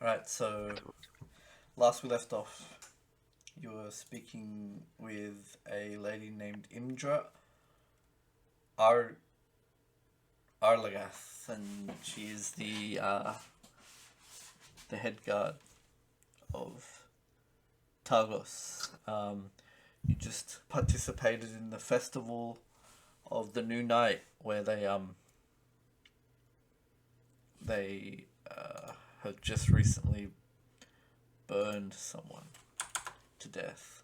Right, so last we left off, you were speaking with a lady named Imdra Ar Arlagath, and she is the head guard of Targos. You just participated in the festival of the New Night, where they have just recently burned someone to death.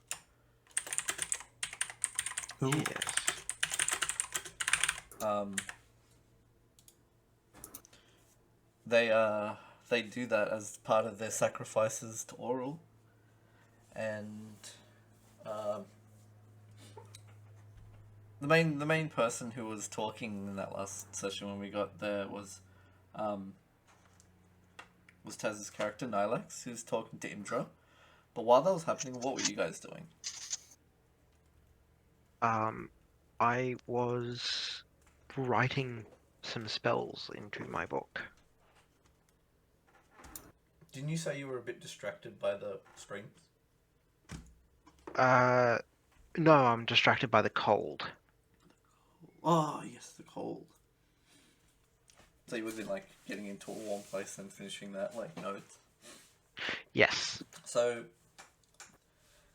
Who? Yes. Um, they do that as part of their sacrifices to Oral, and um, the main person who was talking in that last session when we got there um, was Taz's character Nilex, who's talking to Imdra. But while that was happening, what were you guys doing? I was writing some spells into my book. Didn't you say you were a bit distracted by the screams? Uh, no, I'm distracted by the cold. Oh yes, the cold. So you was in like getting into a warm place and finishing that like notes. Yes. So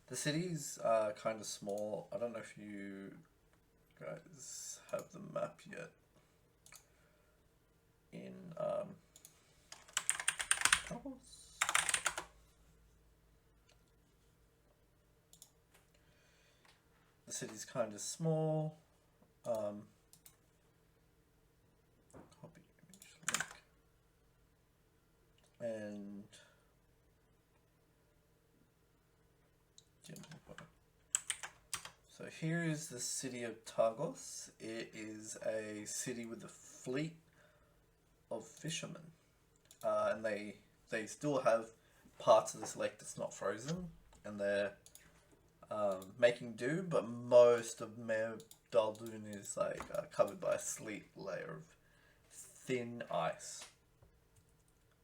the city's kind of small. I don't know if you guys have the map yet. In the city's kind of small. Copy image link. And so here is the city of Targos. It is a city with a fleet of fishermen, and they still have parts of this lake that's not frozen, and they're making do. But most of Mer Daldoon is like covered by a sleet layer of thin ice,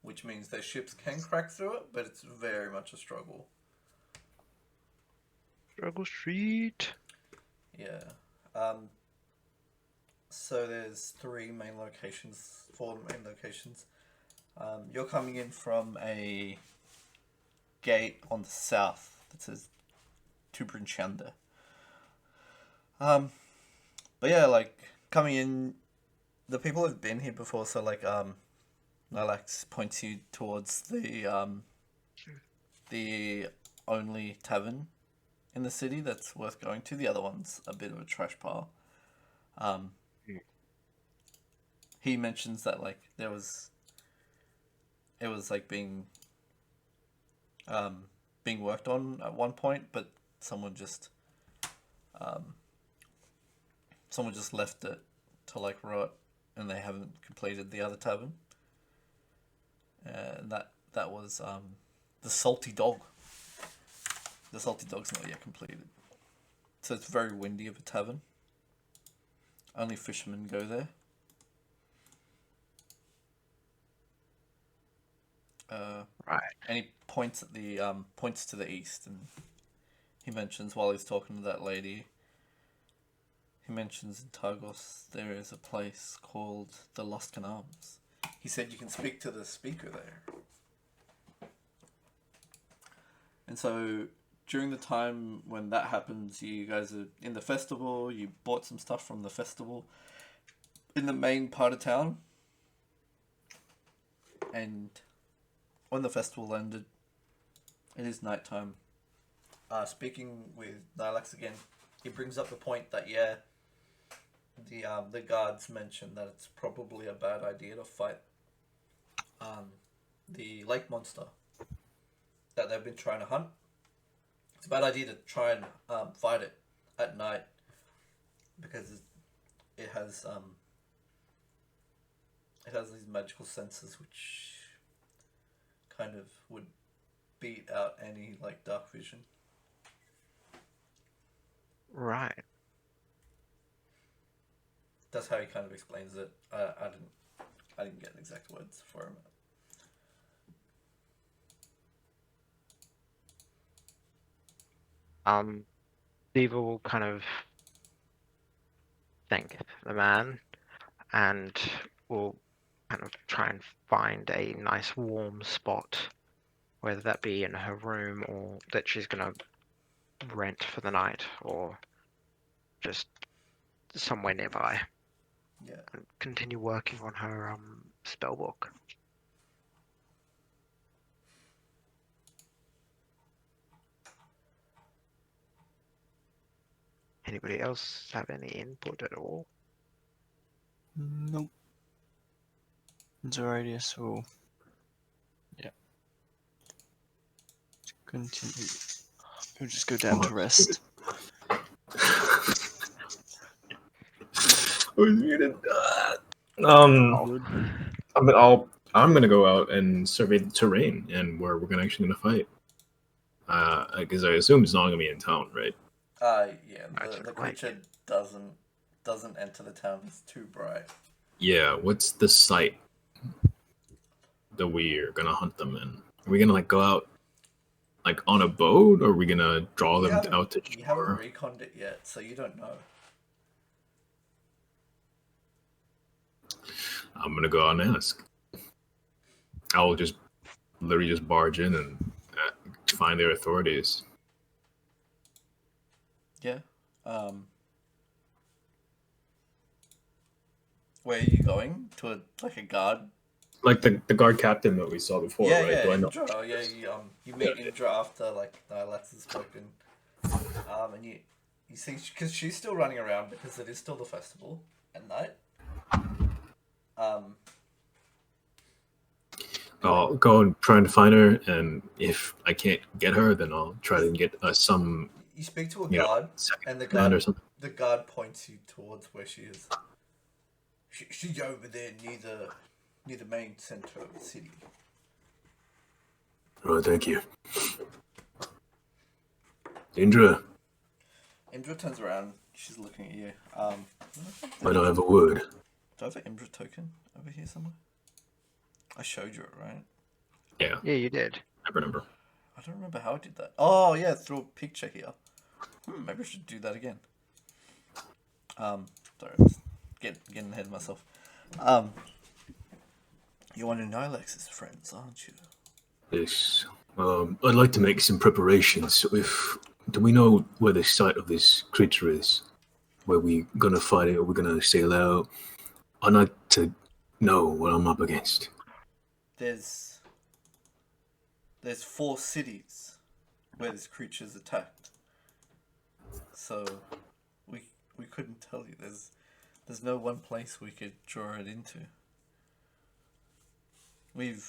which means their ships can crack through it, but it's very much a struggle. Struggle Street. Yeah. So there's four main locations. You're coming in from a gate on the south that says Tubrinchanda. But yeah, like coming in, the people have been here before, so like Lilacs points you towards the only tavern in the city that's worth going to. The other one's a bit of a trash pile. He mentions that like it was like being worked on at one point, but someone just left it to like rot, and they haven't completed the other tavern. And that was the Salty Dog. The Salty Dog's not yet completed, so it's very windy of a tavern. Only fishermen go there. Right. And he points at the points to the east, and he mentions while he's talking to that lady. He mentions in Targos there is a place called the Lost Canals. He said you can speak to the speaker there. And so during the time when that happens, you guys are in the festival. You bought some stuff from the festival in the main part of town, and when the festival ended, it is nighttime. Speaking with Nilax again, he brings up the point that the guards mentioned that it's probably a bad idea to fight the lake monster that they've been trying to hunt. It's a bad idea to try and fight it at night because it has these magical senses which kind of would beat out any like dark vision. Right. That's how he kind of explains it. I didn't get exact words for him. Diva will kind of thank the man and will kind of try and find a nice warm spot, whether that be in her room or that she's gonna rent for the night or just somewhere nearby, Yeah. and continue working on her spell book. Anybody else have any input at all? Nope. It's alright, so yeah. Continue. We'll just go down to rest. I'm gonna go out and survey the terrain and where we're actually gonna fight. Because I assume it's not gonna be in town, right? Yeah. The creature doesn't enter the town. It's too bright. Yeah. What's the site that we are gonna hunt them in? Are we gonna go out on a boat, or are we gonna draw them out to shore? You haven't reconned it yet, so you don't know. I'm gonna go out and ask. I'll just literally just barge in and find their authorities. Yeah. Where are you going? To a guard? Like the guard captain that we saw before, yeah, right? Yeah, Do I know? Indra. Yeah, you meet Indra after Nylax has spoken. And you see, because she's still running around because it is still the festival at night. I'll go and try and find her, and if I can't get her, then I'll try to get some. You speak to a guard, and the guard points you towards where she is. She's over there near the main center of the city. Oh, thank you. Indra. Indra turns around. She's looking at you. I don't have a word. Do I have an Indra token over here somewhere? I showed you it, right? Yeah. Yeah, you did. I remember. I don't remember how I did that. Oh, yeah, through a picture here. Maybe I should do that again. Sorry, I'm just getting ahead of myself. You're one of Nilex's friends, aren't you? Yes. I'd like to make some preparations. So do we know where the site of this creature is? Where we gonna fight it, or we're gonna sail out? I'd like to know what I'm up against. There's 4 cities where this creature's attacked. So we couldn't tell you. There's no one place we could draw it into. We've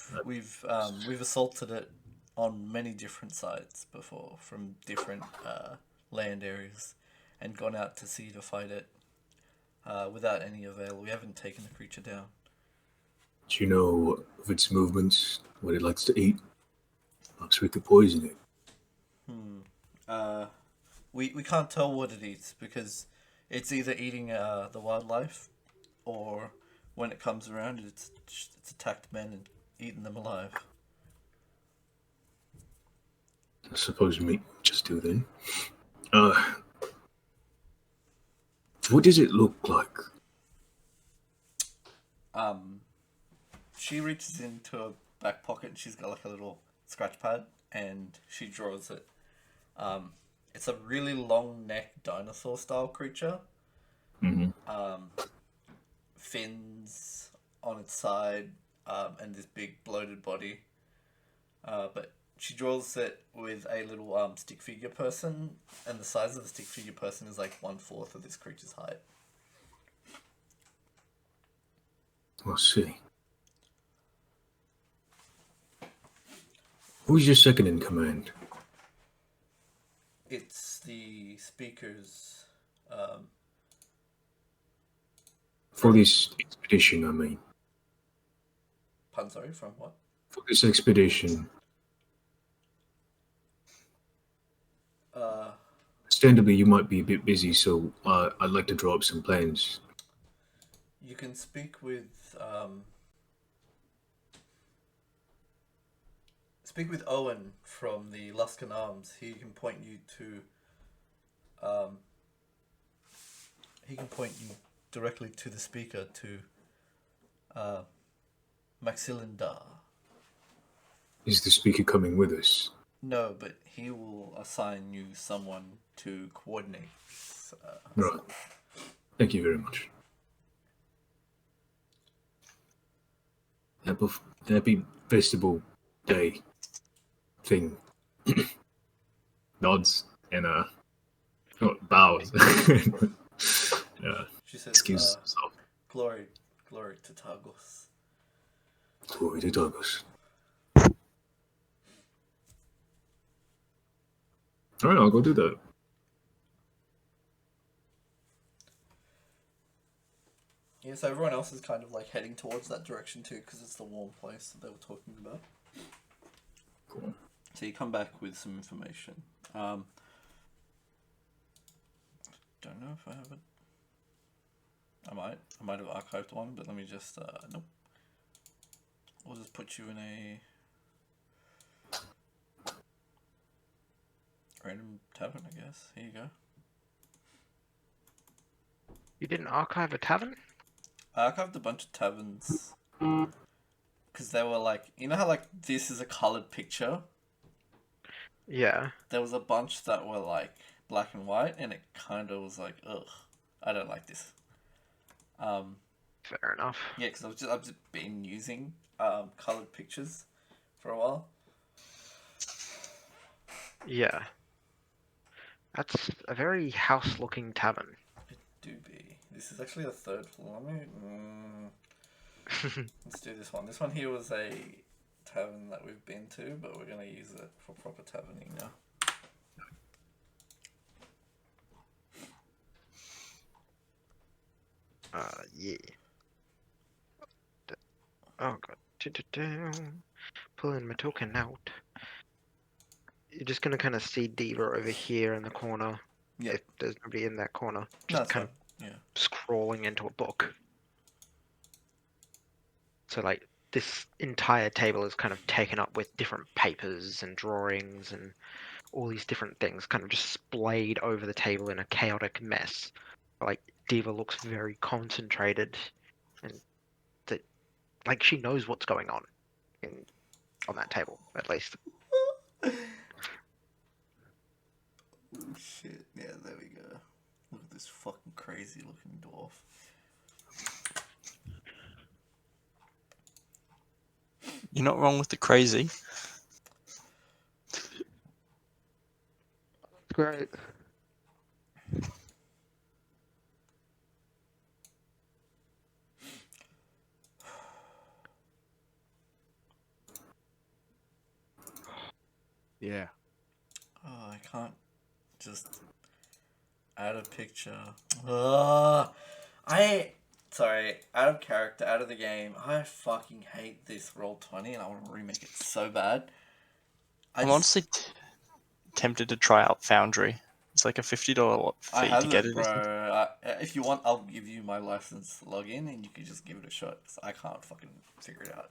assaulted it on many different sites before, from different land areas, and gone out to sea to fight it without any avail. We haven't taken the creature down. Do you know of its movements, what it likes to eat? Perhaps we could poison it. We can't tell what it eats because it's either eating the wildlife, or when it comes around, it's attacked men and eaten them alive. I suppose we just do then. What does it look like? She reaches into a back pocket and she's got a little scratch pad and she draws it. It's a really long neck dinosaur style creature. Mm-hmm. Fins on its side, and this big bloated body. But she draws it with a little stick figure person, and the size of the stick figure person is 1/4 of this creature's height. We'll see. Who's your second in command? It's the speaker's. For this expedition, I mean. Pun, sorry, from what? For this expedition. Understandably, you might be a bit busy, so I'd like to draw up some plans. You can speak with Owen from the Luskan Arms. He can point you to he can point you directly to the speaker to Maxilindar. Is the speaker coming with us? No, but he will assign you someone to coordinate. Right. Thank you very much. Happy Festival Day thing. Nods and bows. She says, Excuse yourself. glory to Tagos. Glory to Douglas. Alright, I'll go do that. Yeah, so everyone else is kind of like heading towards that direction too, because it's the warm place that they were talking about. Cool. So you come back with some information. Don't know if I have it. I might have archived one, but let me just nope. We'll just put you in a random tavern, I guess. Here you go. You didn't archive a tavern? I archived a bunch of taverns because they were like, you know how like this is a colored picture. Yeah. There was a bunch that were like black and white, and it kind of was like, ugh, I don't like this. Fair enough. Yeah, because I've just been using colored pictures for a while. Yeah. That's a very house-looking tavern. It do be. This is actually the third floor. Let's do this one. This one here was a tavern that we've been to, but we're gonna use it for proper taverning now. Yeah. Oh god. Pulling my token out. You're just gonna kind of see Diva over here in the corner. Yeah. If there's nobody in that corner. No, Just that's kind fine. Yeah. of scrolling into a book. So like this entire table is kind of taken up with different papers and drawings and all these different things kind of just splayed over the table in a chaotic mess. Like Diva looks very concentrated and that like she knows what's going on on that table at least. Shit. Yeah, there we go. Look at this fucking crazy looking dwarf. You're not wrong with the crazy. Great. Yeah. Oh, I can't just add a picture. Sorry, out of character, out of the game. I fucking hate this Roll20 and I want to remake it so bad. I'm honestly tempted to try out Foundry. It's like a $50 I fee have to get it, it. bro. If you want, I'll give you my license login and you can just give it a shot. 'Cause I can't fucking figure it out.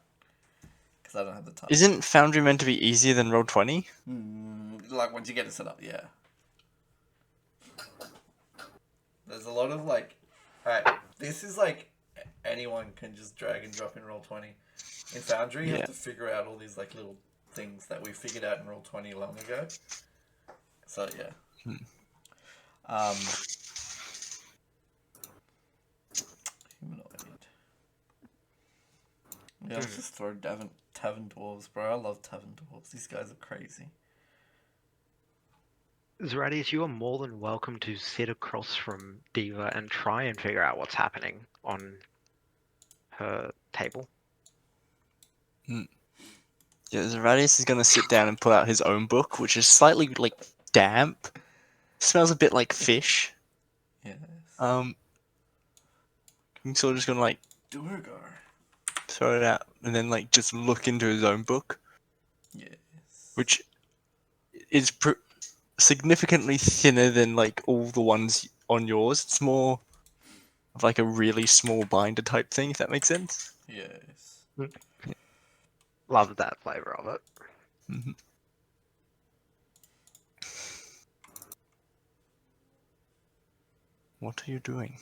Because I don't have the time. Isn't Foundry meant to be easier than Roll20? Like, once you get it set up, yeah. There's a lot of, like... Alright, this is, like, anyone can just drag and drop in Roll20. In Foundry, you Yeah. have to figure out all these, like, little things that we figured out in Roll20 long ago. So, yeah. Humanoid. Yeah, let's just throw tavern dwarves, bro. I love tavern dwarves. These guys are crazy. Zeradius, you are more than welcome to sit across from Diva and try and figure out what's happening on her table. Yeah, Zeradius is going to sit down and pull out his own book, which is slightly, like, damp. Smells a bit like fish. Yes. I'm sort of just going to, like, Durgar. throw it out and then, like, just look into his own book, Yes. which is significantly thinner than, like, all the ones on yours. It's more of, like, a really small binder type thing, if that makes sense. Yes. Love that flavor of it. Mm-hmm. What are you doing?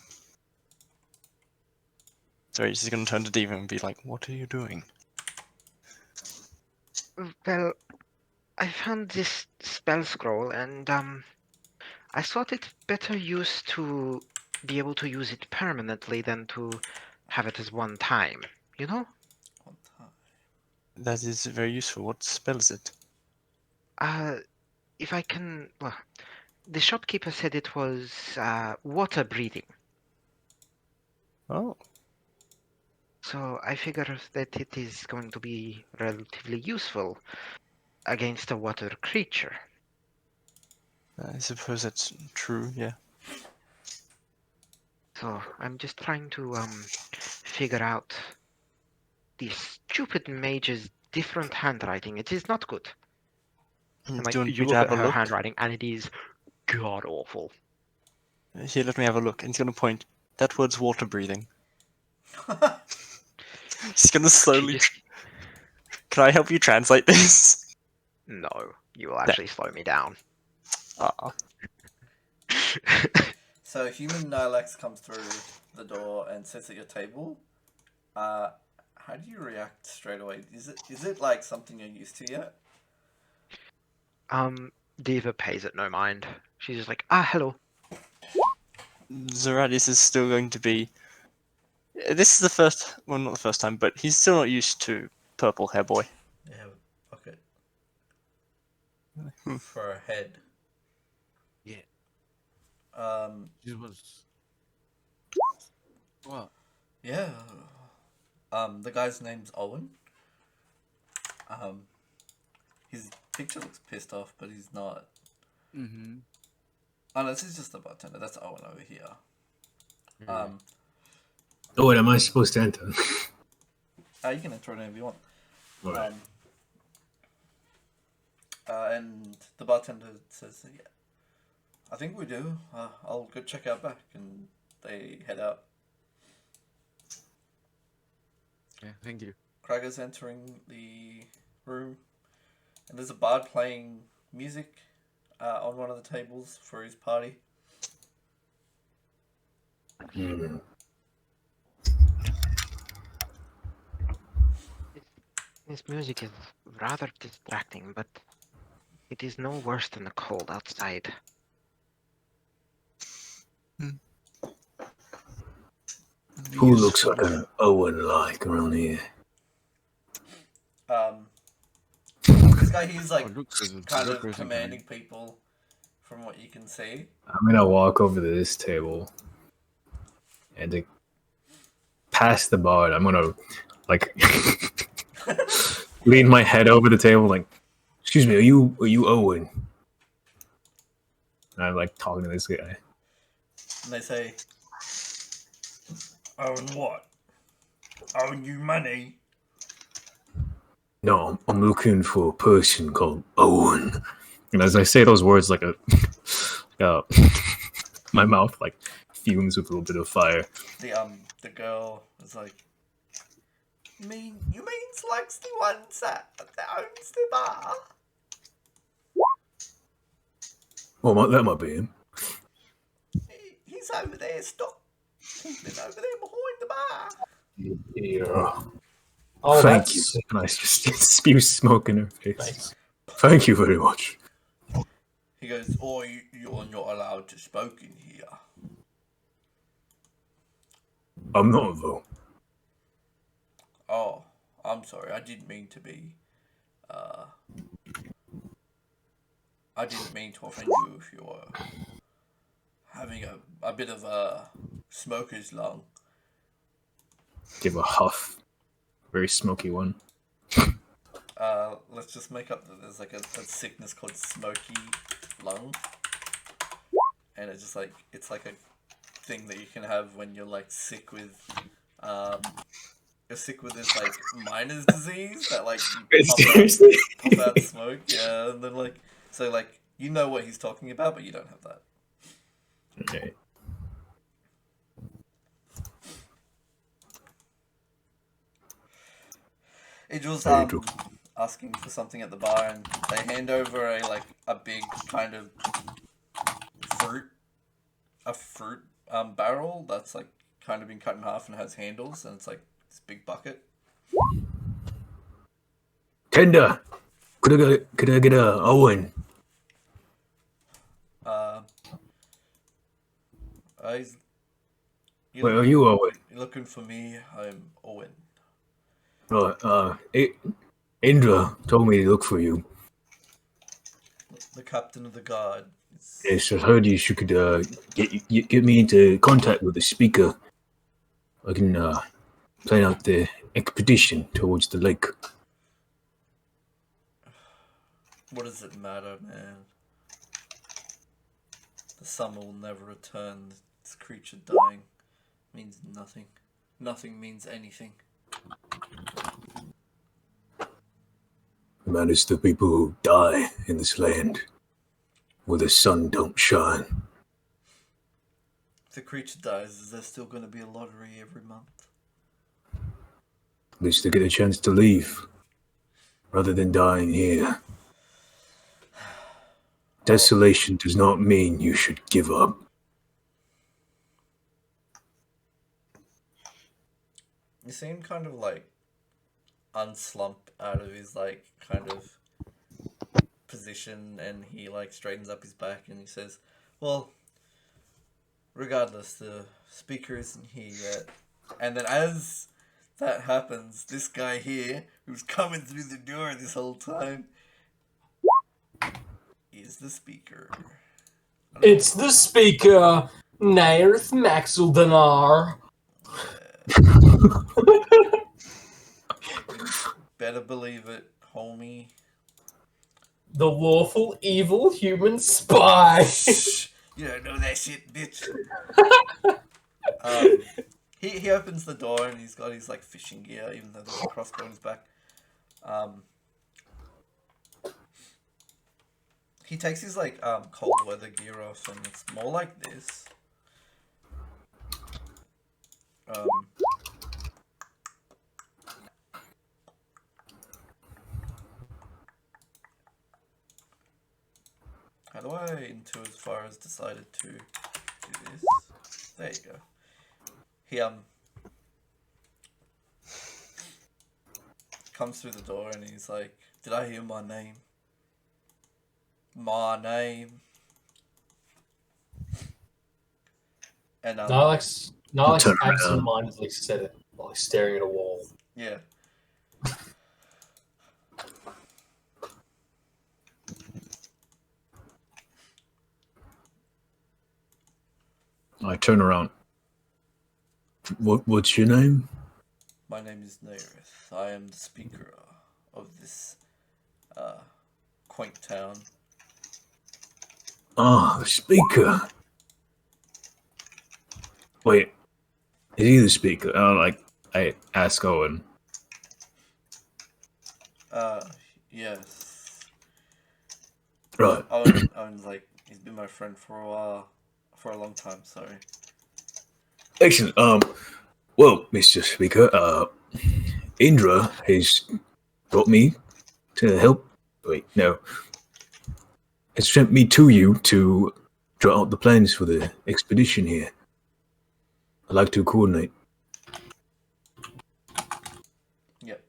Sorry, she's gonna turn to Diva and be like, "What are you doing?" Well, I found this spell scroll, and I thought it better used to be able to use it permanently than to have it as one time. You know? One time. That is very useful. What spell is it? If I can, well, the shopkeeper said it was water breathing. Oh, So I figure that it is going to be relatively useful against a water creature. I suppose that's true. Yeah. So I'm just trying to figure out this stupid mage's different handwriting. It is not good. And Do you like want you me to look have at a her look? handwriting, and it is god awful. Here, let me have a look. And he's gonna point. That word's water breathing. He's gonna She slowly. just Can I help you translate this? no. You will actually slow me down. So human Nilax comes through the door and sits at your table. How do you react straight away? Is it like something you're used to yet? Diva pays it no mind. She's just like, hello. Zoradis is still going to be. This is the first. Well, not the first time, but he's still not used to purple hair boy. Yeah, okay. Hmm. For a head. Yeah. This was. What? Yeah. The guy's name's Owen. His picture looks pissed off, but he's not. Mm-hmm. Oh, no, this is just the bartender. That's Owen over here. Oh, wait, am I supposed to enter? You can enter whenever you want. Alright. And the bartender says, "Yeah, I think we do. I'll go check out back," and they head out. Yeah, thank you. Cragger's entering the room, and there's a bard playing music on one of the tables for his party. Hmm. This music is rather distracting, but it is no worse than the cold outside. Who looks like an Owen like around here? This guy, he's like looks as a kind good of person, commanding people, from what you can see. I'm gonna walk over to this table and to past the bar. I'm gonna like lean my head over the table, like, "Excuse me, are you Owen?" And I'm like talking to this guy. And they say, "Owen what? Owen you money?" No, I'm looking for a person called Owen. And as I say those words, like my mouth like fumes with a little bit of fire. The girl is like, you mean likes the ones that owns the bar?" Well, that might be him. He's over there. Stop. He's been over there behind the bar. Yeah. Oh, Thank that's you. And I just spew smoke in her face. Thank you very much. He goes, "Oh, you're not allowed to smoke in here." I'm not though. "Oh, I'm sorry. I didn't mean to be. I didn't mean to offend you if you're having a bit of a smoker's lung." Give a huff. Very smoky one. Let's just make up that there's like a sickness called smoky lung, and it's like a thing that you can have when you're like sick with you're sick with this like miner's disease that like you Seriously? puff out smoke, yeah, and then like so like you know what he's talking about, but you don't have that. Okay. Idril's Hey, Idril. asking for something at the bar, and they hand over a big kind of fruit barrel that's like kind of been cut in half and has handles, and it's like this big bucket. Tender. Could I get a Owen? He's, Where are you, Owen? You're looking for me? I'm Owen. Right. Indra told me to look for you. The captain of the guard. Yes, I heard you could get me into contact with the speaker. I can plan out the expedition towards the lake. What does it matter, man? The summer will never return. This creature dying means nothing. Nothing means anything. It matters to people who die in this land, where the sun don't shine. If the creature dies, is there still going to be a lottery every month? At least they get a chance to leave, rather than dying here. Desolation does not mean you should give up. You seem kind of like unslump out of his like kind of position, and he like straightens up his back and he says, well, regardless, the speaker isn't here yet. And then as that happens, this guy here, who's coming through the door this whole time, is the speaker. It's the speaker, Nairth Maxildanar. Better believe it, homie. The lawful evil human spy. You don't know that shit, bitch. He opens the door and he's got his like fishing gear, even though there's a crossbow on his back. He takes his like cold weather gear off, and it's more like this. How do I into as far as decided to do this? There you go. He comes through the door and he's like, "Did I hear my name? My name?" And Nihilix absentmindedly said it while he's staring at a wall. yeah. I turn around. What's your name? My name is Nairith. I am the speaker of this quaint town. Ah, the speaker. Wait, is he the speaker? I ask Owen. Yes. Right. Owen's like, he's been my friend for a while, for a long time, sorry. Excellent. Well, Mr. Speaker, Indra has brought me to help. Wait, no. Has sent me to you to draw out the plans for the expedition here. I'd like to coordinate. Yep.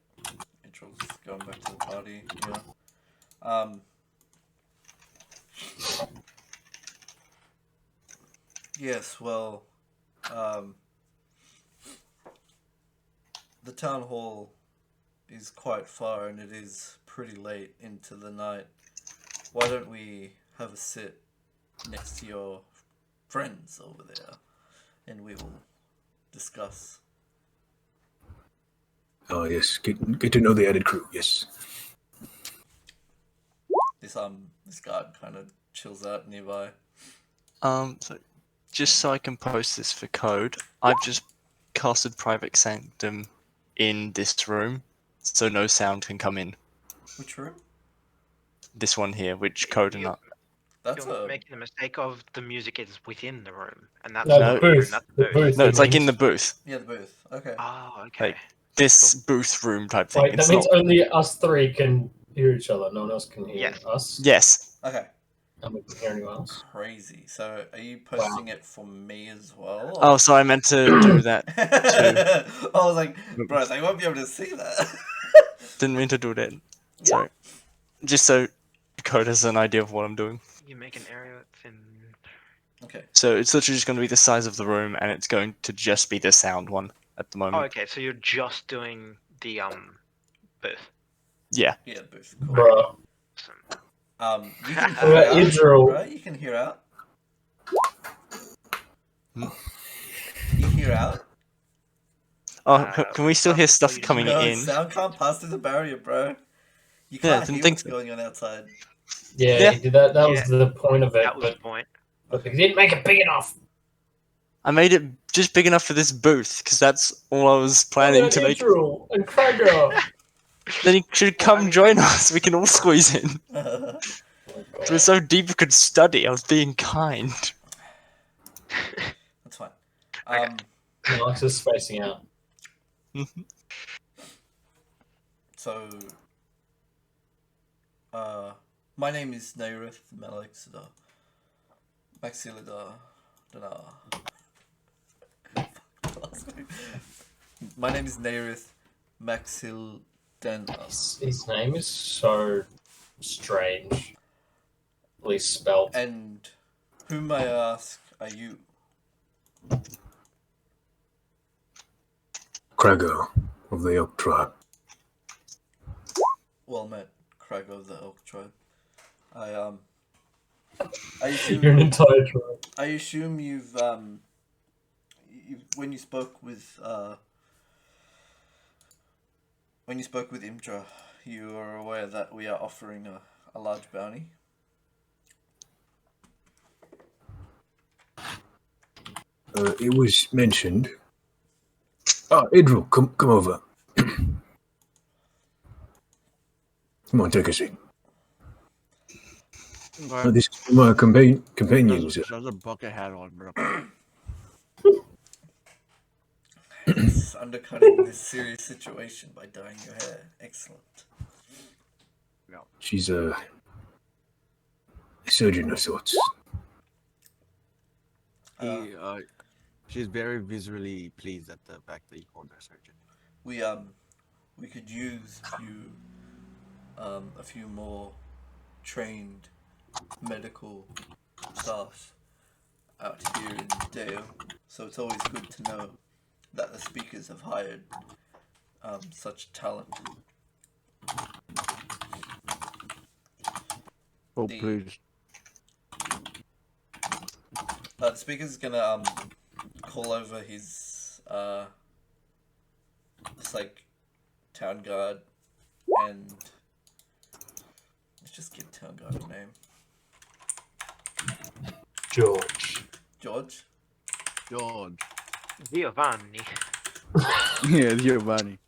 Intro's going back to the party, yeah. Yes, well, the town hall is quite far and it is pretty late into the night. Why don't we have a sit next to your friends over there and we will discuss. Oh, yes. Get to know the added crew, yes. This guard kind of chills out nearby. So just so I can post this for code, I've just casted Private Sanctum in this room, so no sound can come in. Which room? This one here, which code and You're making the mistake of the music is within the room, and that's No, the booth. That's The booth. no, it's like in the booth. Yeah, the booth. Okay. Oh, okay. Like, this booth room type thing. Wait, that means only us three can hear each other. No one else can hear us? Yes. Okay. And we can hear anyone else. Crazy. So, are you posting it for me as well? Oh, sorry, I meant to do that. I was like, bro, they won't be able to see that. Didn't mean to do that. Sorry. Just so Code has an idea of what I'm doing. You make an area that's in. Okay. So it's literally just going to be the size of the room, and it's going to just be the sound one at the Oh, moment. okay. So you're just doing the booth. Yeah. Yeah, booth. Cool. Bruh. You can What hear about out, Idril? right? You can hear out. Hmm? You hear out? Oh, can we still hear stuff coming No, in? sound can't pass through the barrier, bro. You Yeah, I can't didn't hear think what's so. going on outside. Yeah, Yeah. he did that. That was Yeah. the point of it, That was the but point. he didn't make it big enough. I made it just big enough for this booth, because that's all I was planning to make. Idril and Krager. Then you should Well, come I mean- join us. We can all squeeze in. That's We're so deep we could study. I was being kind. fine. Okay. Alex is spacing out. So, my name is Nairith Malexida. Maxilida. My name is Nairith Maxildana. His name is so strange. At least spelled. And whom I ask are you? Krago of the Elk Tribe. Well met, Crag of the Elk Tribe. I assume You're an entire tribe. I assume you've when you spoke with Imdra, you are aware that we are offering a large bounty. It was mentioned. Oh, Idril, come over. Come on, take a seat. But This is my companions. there's a bucket hat on, bro. It's undercutting this serious situation by dyeing your hair. Excellent. She's a surgeon of sorts. She's very visually pleased at the fact that you called her surgeon. We could use a few more trained medical staff out here in Dale, so it's always good to know that the speakers have hired such talent. Oh, The- please. The speaker's gonna call over his it's like town guard, and let's just give town guard a name. George. George. George. Giovanni. Yeah, Giovanni.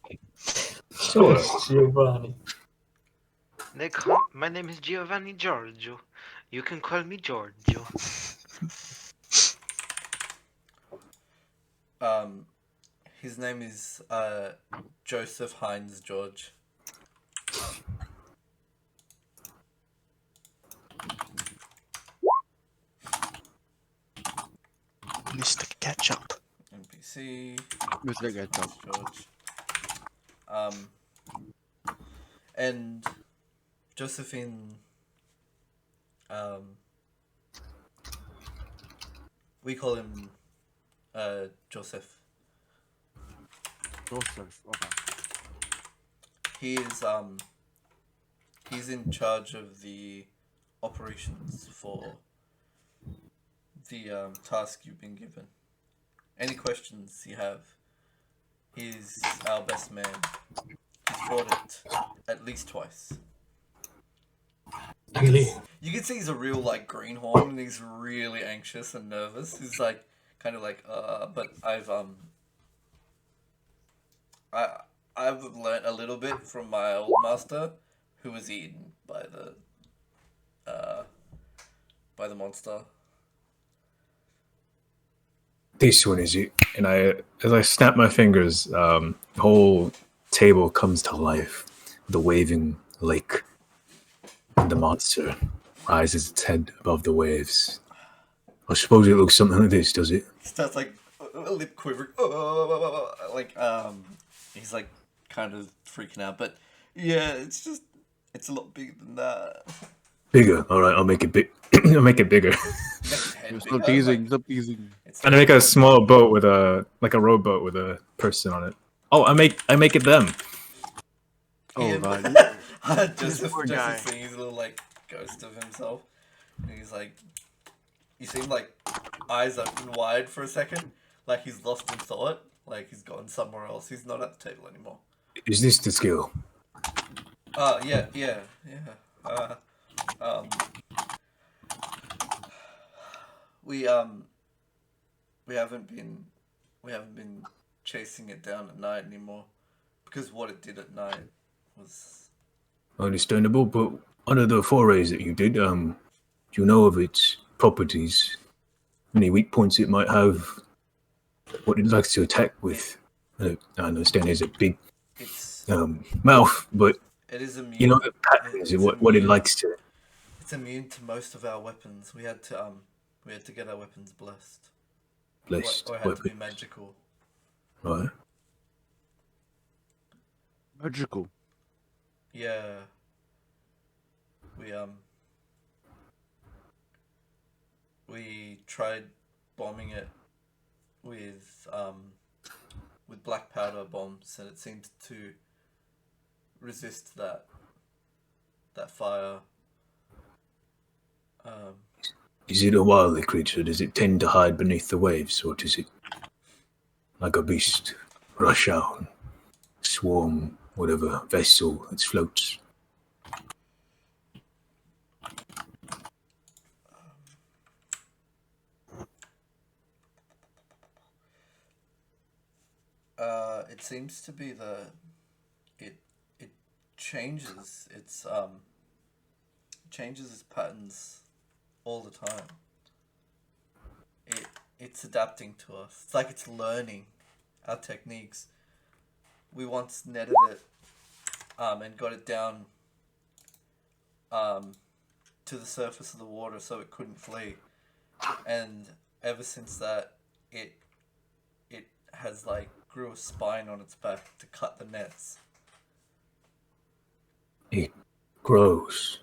George Giovanni. My name is Giovanni Giorgio. You can call me Giorgio. His name is Joseph Hines George. Mr. Ketchup. NPC. Mr. Ketchup. George. And Josephine. We call him Joseph. Joseph. Okay. He's in charge of the operations for the task you've been given. Any questions you have, he's our best man. He's fought it at least twice. Really? You can see he's a real like greenhorn, and he's really anxious and nervous. He's like kind of like but I've learnt a little bit from my old master, who was eaten by the monster. This one is it. And as I snap my fingers, the whole table comes to life. The waving lake and the monster. rises its head above the waves. I suppose it looks something like this, does it? He starts like a lip quivering, he's like kind of freaking out. But yeah, it's a lot bigger than that. Bigger. All right, I'll make it big. I'll make it bigger. Make his head Stop bigger, teasing. like, Stop teasing. it's And I make a small boat with a rowboat with a person on it. Oh, I make it them. Oh him. god. Joseph poor guy. seeing his little like ghost of himself, and he's like, you see him like eyes open wide for a second, like he's lost in thought, like he's gone somewhere else. He's not at the table anymore. Is this the skill? Yeah. We haven't been chasing it down at night anymore, because what it did at night was Understandable, but under the forays that you did, do you know of its properties? Any weak points it might have? What it likes to attack with? I understand there's a big it's mouth, but it is immune. you know the patterns of what it likes to. It's immune to most of our weapons. We had to get our weapons blessed. Blessed Or it had to be weapons. magical. Right. Magical. Yeah. We tried bombing it with black powder bombs, and it seemed to resist that fire. Is it a wily creature? Does it tend to hide beneath the waves, or does it, like a beast, rush out and swarm whatever vessel that floats? It seems to be it changes its patterns all the time. It's adapting to us. It's like it's learning our techniques. We once netted it and got it down to the surface of the water so it couldn't flee. And ever since that, it has like grew a spine on its back to cut the nets. It grows.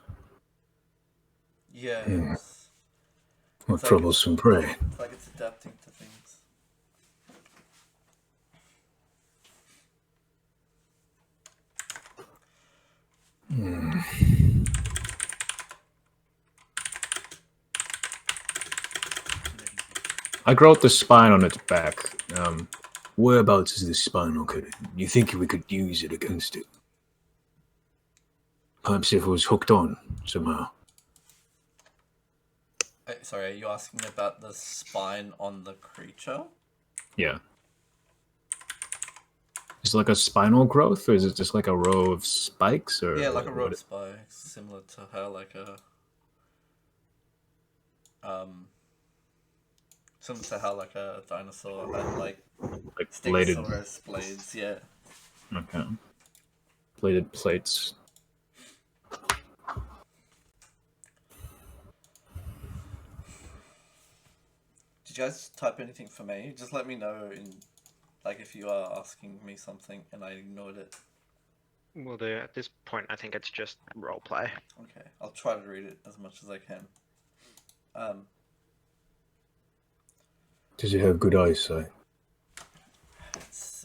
Yeah, Hmm. it's What It's like troublesome prey. like it's adapting to things. I grow out the spine on its back. Whereabouts is this spine located? You think we could use it against it? Perhaps if it was hooked on somehow. Sorry, are you asking about the spine on the creature? Yeah. Is it like a spinal growth, or is it just like a row of spikes? Or Yeah, like a what- road spikes, similar to how like a dinosaur had like like bladed. Stegosaurus blades. Yeah. Okay. Bladed plates. Did you guys type anything for me? Just let me know in, like, if you are asking me something and I ignored it. Well, at this point, I think it's just roleplay. Okay, I'll try to read it as much as I can. Does it have good eyesight?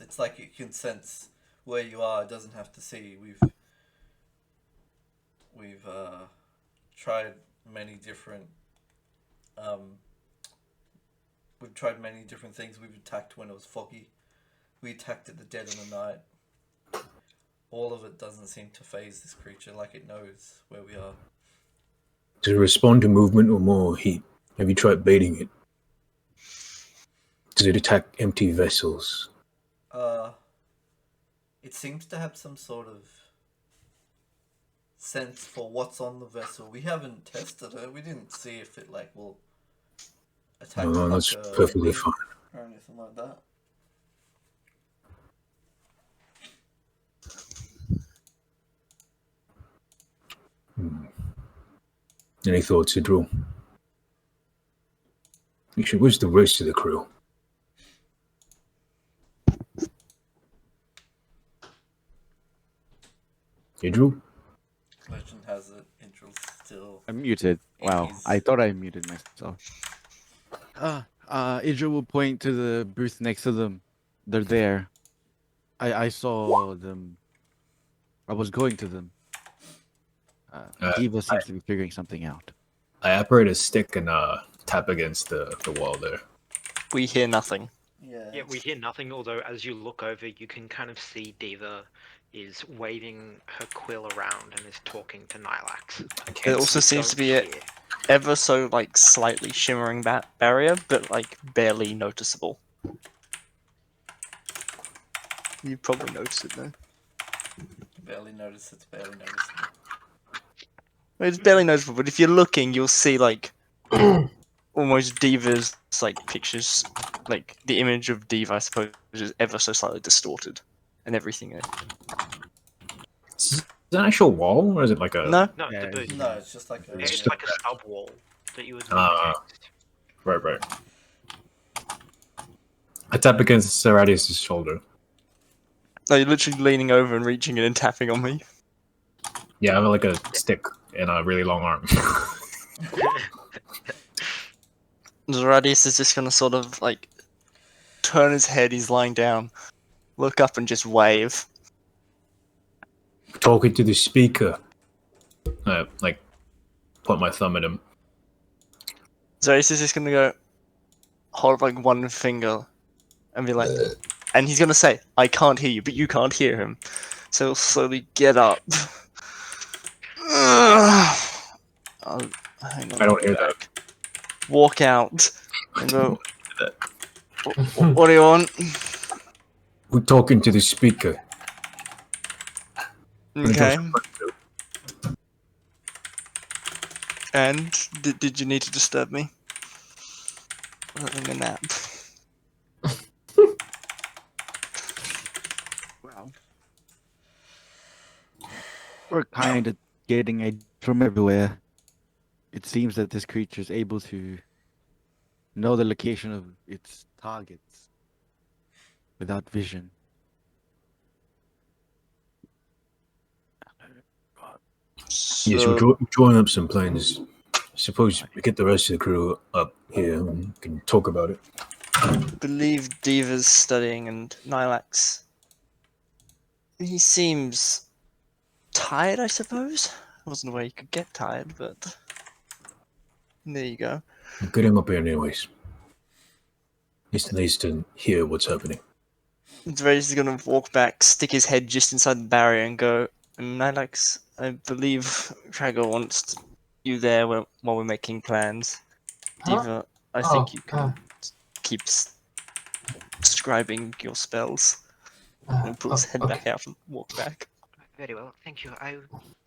It's like it can sense where you are. It doesn't have to see. We've tried many different things. We've attacked when it was foggy. We attacked at the dead of the night. All of it doesn't seem to phase this creature, like it knows where we are. Does it respond to movement or more heat? Have you tried baiting it? Does it attack empty vessels? It seems to have some sort of sense for what's on the vessel. We haven't tested it. We didn't see if it like will attack No, like that's a perfectly fine. or anything like that. Any thoughts, Idril? Actually, where's the rest of the crew? Idril? Legend has it. Idril's still. I'm muted. in Wow, his- I thought I muted myself. Idra will point to the booth next to them. They're there. I saw them. I was going to them. Diva seems to be figuring something out. I operate a stick and tap against the wall there. We hear nothing. Yeah. Yeah, we hear nothing, although as you look over, you can kind of see Diva is waving her quill around and is talking to Nylax. There also seems to be a Don't ever so like slightly shimmering barrier, but like barely noticeable. You probably notice it though. Barely notice it's barely noticeable. It's barely noticeable, but if you're looking, you'll see like almost Diva's like pictures, like the image of Diva, I suppose, is ever so slightly distorted, and everything. Is it an actual wall, or is it like a? No, No, Yeah, the booth. No, it's just like a. It's yeah. like a stub wall that you would lean Ah. against. Right. I tap against Seradius' shoulder. no, you're literally leaning over and reaching in and tapping on me. Yeah, I have like a stick and a really long arm. Radius is just gonna sort of like turn his head. He's lying down, look up, and just wave. Talking to the speaker. Like, point my thumb at him. Radius is just gonna go hold up like one finger and be like, and he's gonna say, "I can't hear you, but you can't hear him." So he'll slowly get up. Hang on, I don't hear that. Walk out and go. What do you want? We're talking to the speaker. Okay. And did you need to disturb me? I'm having a nap. Wow. We're kind of getting it from everywhere. It seems that this creature is able to know the location of its targets without vision. Yes, So, we're drawing up some plans. Suppose we get the rest of the crew up here and we can talk about it. I believe Diva's studying and Nylax. He seems tired, I suppose. Wasn't aware you could get tired, but there you go. Get him up here anyways. He needs to hear what's happening. Dre's gonna walk back, stick his head just inside the barrier, and go. Nylax, I believe Tragor wants you there while we're making plans. Huh? Diva, I think you can keep describing your spells. And pull his head back out and walk back. Very well, thank you. I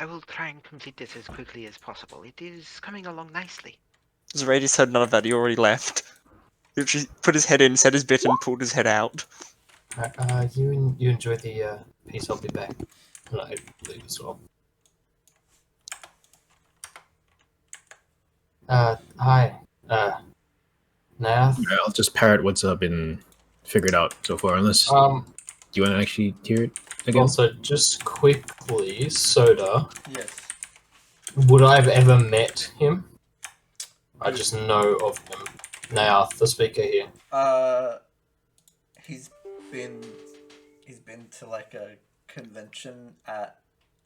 will try and complete this as quickly as possible. It is coming along nicely. Zeradius heard none of that, he already left. He just put his head in, said his bit, and pulled his head out. You enjoy the piece. I'll be back. And I leave as well. Hi. Now. Yeah, I'll just parrot what's up and figure it out so far. Unless do you want to actually hear it again? Also, just quickly, Souda. Yes. Would I have ever met him? I just know of him. Now, the speaker here. He's been to like a convention at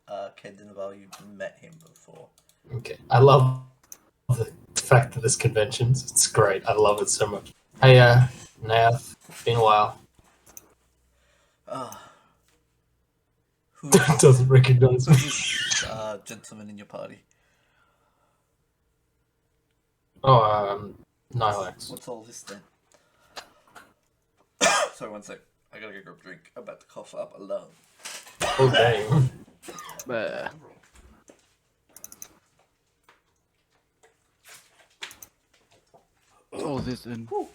Kedinval. You've met him before. Okay. I love the fact that there's conventions. It's great. I love it so much. Hey, Nath. Been a while. Who Doesn't recognize me. is gentleman in your party? Oh, Nylax. What's all this then? Sorry, one sec. I gotta go grab a drink. I'm about to cough up alone. Oh, dang. Oh, this and Alright,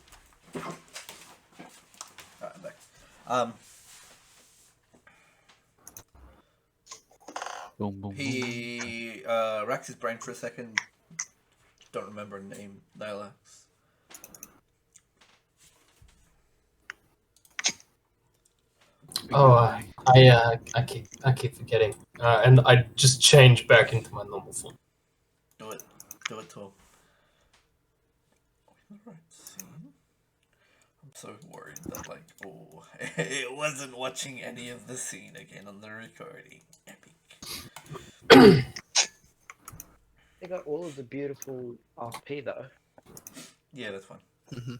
I'm back. boom, boom, boom. He racks his brain for a second, don't remember her name. Nylax. Oh, I keep forgetting, and I just changed back into my normal form. Do it to him. Are we in the right scene? I'm so worried that it wasn't watching any of the scene again on the recording. Epic. They got all of the beautiful RP though. Yeah, that's fine. Mm-hmm.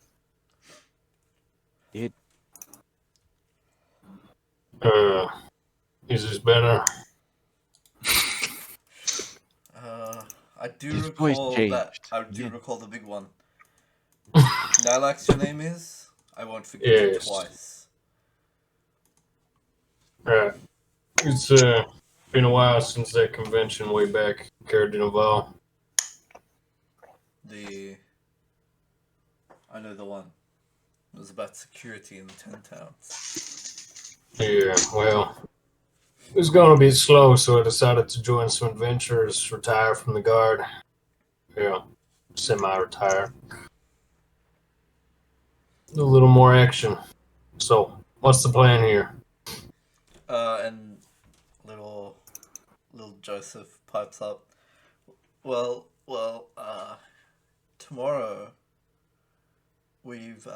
It Is this better? I do His voice recall changed. that. I do Yeah. recall the big one. Nylax, your name is? I won't forget you Yes. twice. Right. It's been a while since that convention way back, Cardinaval. I know the one. It was about security in the 10 towns. Yeah, well, it was gonna be slow, so I decided to join some adventures, retire from the guard. Yeah, semi-retire. A little more action. So, what's the plan here? And little Joseph pipes up. Well, tomorrow we've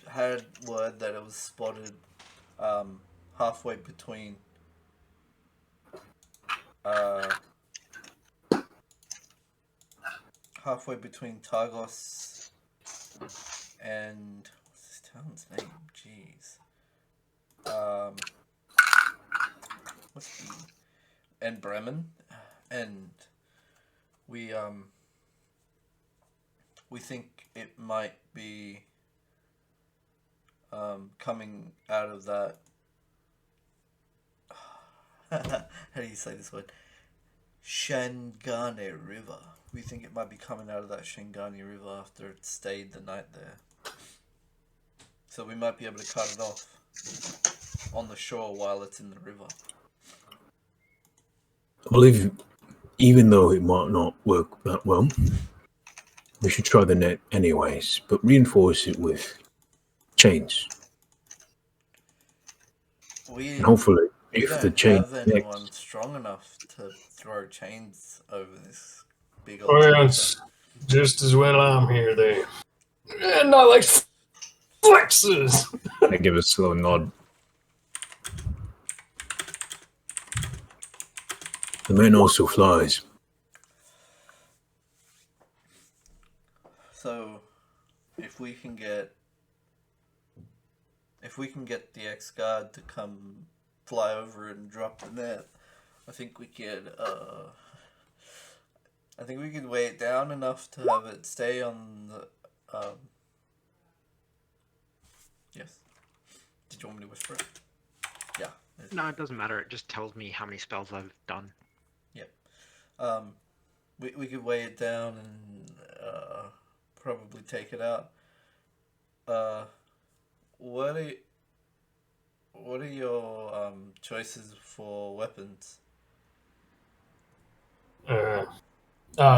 had word that it was spotted halfway between Targos and what's this town's name? Jeez. What's the and Bremen, and we think it might be coming out of that. How do you say this word? Shangane River. We think it might be coming out of that Shangane River after it stayed the night there. So we might be able to cut it off on the shore while it's in the river. I believe, even though it might not work that well, we should try the net anyways, but reinforce it with chains. And hopefully, We if don't the chain have anyone connects, strong enough to throw chains over this big old. Well, it's just as well I'm here then. And not like flexes. I give a slow nod. the man also flies. So, if we can get the ex-guard to come fly over and drop the net, I think we could weigh it down enough to have it stay on the yes. Did you want me to whisper it? Yeah. No, it doesn't matter. It just tells me how many spells I've done. We could weigh it down and probably take it out. What are your choices for weapons?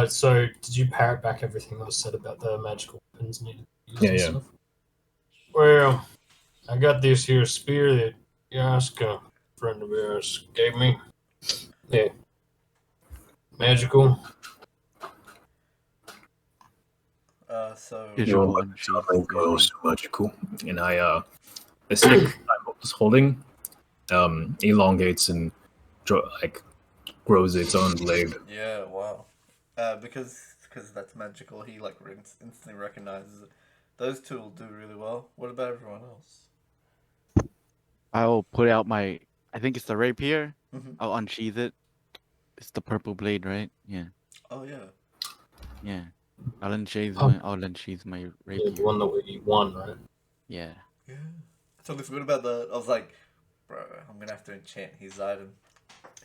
So did you parrot back everything that was said about the magical weapons needed to use and Yeah. stuff? Well, I got this here spear that Yaska, friend of yours, gave me. Yeah. Magical. So Visual Your and weapons are made are also magical. And the stick I was holding, elongates and grows its own blade. yeah, wow. Because that's magical, he instantly recognizes it. Those two will do really well. What about everyone else? I'll put out my. I think it's the rapier. Mhm. I'll unsheath it. It's the purple blade, right? Yeah. Oh yeah. Yeah. I'll unsheath Oh. my Yeah, rapier. the one that we won, right? Yeah. Yeah. I totally forgot about that. I was like, bro, I'm gonna have to enchant his item.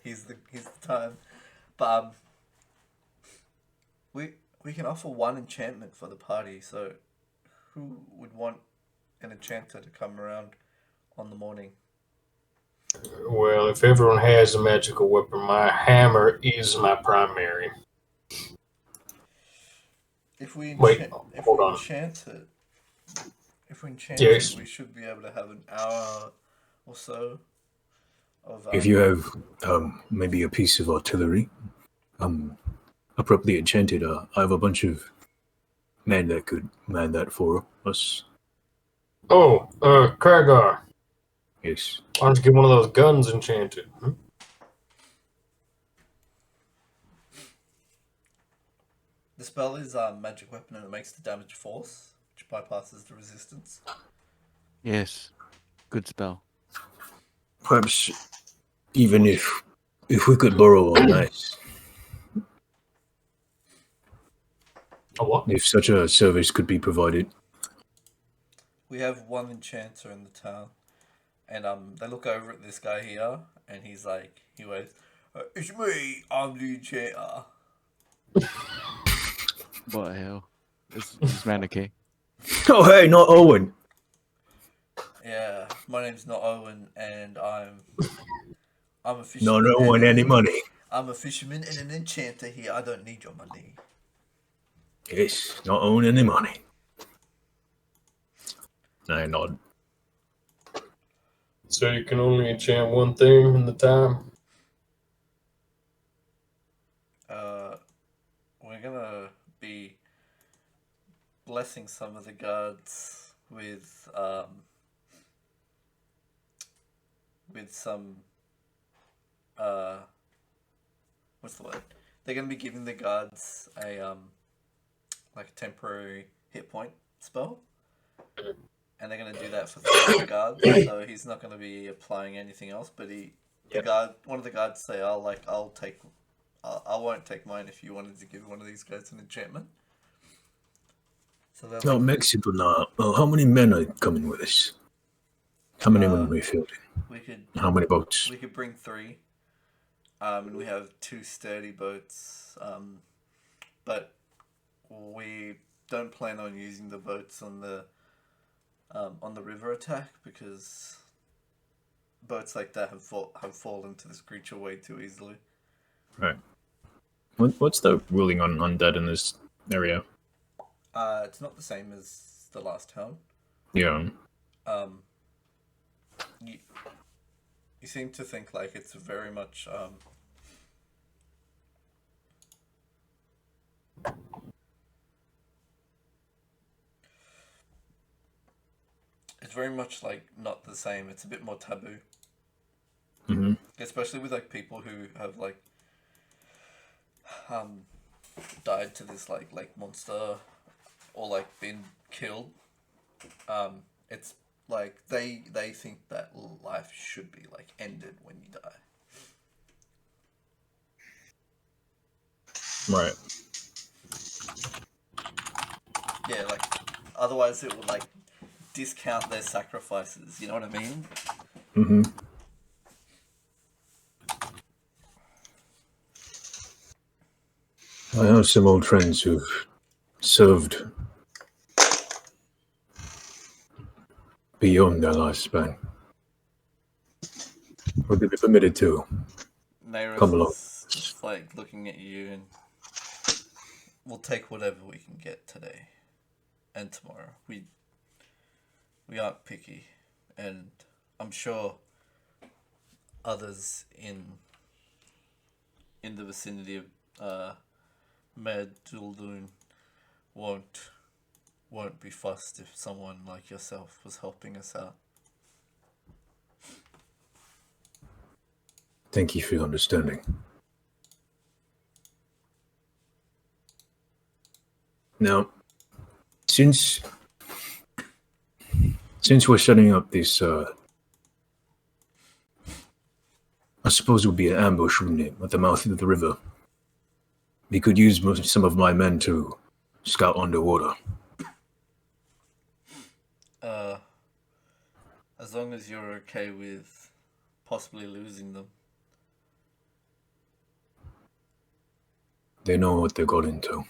He's the time. But we can offer one enchantment for the party. So, who would want an enchanter to come around on the morning? Well, if everyone has a magical weapon, my hammer is my primary. If we Wait, hold on. enchant it, Yes. we should be able to have an hour or so of. If you have maybe a piece of artillery, appropriately enchanted, I have a bunch of men that could man that for us. Oh, Kragar. Yes. Why don't you get one of those guns enchanted? Hmm? The spell is a magic weapon and it makes the damage force, which bypasses the resistance. Yes. Good spell. Perhaps even if we could borrow a nice, A what? if such a service could be provided. We have one enchanter in the town, and they look over at this guy here, and he's like, he waves, "It's me, I'm the enchanter." What the hell? Is this man okay? Oh, hey, not Owen. Yeah, my name's not Owen, and I'm a fisherman. Not Owen any money. I'm a fisherman and an enchanter here. I don't need your money. Yes, not own any money. I nod. So you can only enchant one thing in the time? We're gonna be blessing some of the guards with some what's the word? They're gonna be giving the guards a like a temporary hit point spell. And they're gonna do that for the guards, so he's not gonna be applying anything else, but one of the guards say, I won't take mine if you wanted to give one of these guys an enchantment. So they're Oh, Mexico now. Well, how many men are coming with us? How many would we fielding? How many boats? We could bring 3. And we have 2 sturdy boats. But we don't plan on using the boats on the river attack because boats like that have fallen to this creature way too easily. Right. What's the ruling on undead in this area? It's not the same as the last town. Yeah. You seem to think like it's very much it's very much like not the same. It's a bit more taboo. Mm-hmm. Especially with like people who have like died to this like monster or like been killed. It's like they think that life should be like ended when you die. Right. Yeah, like otherwise it would like discount their sacrifices. You know what I mean? Mm-hmm. I have some old friends who've served beyond their lifespan. Would they be permitted to come along? Just like looking at you, and we'll take whatever we can get today and tomorrow. We aren't picky, and I'm sure others in the vicinity of Medulun won't be fussed if someone like yourself was helping us out. Thank you for your understanding. Now, since we're setting up this, I suppose it would be an ambush, wouldn't it, at the mouth of the river? We could use some of my men to scout underwater. As long as you're okay with possibly losing them. They know what they got into.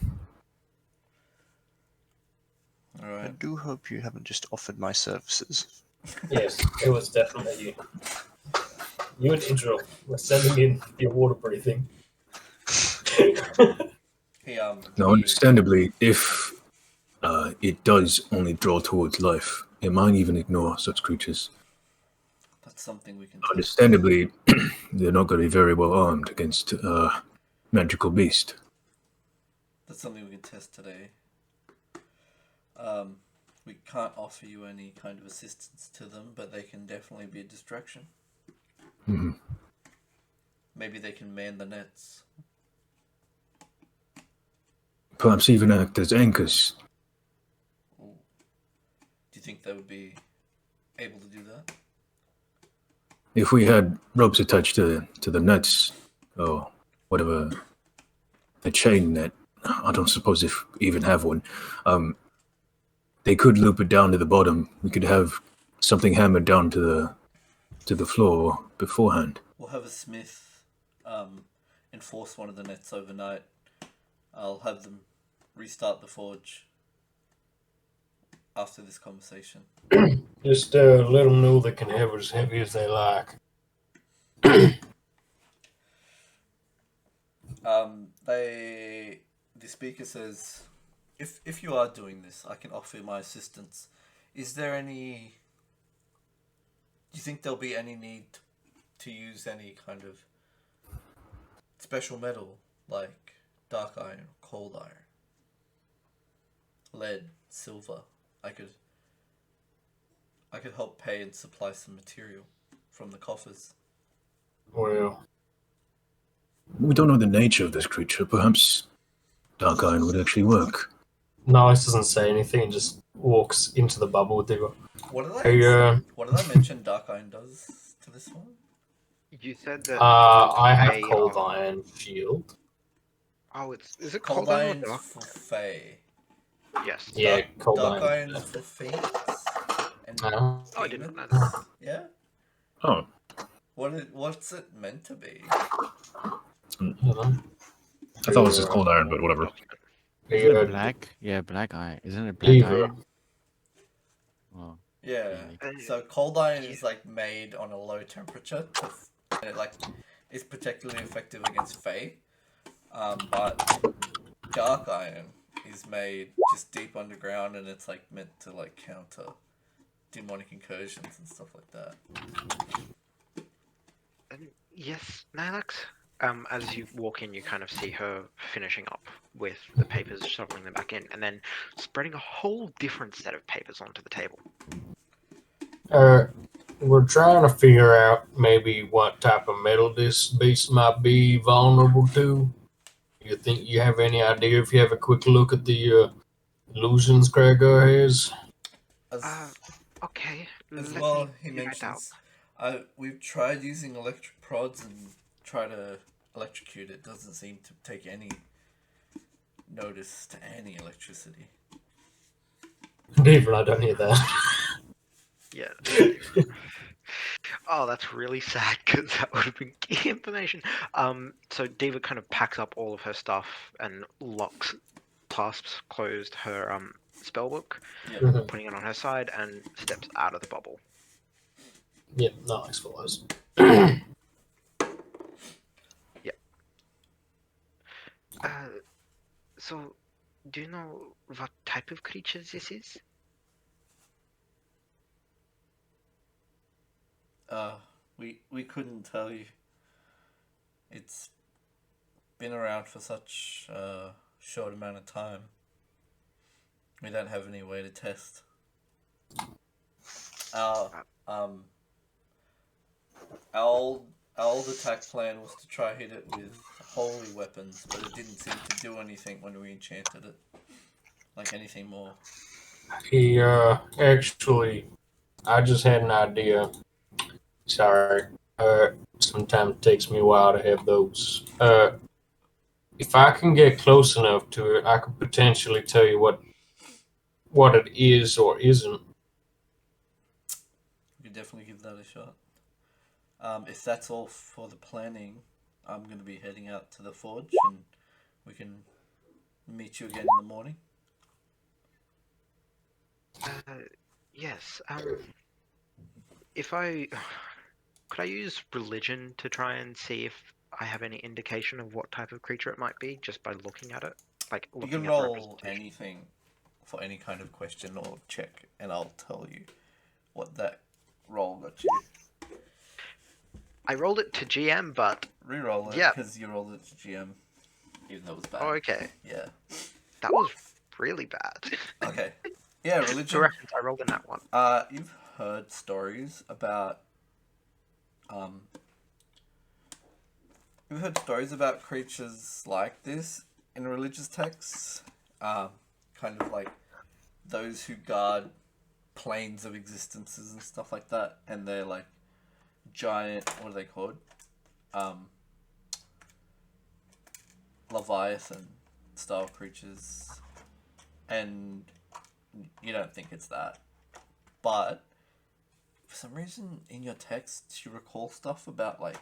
Alright. I do hope you haven't just offered my services. Yes, it was definitely you. You an intro. We're sending in your water breathing. Now, understandably, if it does only draw towards life, it might even ignore such creatures. That's something we can test. Understandably, they're not going to be very well armed against magical beast. That's something we can test today. We can't offer you any kind of assistance to them, but they can definitely be a distraction. Mm-hmm. Maybe they can man the nets. Perhaps even act as anchors. Ooh. Do you think they would be able to do that? If we had ropes attached to the nets, or whatever, the chain net, I don't suppose if we even have one, they could loop it down to the bottom. We could have something hammered down to the floor beforehand. We'll have a smith enforce one of the nets overnight. I'll have them restart the forge after this conversation. Just let them know they can have it as heavy as they like. The speaker says, if you are doing this, I can offer my assistance. Is there any... Do you think there'll be any need to use any kind of special metal, like dark iron, cold iron, lead, silver? I could help pay and supply some material from the coffers. Well, we don't know the nature of this creature. Perhaps dark iron would actually work. Nice doesn't say anything, just walks into the bubble with the... What did Hey, I mention dark iron does to this one? You said that. I have Fae cold are- iron shield. Oh, is it Cold cold iron or iron's dark? for Fae. Yes. Yeah, cold Dark iron. iron's for Phoenix. And Oh, I didn't know demons. that. Yeah? Oh, What's it meant to be? I don't know. I thought it was just cold iron, but whatever. Isn't Yeah, it black? Yeah, black iron. Isn't it black Either. iron? Oh, Yeah. really? So cold iron is like made on a low temperature and it like is particularly effective against Fae. But dark iron is made just deep underground and it's like meant to like counter demonic incursions and stuff like that. Yes, Nylax. As you walk in, you kind of see her finishing up with the papers, shoveling them back in, and then spreading a whole different set of papers onto the table. we're trying to figure out maybe what type of metal this beast might be vulnerable to. You think you have any idea if you have a quick look at the illusions Gregor has? Okay. As let well, me he figure it out. mentions, we've tried using electric prods and try to electrocute it. Doesn't seem to take any notice to any electricity. David, I don't hear that. Yeah. Oh, that's really sad because that would have been key information. So David kind of packs up all of her stuff and clasps closed her spellbook, Yeah. putting it on her side, and steps out of the bubble. Yep, nice follows. So, do you know what type of creature this is? We couldn't tell you. It's been around for such a short amount of time. We don't have any way to test. Our old attack plan was to try hit it with holy weapons, but it didn't seem to do anything when we enchanted it. Like anything more. He, actually, I just had an idea. Sorry. Sometimes it takes me a while to have those. If I can get close enough to it, I could potentially tell you what it is or isn't. We could definitely give that a shot. If that's all for the planning, I'm going to be heading out to the forge and we can meet you again in the morning. Yes. If I Could I use religion to try and see if I have any indication of what type of creature it might be, just by looking at it? Like, You looking can at the roll representation. anything for any kind of question or check, and I'll tell you what that roll got you. I rolled it to GM, but... Reroll it, Yeah. because you rolled it to GM, even though it was bad. Oh, okay. Yeah. That was really bad. Okay. Yeah, For religion. reference, I rolled in that one. You've heard stories about, you've heard stories about creatures like this in religious texts, kind of like those who guard planes of existences and stuff like that, and they're like giant, what are they called? Leviathan style creatures, and you don't think it's that, but for some reason in your text you recall stuff about like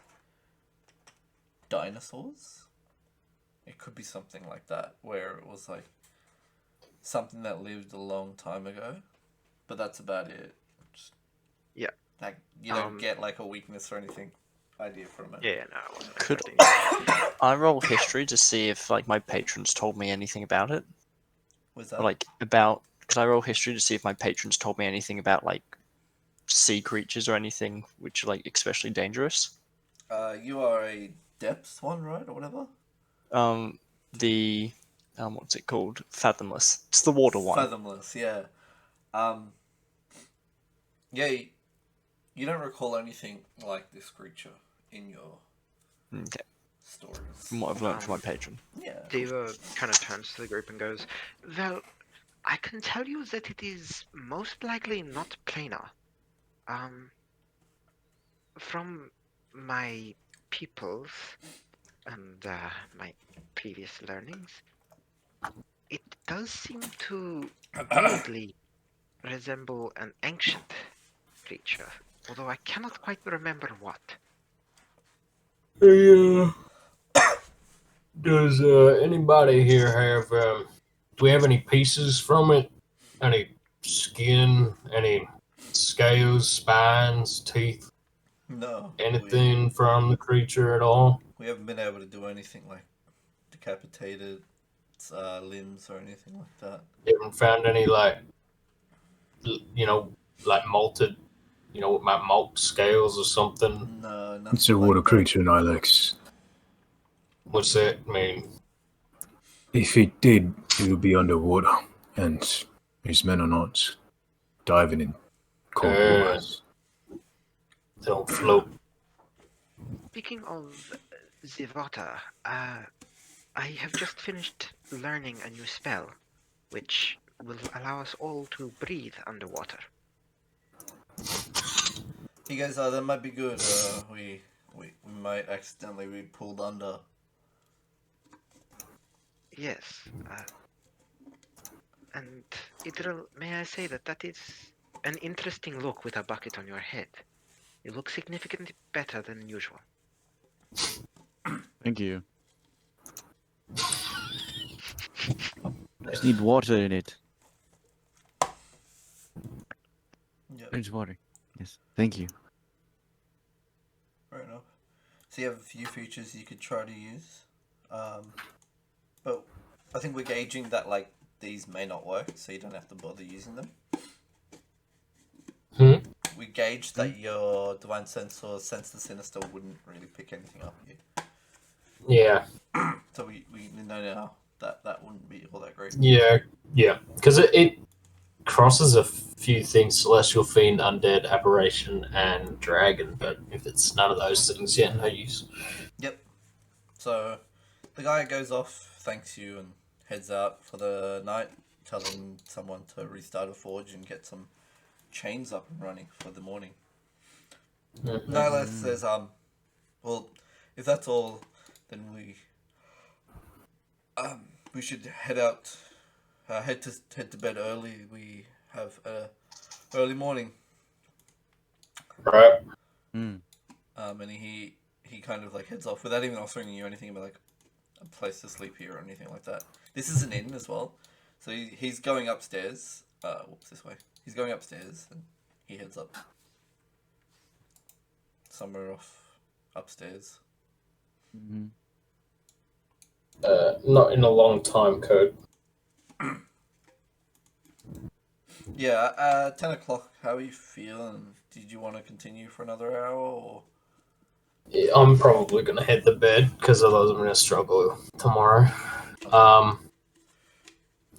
dinosaurs. It could be something like that, where it was like something that lived a long time ago, but that's about it. Just, Yeah. like you don't get like a weakness or anything idea from it. Yeah, no, I wasn't Could expecting I roll history to see if like my patrons told me anything about it? Was that Or, like about? Could I roll history to see if my patrons told me anything about like sea creatures or anything which are like especially dangerous? you are a depth one, right, or whatever? The what's it called? Fathomless. It's the water one. Fathomless, yeah. Yeah, you don't recall anything like this creature in your Okay. stories. From what I've learned from my patron. Yeah. Diva kind of turns to the group and goes, well, I can tell you that it is most likely not planar. From my peoples and my previous learnings, it does seem to vaguely resemble an ancient creature, although I cannot quite remember what. Hey, does anybody here have? Do we have any pieces from it? Any skin? Any scales, spines, teeth? No. Anything from the creature at all? We haven't been able to do anything like decapitated limbs or anything like that. You haven't found any like, like malted, like malt scales or something? No, nothing It's a like water that. creature, Nilex. What's that mean? If it did, it would be underwater, and his men are not diving in cold waters. They don't float. Speaking of the water, I have just finished learning a new spell, which will allow us all to breathe underwater. You guys, that might be good. We might accidentally be pulled under. Yes, and Idril, may I say that is an interesting look with a bucket on your head. You look significantly better than usual. Thank you. Just need water in it. Yep, There's water. Yes. Thank you. fair enough. So you have a few features you could try to use, but I think we're gauging that like these may not work, so you don't have to bother using them. We gauged that your divine sense or sense the sinister wouldn't really pick anything up here. Yeah. So we know now that wouldn't be all that great. Yeah. Because it crosses a few things: celestial fiend, undead, aberration, and dragon. But if it's none of those things, yeah, no use. Yep. So the guy goes off, thanks you, and heads out for the night, telling someone to restart a forge and get some chains up and running for the morning. Nihilus says, well, if that's all, then we should head out, head to bed early. We have a early morning. Right. Mm. And he kind of like heads off without even offering you anything about like a place to sleep here or anything like that. This is an inn as well, so he's going upstairs. This way. He's going upstairs and he heads up. somewhere off upstairs. Mm-hmm. Not in a long time, Code. Yeah, 10 o'clock, how are you feeling? Did you want to continue for another hour, or...? Yeah, I'm probably gonna head to bed because otherwise I'm gonna struggle tomorrow.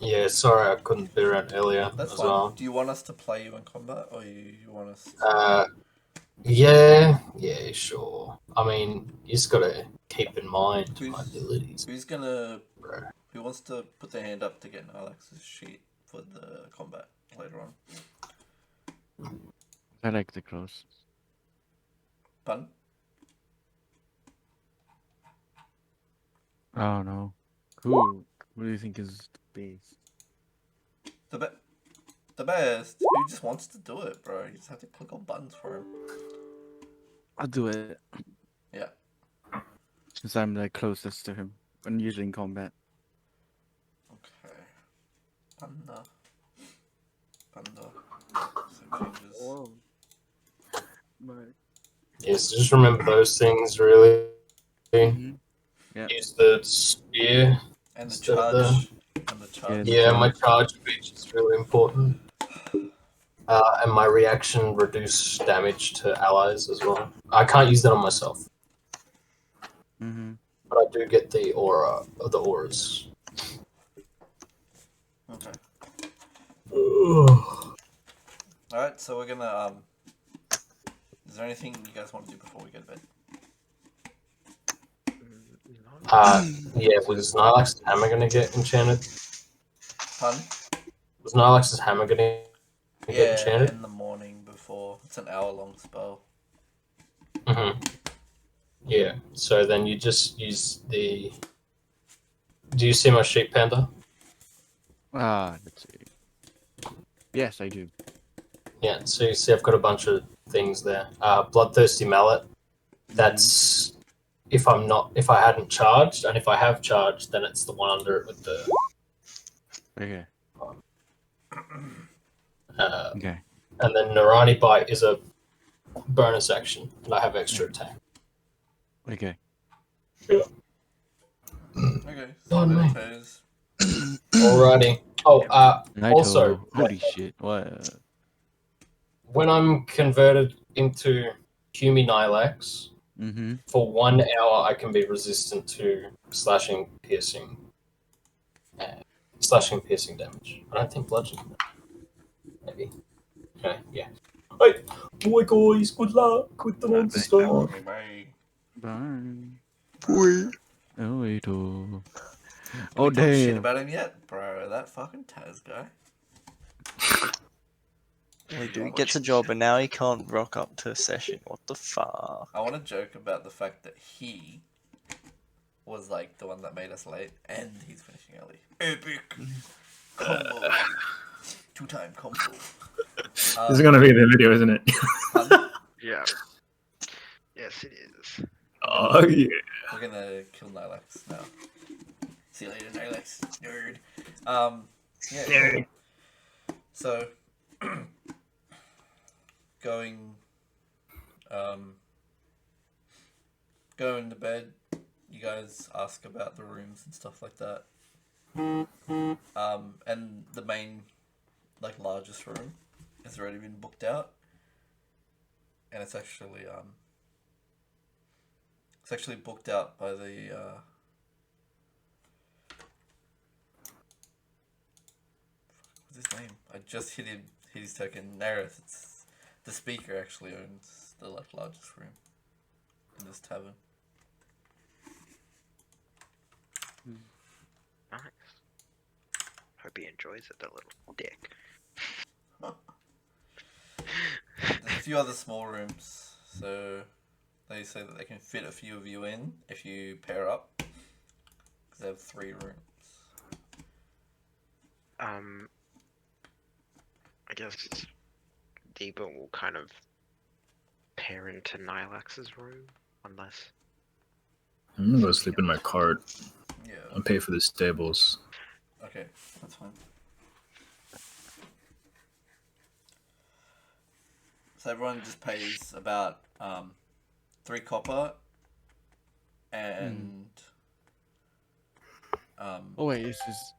Yeah, sorry I couldn't be around earlier That's as fine. well. Do you want us to play you in combat, or you want us to... Yeah, sure. I mean, you just gotta keep in mind my Who's- abilities, Who's gonna... bro. Who wants to put their hand up to get Alex's sheet for the combat later on? I like the cross. Pardon? Oh no. Who do you think is the base? The best? Who just wants to do it, bro? You just have to click on buttons for him. I'll do it. Yeah. Since I'm the closest to him. I'm usually in combat. Okay. Panda. So changes. Yes, just remember those things really. Mm-hmm. Yeah. Use the spear. And the instead of charge. And the charge. Yeah, my charge speech is really important. And my reaction reduce damage to allies as well. I can't use that on myself, Mm-hmm. but I do get the aura of the auras. Okay. Alright, so we're gonna, is there anything you guys want to do before we go to bed? Yeah, was Nylax's hammer gonna get enchanted? Pardon? Was Nylax's hammer gonna get Yeah, enchanted? in the morning before. It's an hour-long spell. Mm-hmm. Yeah, so then you just use the... Do you see my sheep, Panda? Let's see. Yes, I do. Yeah, so you see I've got a bunch of things there. Bloodthirsty Mallet. That's if I hadn't charged, and if I have charged, then it's the one under it with the... Okay. Okay. And then Narani Bite is a bonus action, and I have extra attack. Okay. Okay, so On me. phase. Alrighty. Oh, Naito, also, holy shit! What? when I'm converted into Humi Nylax, Mm-hmm. for 1 hour I can be resistant to slashing, piercing damage. I don't think bludgeoning. Maybe. Okay, yeah. Hey, boy guys, good luck with the monster storm. Okay, bye. Bye. Naito. Oh, Oh talk shit damn! about him yet, bro? That fucking Taz guy. Well, he gets a job and now he can't rock up to a session. What the fuck? I want to joke about the fact that he was like the one that made us late, and he's finishing early. Epic combo, 2-time combo. This is gonna be the video, isn't it? Yeah. Yes, it is. Oh yeah. We're gonna kill Nylax now. See you later, Nylax, nerd. Yeah. Nerd. So, going to bed. You guys ask about the rooms and stuff like that. And the main, like, largest room has already been booked out, and it's actually booked out by the what's his name? I just hit his token. Nareth. It's the speaker actually owns the largest room in this tavern. Nice. Hope he enjoys it, the little dick. There's a few other small rooms, so they say that they can fit a few of you in if you pair up, because they have 3 rooms. I guess Deba will kind of pair into Nylax's room, unless... I'm gonna go sleep in my cart. Yeah. I'll pay for the stables. Okay, that's fine. So everyone just pays about 3 copper, and Oh wait, this is.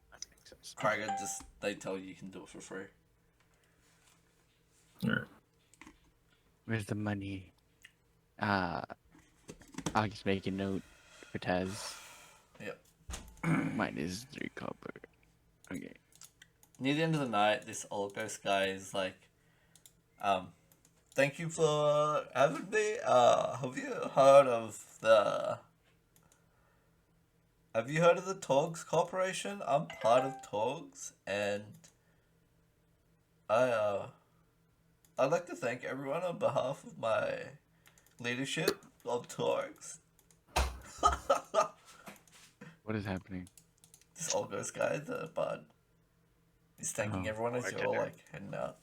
Krieger just they tell you can do it for free. Alright. Where's the money? I'll just make a note for Taz. Yep. Mine is 3 copper. Okay. Near the end of the night, this old ghost guy is like, thank you for having me. Have you heard of the Torgs Corporation? I'm part of Torgs, and I'd like to thank everyone on behalf of my leadership of Torgs. What is happening? This old ghost guy, the bard, is thanking Oh. everyone as you're all like heading out.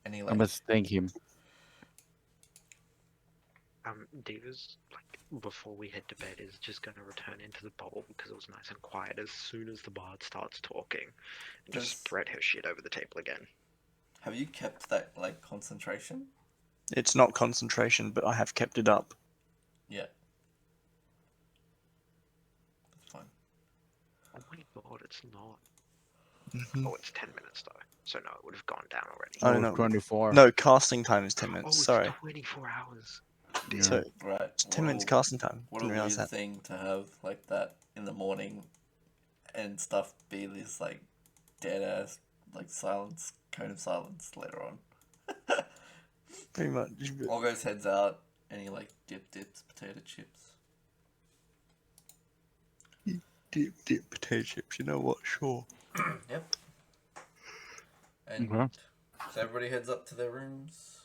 And he I like, must thank him. Diva's, like, before we head to bed, is just going to return into the bowl because it was nice and quiet as soon as the bard starts talking, and just spread her shit over the table again. have you kept that like concentration? It's not concentration, but I have kept it up. Yeah. That's fine. Oh my god, it's not. Mhm. Oh, it's 10 minutes though, so no, it would have gone down already. Oh, Oh, no. 24. No, casting time is 10 Oh, minutes. it's Sorry. 24 hours. Yeah. So Right. it's 10 minutes casting time. What a Didn't realize weird that. thing to have like that in the morning, and stuff be this like dead ass like silence, cone of silence later on. Pretty much. All goes heads out, and he like dips potato chips. Dip potato chips. You know what? Sure. Yep. And Okay. so everybody heads up to their rooms.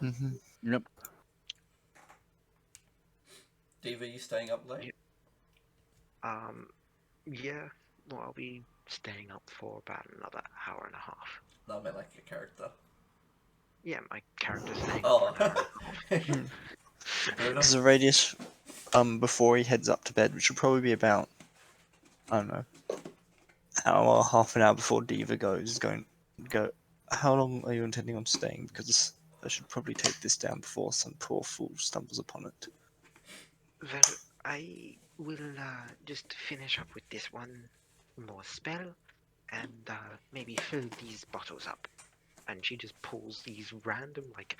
Mm-hmm. Yep. Diva, you staying up late? Yeah, well, I'll be staying up for about another hour and a half. No, I meant like your character. Yeah, my character's staying up Oh. for an hour and a half. Fair enough. There's a radius before he heads up to bed, which will probably be about, I don't know, hour, half an hour before Diva goes. Go. How long are you intending on staying? Because I should probably take this down before some poor fool stumbles upon it. Well, I will just finish up with this one more spell and maybe fill these bottles up. And she just pulls these random, like,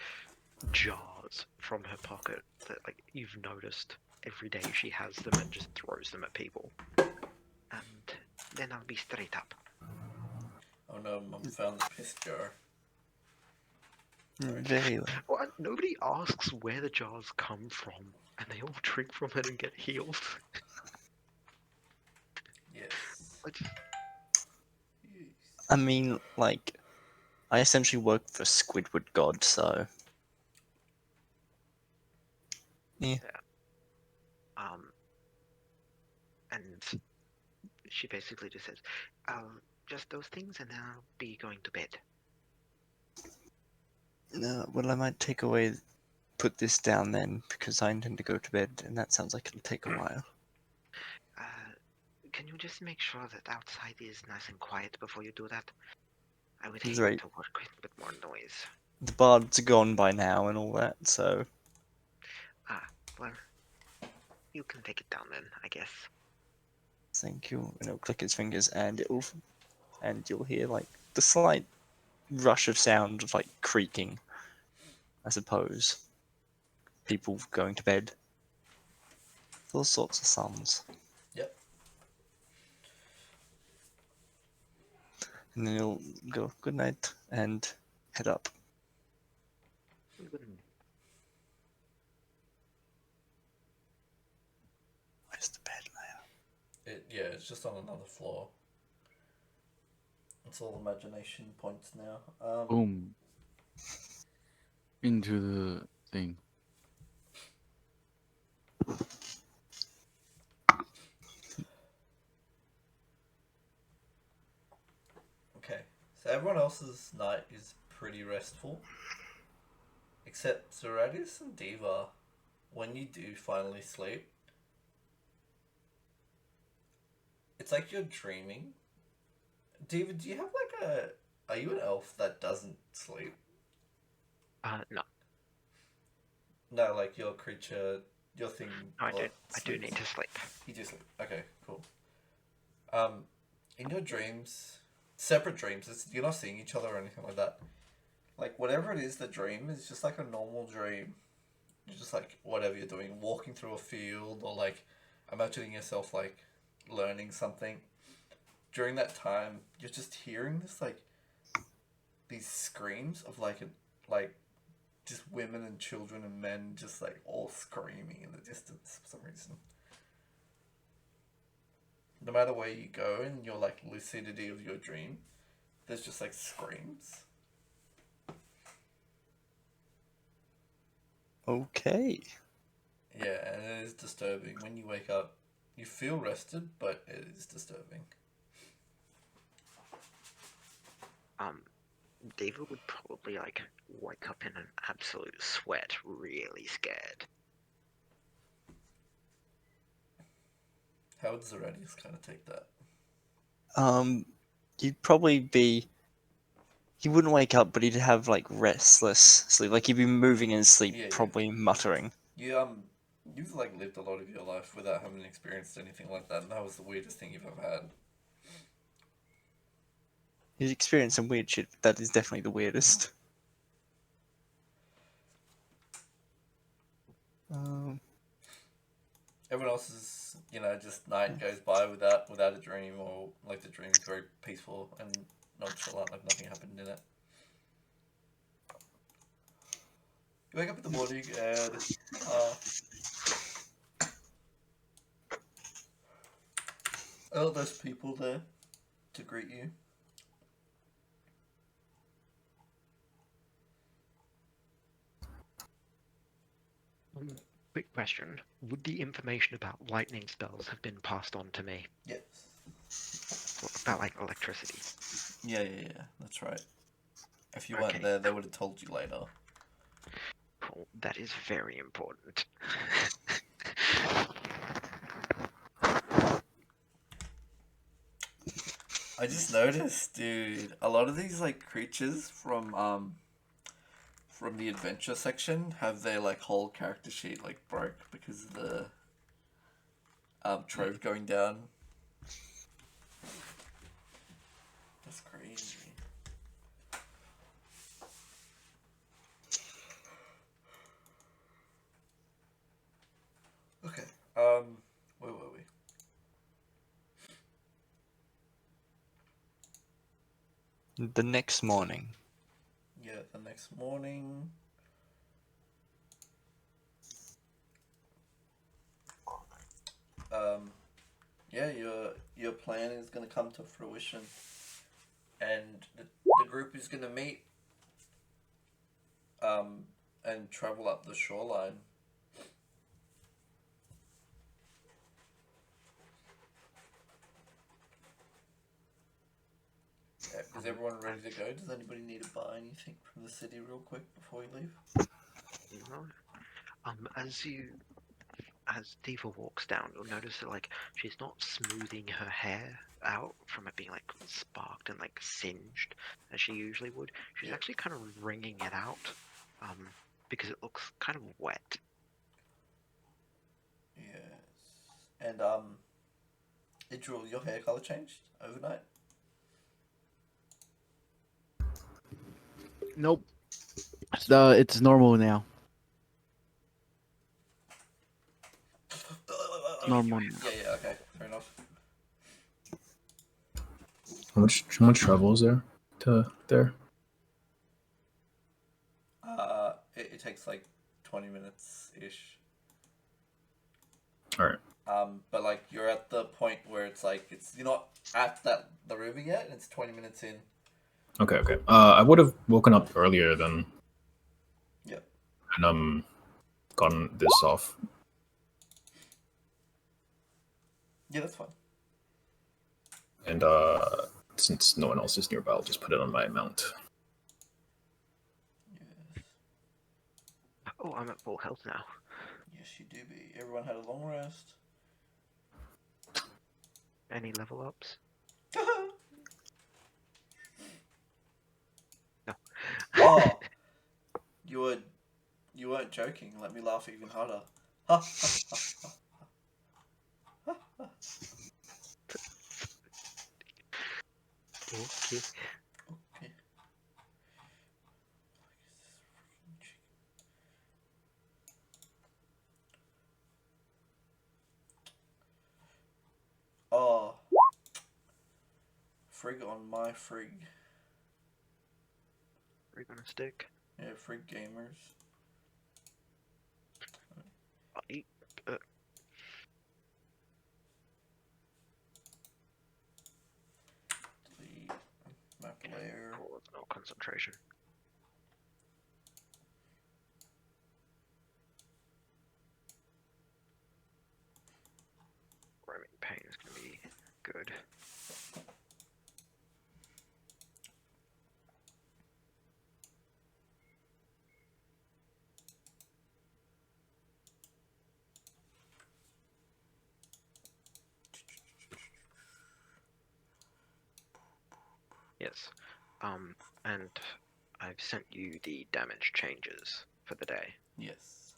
jars from her pocket that, like, you've noticed every day she has them and just throws them at people. And then I'll be straight up. Oh no, Mum found the piss jar. Very well. What? Nobody asks where the jars come from, and they all drink from it and get healed. Yes. What? I mean, like, I essentially work for Squidward God, so. Yeah. And she basically just says, just those things and then I'll be going to bed. No, well, I might put this down then, because I intend to go to bed, and that sounds like it'll take a while. Can you just make sure that outside is nice and quiet before you do that? I would He's hate right. to work with a bit more noise. The bard's gone by now and all that, so. Well, you can take it down then, I guess. Thank you. And it'll click its fingers, and you'll hear like the slight rush of sound of like creaking, I suppose. People going to bed. All sorts of sounds. Yep. And then he'll go good night and head up. Where's the bed layer? Yeah, it's just on another floor. It's all imagination points now. Boom. Into the thing. Okay, so everyone else's night is pretty restful. Except Zeradius and Diva, when you do finally sleep, it's like you're dreaming. Diva, do you have like are you an elf that doesn't sleep? No. No, like your creature, your thing. I do sleeps. need to sleep. You do sleep. Okay, cool. In your dreams, separate dreams, you're not seeing each other or anything like that. Like, whatever it is, the dream is just like a normal dream. You're just like, whatever you're doing, walking through a field, or like, imagining yourself like learning something. During that time, you're just hearing this, like, these screams of like, just women and children and men just like all screaming in the distance for some reason. No matter where you go in your like lucidity of your dream, there's just like screams. Okay. Yeah, and it is disturbing. When you wake up, you feel rested, but it is disturbing. Diva would probably like wake up in an absolute sweat, really scared. How would Zeradius kind of take that? You'd probably be. He wouldn't wake up, but he'd have like restless sleep. Like he'd be moving in sleep, Yeah. probably muttering. You've like lived a lot of your life without having experienced anything like that, and that was the weirdest thing you've ever had. He's experienced some weird shit. But that is definitely the weirdest. Everyone else's, just night goes by without a dream, or like the dream's very peaceful and nonchalant, like nothing happened in it. You wake up in the morning and there's people there to greet you. Quick question. Would the information about lightning spells have been passed on to me? Yes. What about, like, electricity? Yeah, that's right. If you weren't there, they would have told you later. Cool. That is very important. I just noticed, dude, a lot of these, like, creatures from the adventure section have their, like, whole character sheet, like, broke because of the trove going down. That's crazy. Okay, where were we? The next morning. Yeah, the next morning. Yeah, your plan is gonna come to fruition, and the group is gonna meet, and travel up the shoreline. Yeah, is everyone ready to go? Does anybody need to buy anything from the city real quick before we leave? No. As Diva walks down, you'll notice that like she's not smoothing her hair out from it being like sparked and like singed as she usually would. She's actually kind of wringing it out, because it looks kind of wet. Yes. And Idril, your hair color changed overnight? Nope. It's normal now. Normal. Yeah, okay, fair enough. How much travel is there to there? It takes like 20 minutes ish. All right. But like you're at the point where it's like you're not at the river yet, and it's 20 minutes in. Okay. I would have woken up earlier then. Yep. And gotten this off. Yeah, that's fine. And since no one else is nearby, I'll just put it on my mount. Yes. Oh, I'm at full health now. Yes, you do be. Everyone had a long rest. Any level ups? No. Oh, you You weren't joking. Let me laugh even harder. Ha ha ha ha. Okay. Okay. Oh. Frig on my frig. We're gonna stick. Yeah, frig gamers. Delete map layer. Oh, no concentration. Roaming pain is gonna be good. Yes. And I've sent you the damage changes for the day. Yes.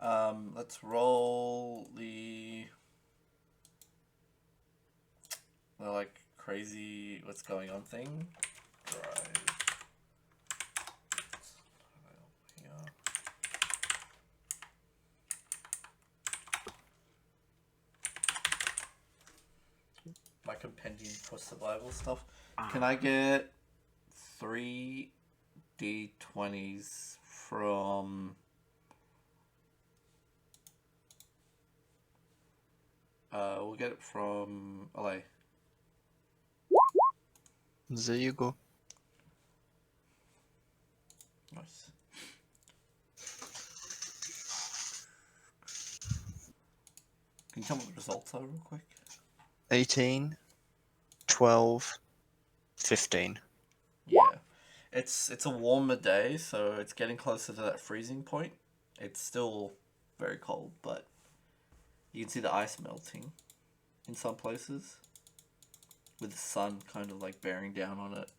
Let's roll the like crazy what's going on thing. Drive. Here. My compendium for survival stuff. Can I get 3 D20s from we'll get it from LA. There you go. Nice. Can you tell me what the results are real quick? 18, 12, 15. Yeah. It's a warmer day, so it's getting closer to that freezing point. It's still very cold, but you can see the ice melting in some places with the sun kind of like bearing down on it.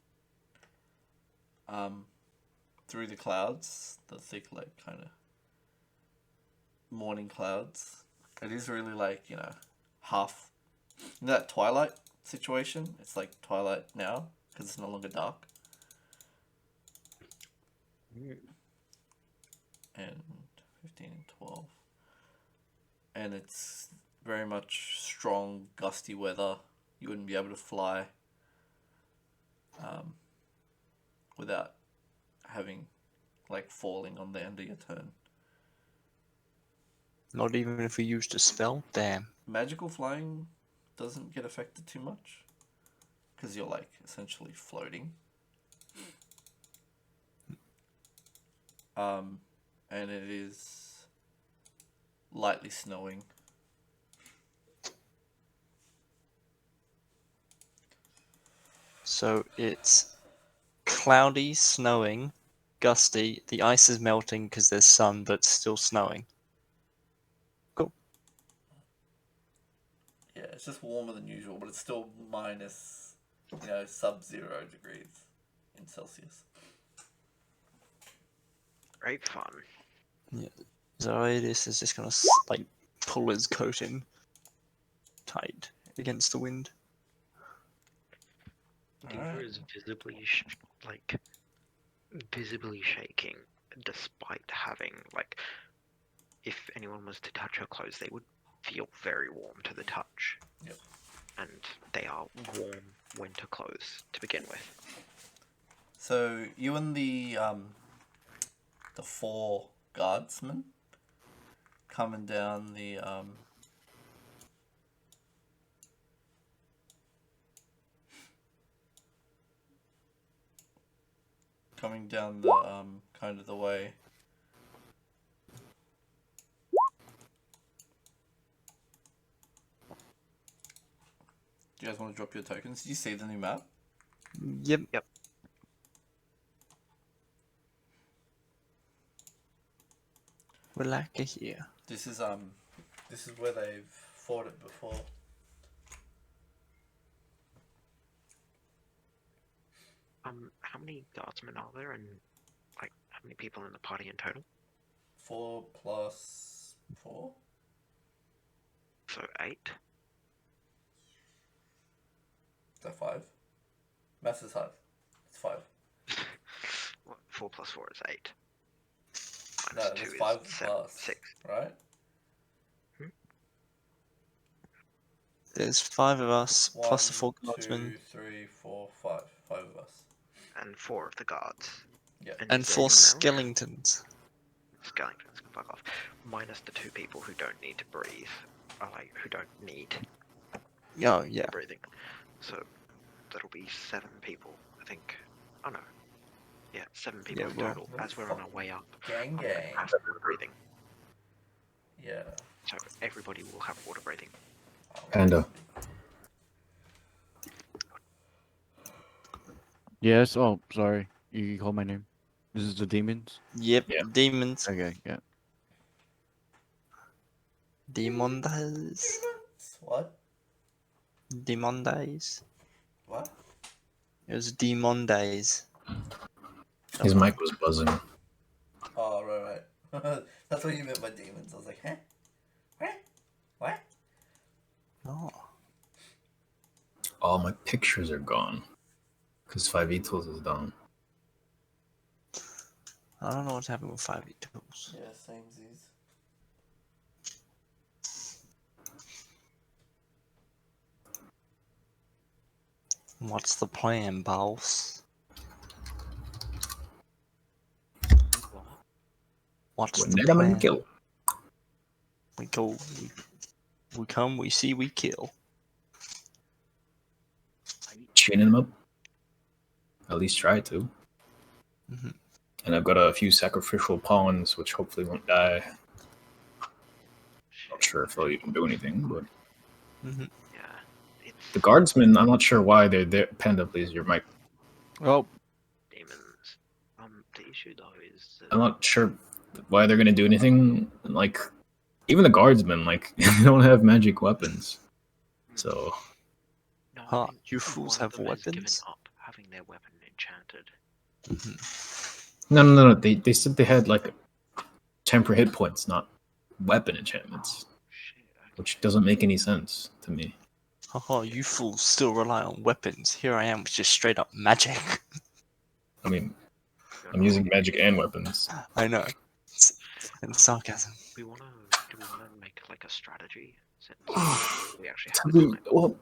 Through the clouds, the thick like kind of morning clouds. It is really like, half in that twilight situation. It's like twilight now because it's no longer dark. And 15 and 12. And it's very much strong, gusty weather. You wouldn't be able to fly without having, like, falling on the end of your turn. Not even if we used a spell? Damn. Magical flying doesn't get affected too much because you're, like, essentially floating. And it is lightly snowing. So it's cloudy, snowing, gusty. The ice is melting because there's sun, but still snowing. Cool. Yeah, it's just warmer than usual, but it's still minus, sub-0 degrees in Celsius. Great fun. Yeah. Zoidis is just gonna pull his coat in tight against the wind. Diva is visibly shaking, despite having if anyone was to touch her clothes, they would feel very warm to the touch. Yep. And they are warm winter clothes to begin with. So you and the 4 guardsmen coming down the kind of the way. Do you guys want to drop your tokens? Did you see the new map? Yep. We're lucky here. This is where they've fought it before. How many guardsmen are there, and how many people in the party in total? 4 plus 4? So 8. Is that 5? Maths is hard. It's 5. What, 4 plus 4 is 8. No, Minus 2 there's is 5 7, plus 6. right? There's 5 of us, 1, plus the 4 2, guardsmen, 3, 4, 5. 5 of us. And 4 of the guards. Yeah. and is there 4 anyone else? skeletons. Skeletons can fuck off. Minus the 2 people who don't need to breathe. Or like, who don't need Oh, yeah. breathing. So that'll be 7 people, I think. Oh no. Yeah, 7 people Yeah, in well, total as we're on our way up. Gang. Have water breathing. Yeah. So everybody will have water breathing. Panda. Yes. Oh, sorry. You called my name. This is the demons. Yep, Yeah. demons. Okay. Yeah. Demon days. What? Demon days. What? It was demon days. His mic was buzzing. Oh, right. That's what you meant by demons. I was like, huh? What? Oh. All my pictures are gone. Because 5e tools is down. I don't know what's happening with 5e tools. Yeah, samesies. What's the plan, boss? What's When the Ned I'm gonna plan? kill. We go, we come, we see, we kill. Chaining him up. At least try to. Mhm. And I've got a few sacrificial pawns, which hopefully won't die. Not sure if they'll even do anything, but Mhm. Yeah. It's the guardsmen, I'm not sure why they're there. Panda, please, your mic. Oh, demons. The issue though is that I'm not sure why they're gonna do anything. Like, even the guardsmen, like, they don't have magic weapons. So, no, Huh, I think you fools one have of them has given weapons? up having their weapon enchanted. Mhm. no. They said they had, like, temporary hit points, not weapon enchantments. Shit. Okay. Which doesn't make any sense to me. Haha, you fools still rely on weapons. Here I am with just straight up magic. I mean, You're I'm not- using magic and weapons. I know. It's fucking sarcasm. Do we wanna make like a strategy? Since we actually have Tell the me, time. well,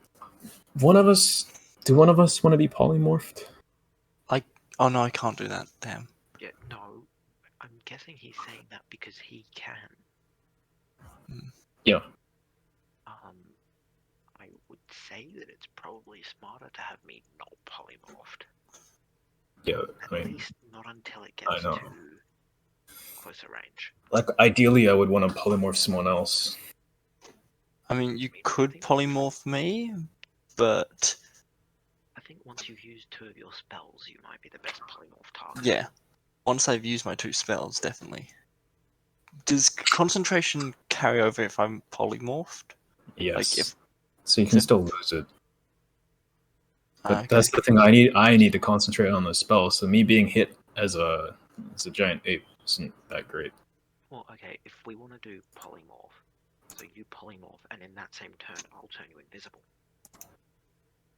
one of us want to be polymorphed? Oh no, I can't do that. Damn. Yeah, no. I'm guessing he's saying that because he can. Yeah. I would say that it's probably smarter to have me not polymorphed. Yeah, At I mean, least not until it I gets know. to closer range. Like, ideally, I would want to polymorph someone else. I mean, you I could think- polymorph me, but I think once you've used 2 of your spells, you might be the best polymorph target. yeah. Once I've used my 2 spells, definitely. Does concentration carry over if I'm polymorphed? Yes. Like if So you can still lose it. But okay. that's the thing. I need to concentrate on the spell. So me being hit as a giant ape isn't that great. Well, okay, if we want to do polymorph, so you polymorph, and in that same turn, I'll turn you invisible,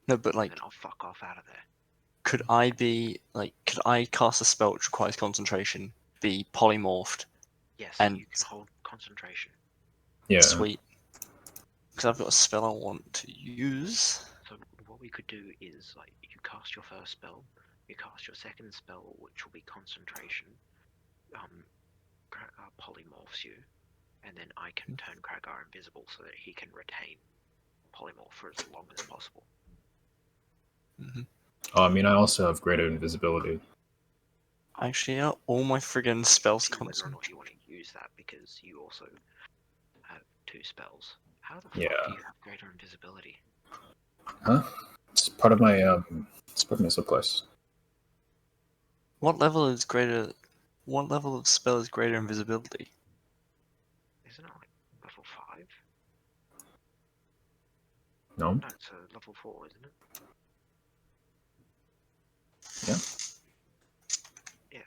No, but like, and I'll fuck off out of there. could I cast a spell which requires concentration, be polymorphed? Yes, And- you can hold concentration. Yeah. Sweet. Because I've got a spell I want to use. So what we could do is, like, you cast your first spell, you cast your second spell, which will be concentration. Kragar polymorphs you, and then I can turn Kragar invisible so that he can retain polymorph for as long as possible. Hmm. Oh, I mean, I also have greater invisibility. Actually, yeah, all my friggin' spells See whether or concentration. not you want to use that, because you also have 2 spells. How the Yeah. fuck do you have greater invisibility? Huh? It's part of my subclass. What level is greater? What level of spell is greater invisibility? Isn't it like level 5? No? No, it's level 4, isn't it? Yeah. Yeah.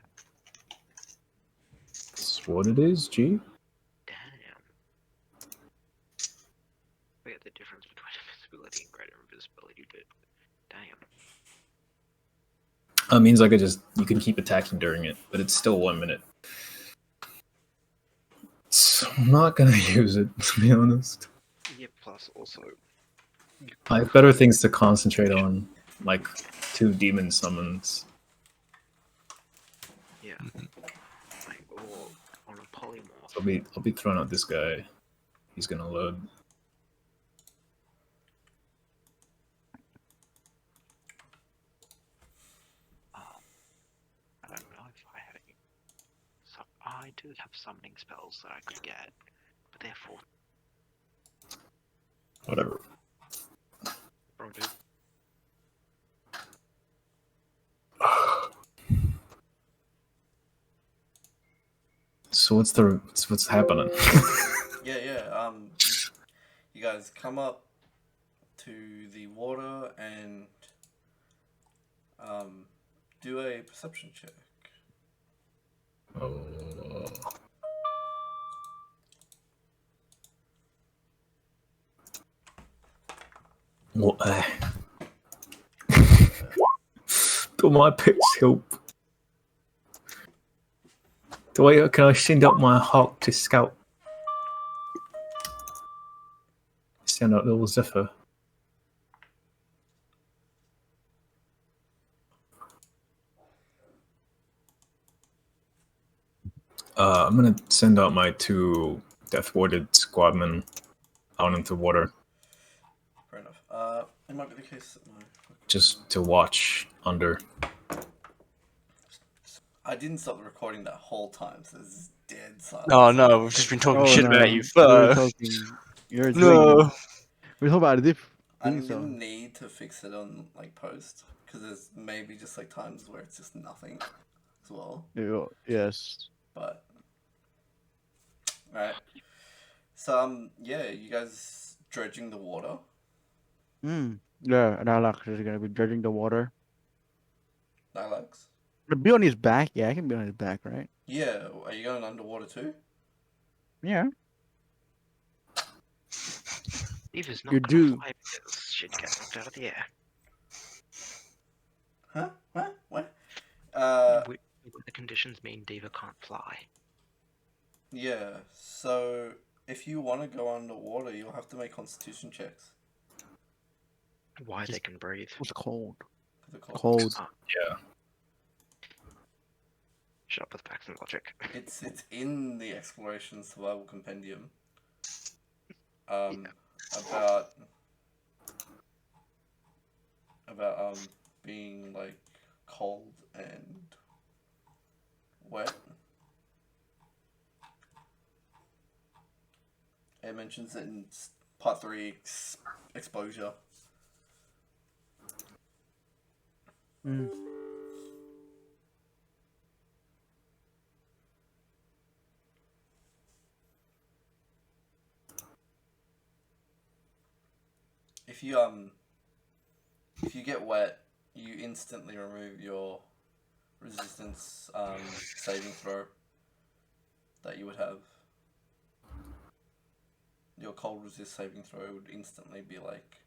what it is, G? Damn. Forget the difference between invisibility and greater invisibility, but damn. That means you can keep attacking during it, but it's still 1 minute. So I'm not gonna use it, to be honest. Yeah, plus also... I have better things to concentrate on, like 2 demon summons. Yeah. Like, or on a polymorph. I'll be throwing out this guy. He's gonna load. I don't know if I have any... So I do have summoning spells that I could get, but they're for... Whatever. Probably. So what's happening? Yeah. You guys come up to the water and do a perception check. What? Do my picks help? Can I send up my hawk to scout? Send out little Zephyr. I'm gonna send out my 2 death warded squadmen out into the water. Fair enough. It might be the case that just to watch under. I didn't stop the recording that whole time, so this is dead silence. Oh no, we've just been talking shit about you We're first. You're No. We're talking about a different I'm thing, gonna so. need to fix it on like post because there's maybe just like times where it's just nothing as well. Yes. But alright. So yeah, you guys dredging the water. Yeah, and Alex is gonna be dredging the water. Alex? Be on his back. Yeah, I can be on his back, right? Yeah. Are you going underwater too? Yeah. Eva's You not gonna do. fly because she'd get knocked out of the air. Huh? What? The conditions mean Diva can't fly. Yeah. So if you want to go underwater, you'll have to make constitution checks. Why they can breathe. It's cold. For the cold. Cold. Yeah. Shut up with facts and logic. It's in the Exploration Survival Compendium. About being like cold and wet. It mentions it in part 3 exposure. If you get wet, you instantly remove your resistance saving throw that you would have. Your cold resist saving throw would instantly be like,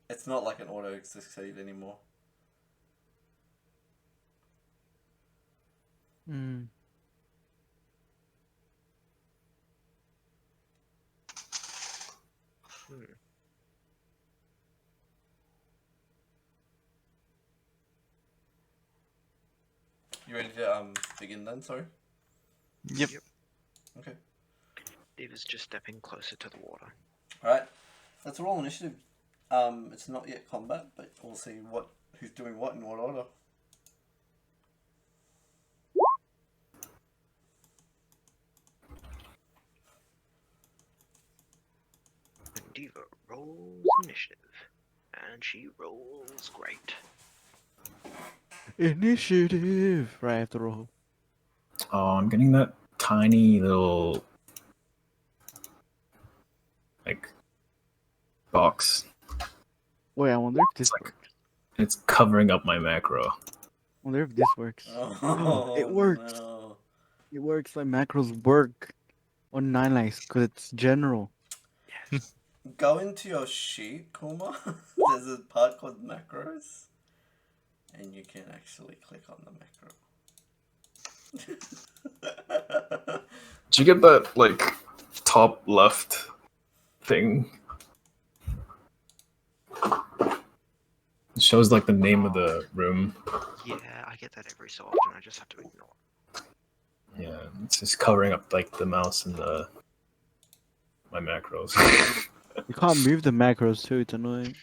it's not like an auto succeed anymore. You ready to begin then? Sorry. Yep. Okay. Diva's just stepping closer to the water. All right. Let's roll initiative. It's not yet combat, but we'll see who's doing what in what order. And Diva rolls initiative. And she rolls great. Initiative. Right after roll. Oh, I'm getting that tiny little like box. Wait, I wonder if this works. It's covering up my macro. I wonder if this works. Oh, It works. No. It works like macros work on 9 likes because it's general. Go into your sheet, Kuma. There's a part called macros, and you can actually click on the macro. Did you get that like top left thing? It shows like the name of the room. Yeah, I get that every so often. I just have to ignore. Yeah, it's just covering up like the mouse and my macros. You can't move the macros too, it's annoying.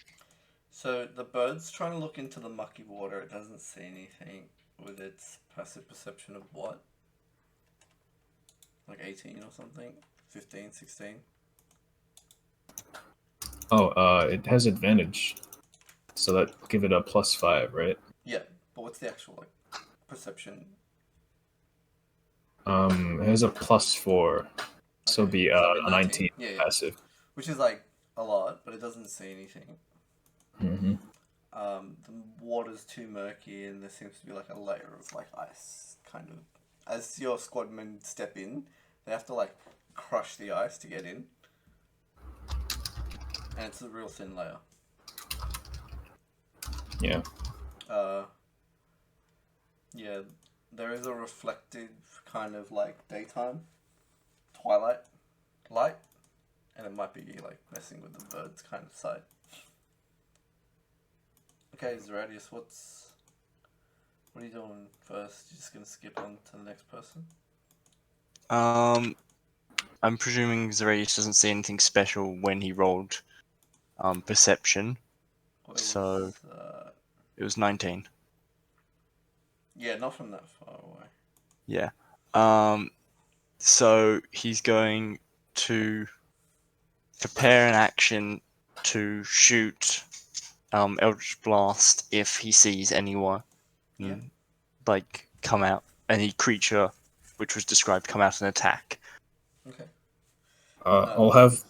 So the bird's trying to look into the mucky water. It doesn't see anything with its passive perception of what? Like 18 or something? 15, 16? Oh, it has advantage, so that give it a +5, right? Yeah, but what's the actual like perception? It has a +4, so it'd be So a 19 Yeah, yeah. passive. Which is like a lot, but it doesn't see anything. Mm-hmm. The water's too murky, and there seems to be like a layer of like ice, kind of. As your squadmen step in, they have to like crush the ice to get in, and it's a real thin layer. Yeah. Yeah, there is a reflective kind of like daytime, twilight light, and it might be like messing with the bird's kind of sight. Okay, Zeradius, what are you doing first? You're just gonna skip on to the next person? I'm presuming Zeradius doesn't see anything special when he rolled perception. So it was 19. Yeah, not from that far away. Yeah. So he's going to prepare an action to shoot Eldritch Blast if he sees anyone like come out, any creature which was described come out and attack. Okay. I'll have.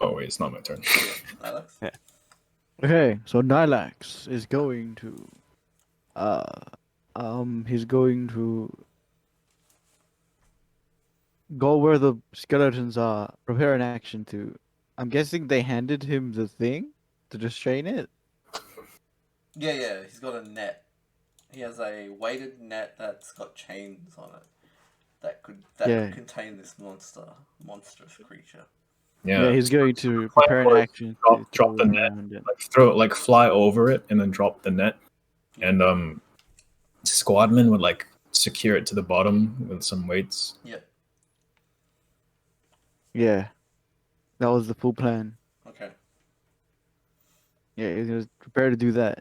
Oh wait, it's not my turn. Alex? Yeah. Okay, so Nylax is going to he's going to go where the skeletons are, prepare an action to. I'm guessing they handed him the thing to restrain it. Yeah, he's got a net. He has a weighted net that's got chains on it that could contain this monstrous creature. Yeah, he's going to prepare an action to drop the net, like fly over it and then drop the net, and Squadman would like secure it to the bottom with some weights. Yeah, that was the full plan. Okay. Yeah, he's gonna prepare to do that.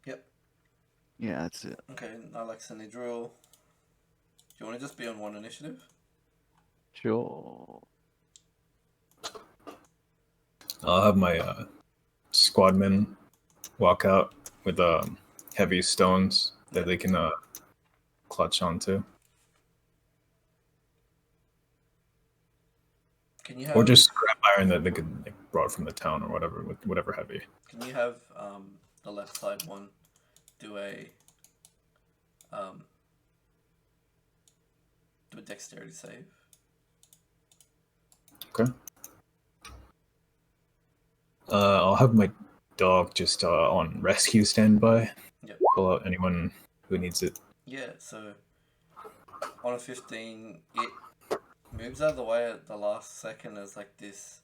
Yep. Yeah, that's it. Okay, Alex and Idril. Do you want to just be on one initiative? Sure. I'll have my squadmen walk out with heavy stones that they can clutch onto. Can you have... Or just scrap iron that they could like, brought from the town or whatever, with whatever heavy. Can you have the left side one do a dexterity save? Okay. I'll have my dog just on rescue standby. Yep. Pull out anyone who needs it. Yeah, so on a 15, it moves out of the way at the last second as like this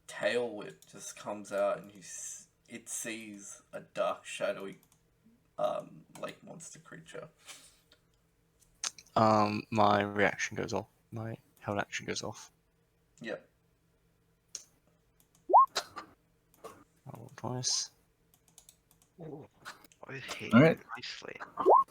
tail whip just comes out, and it sees a dark, shadowy lake monster creature. My reaction goes off. My held action goes off. Yep. I'll roll twice. All right. Nicely.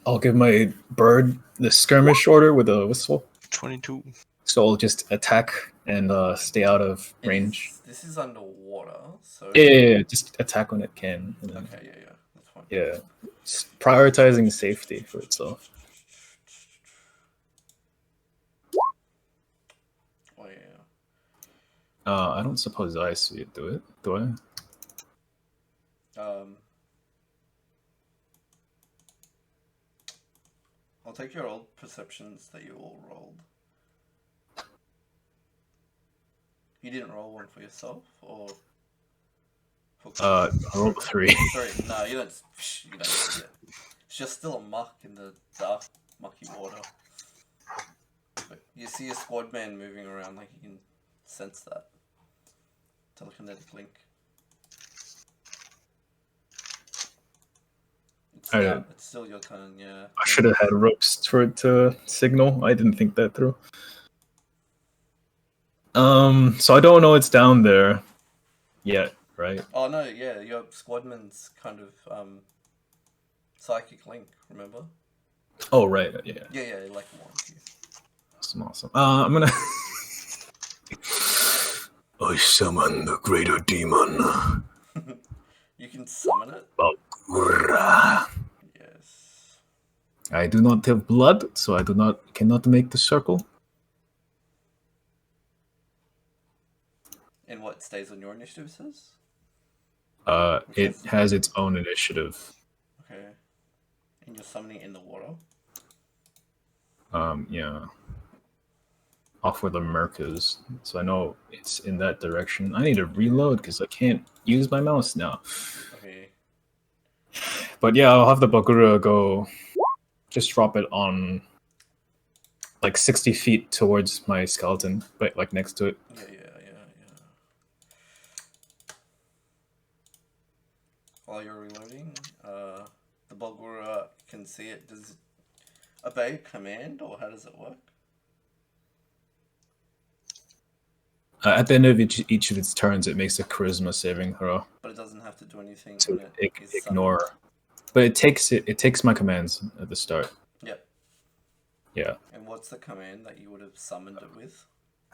I'll give my bird the skirmish order with a whistle. 22. So I'll just attack and stay out of range. This is underwater, so... Yeah, just attack when it can. And then, okay, yeah, that's fine. Yeah, prioritizing safety for itself. Oh, yeah. I don't suppose I see it, do I? take your old perceptions that you all rolled. You didn't roll one for yourself, or for I rolled a 3. 3. No, you don't see it. It's just still a muck in the dark, mucky water. But you see a squad man moving around, like you can sense that. Telekinetic link. It's still your turn, yeah. I should have had ropes for it to signal. I didn't think that through. So I don't know it's down there yet, right? Oh no, yeah, your squadman's kind of psychic link, remember? Oh right, yeah. Yeah, like warned you. Awesome. I'm gonna. I summon the greater demon. You can summon it? Bagura. Yes. I do not have blood, so I cannot make the circle. And what stays on your initiative, says? It has its own initiative. Okay. And you're summoning it in the water? Yeah. Off where the murk is. So I know it's in that direction. I need to reload because I can't use my mouse now. Okay. But yeah, I'll have the Bagura go just drop it on like 60 feet towards my skeleton, but like next to it. Yeah. While you're reloading, the Bulgura can see it. Does it obey command, or how does it work? At the end of each of its turns, it makes a charisma saving throw. But it doesn't have to do anything To when it is ignore. summoned. But it takes my commands at the start. Yep. Yeah. And what's the command that you would have summoned it with?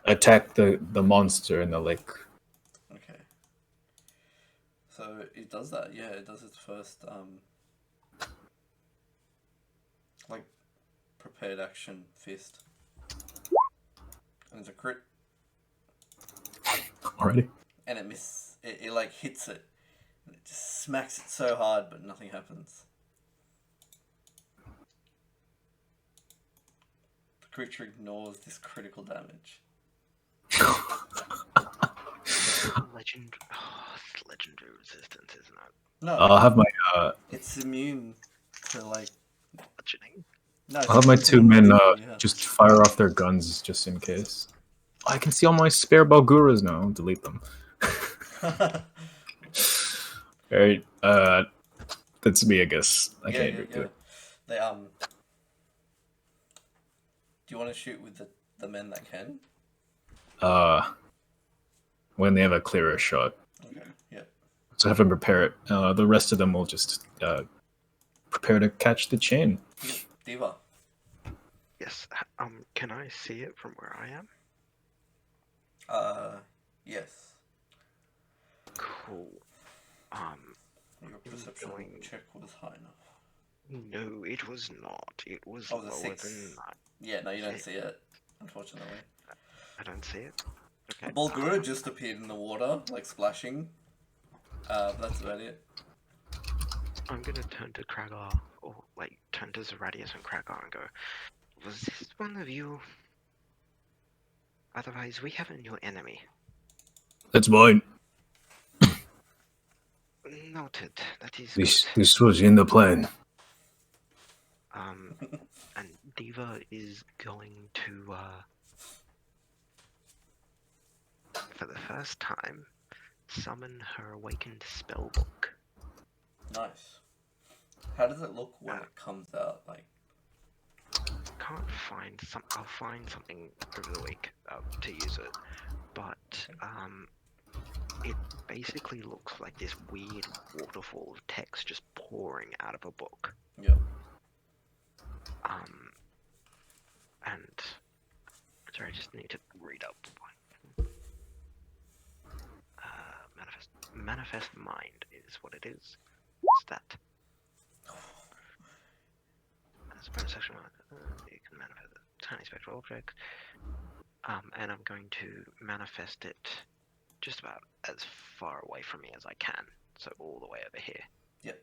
Attack the monster in the lake. Okay. So it does that, yeah, it does its first like prepared action fist. And it's a crit. Already? And it like hits it. And it just smacks it so hard, but nothing happens. The creature ignores this critical damage. Legend. Oh, it's legendary resistance, isn't it? No, I'll have my it's immune to like. Bludgeoning. No, I'll have my it's 2 immune men to, yeah. just fire off their guns just in case. I can see all my spare Balguras now. I'll delete them. Alright, that's me, I guess. I can't do it. They do you want to shoot with the men that can? When they have a clearer shot. Okay, yeah. So have them prepare it. The rest of them will just prepare to catch the chain. Diva. Yes. Can I see it from where I am? Yes. Cool. Your perception check was high enough. No, it was not. It was Oh, the lower 6. than that. Yeah, no, you don't see it, unfortunately. I don't see it. Okay. The Bulgura just appeared in the water, like splashing. But that's about it. I'm gonna turn to Kragar, or like turn to Zeradius and Kragar and go, was this one of you? Otherwise, we have a new enemy. That's mine. Noted. That is This was in the plan. and Diva is going to, for the first time, summon her awakened spellbook. Nice. How does it look when it comes out? Like, Can't find some. I'll find something over the week to use it, but it basically looks like this weird waterfall of text just pouring out of a book. yeah. And sorry, I just need to read up one. Manifest mind is what it is. What's that? As a bonus section, you can manifest a tiny spectral object. And I'm going to manifest it just about as far away from me as I can. So all the way over here. Yep.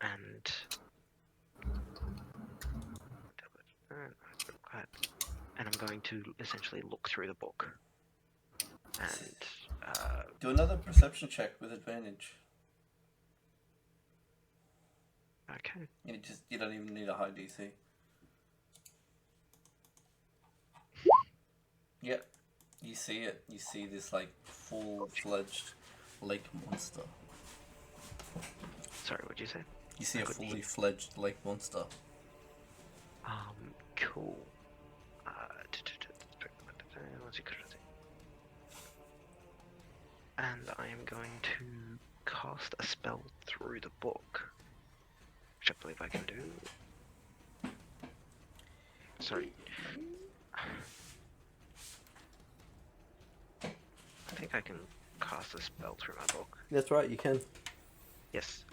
and I'm going to essentially look through the book and do another perception check with advantage. okay. You don't even need a high DC. Yep, you see it. You see this like full-fledged lake monster. Sorry, what'd you say? You see a fully fledged lake monster. Cool. And I am going to cast a spell through the book, which I believe I can do. Sorry. I think I can cast a spell through my book. That's right, you can. Yes,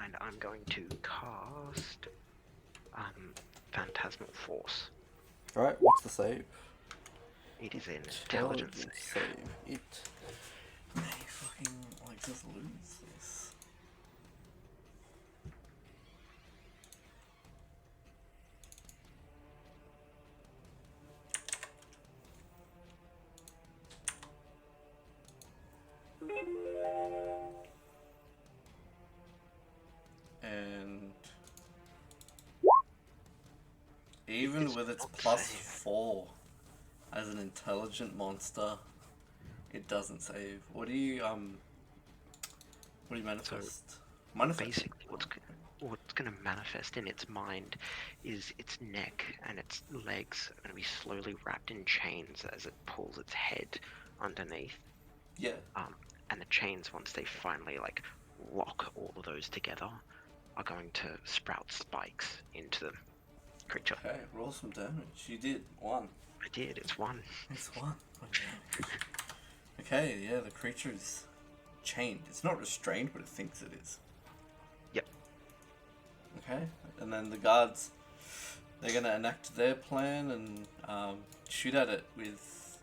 and I'm going to cast Phantasmal Force. Alright, what's the save? It is an intelligence save. It may fucking like just lose this. And even with its +4 as an intelligent monster, it doesn't save. What do you manifest? Basically, what's going to manifest in its mind is its neck and its legs are going to be slowly wrapped in chains as it pulls its head underneath. Yeah. And the chains, once they finally like lock all of those together, are going to sprout spikes into the creature. Okay, roll some damage. You did 1. I did. It's 1. It's 1. Okay, yeah, the creature is chained. It's not restrained, but it thinks it is. Yep. Okay, and then the guards, they're gonna enact their plan and shoot at it with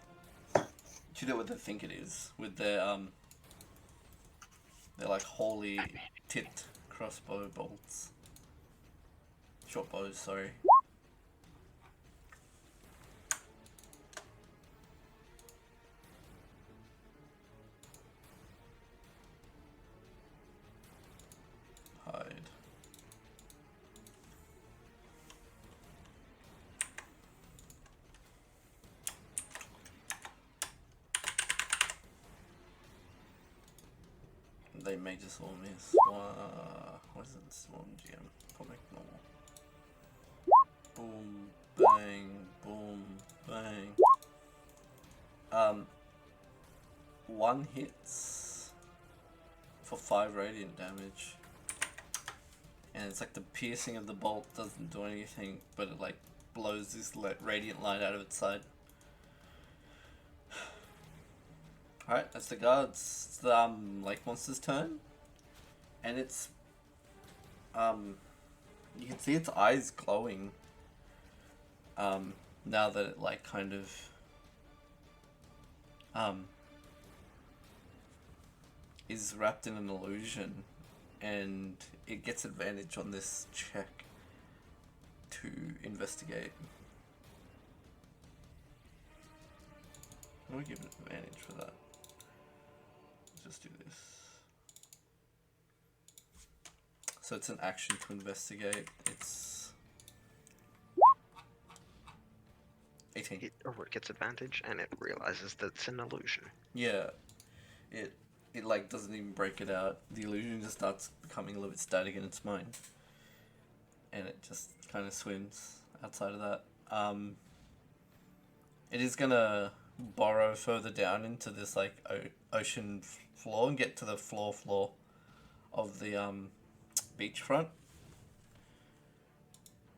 what they think it is, with their like holy tipped crossbow bolts. Short bows, sorry. Hide. They may just all miss. What is it? Swarm GM. Comic normal. Boom, bang, boom, bang. 1 hits for 5 radiant damage. And it's like the piercing of the bolt doesn't do anything, but it like blows this radiant light out of its side. Alright, that's the guards. It's the lake monster's turn. And it's you can see its eyes glowing now that it like kind of is wrapped in an illusion, and it gets advantage on this check to investigate. I'm gonna give it advantage for that. Let's just do this. So it's an action to investigate. It's 18. It gets advantage and it realizes that it's an illusion. Yeah. It like doesn't even break it out. The illusion just starts becoming a little bit static in its mind. And it just kind of swims outside of that. It is gonna burrow further down into this like ocean floor and get to the floor of the beachfront.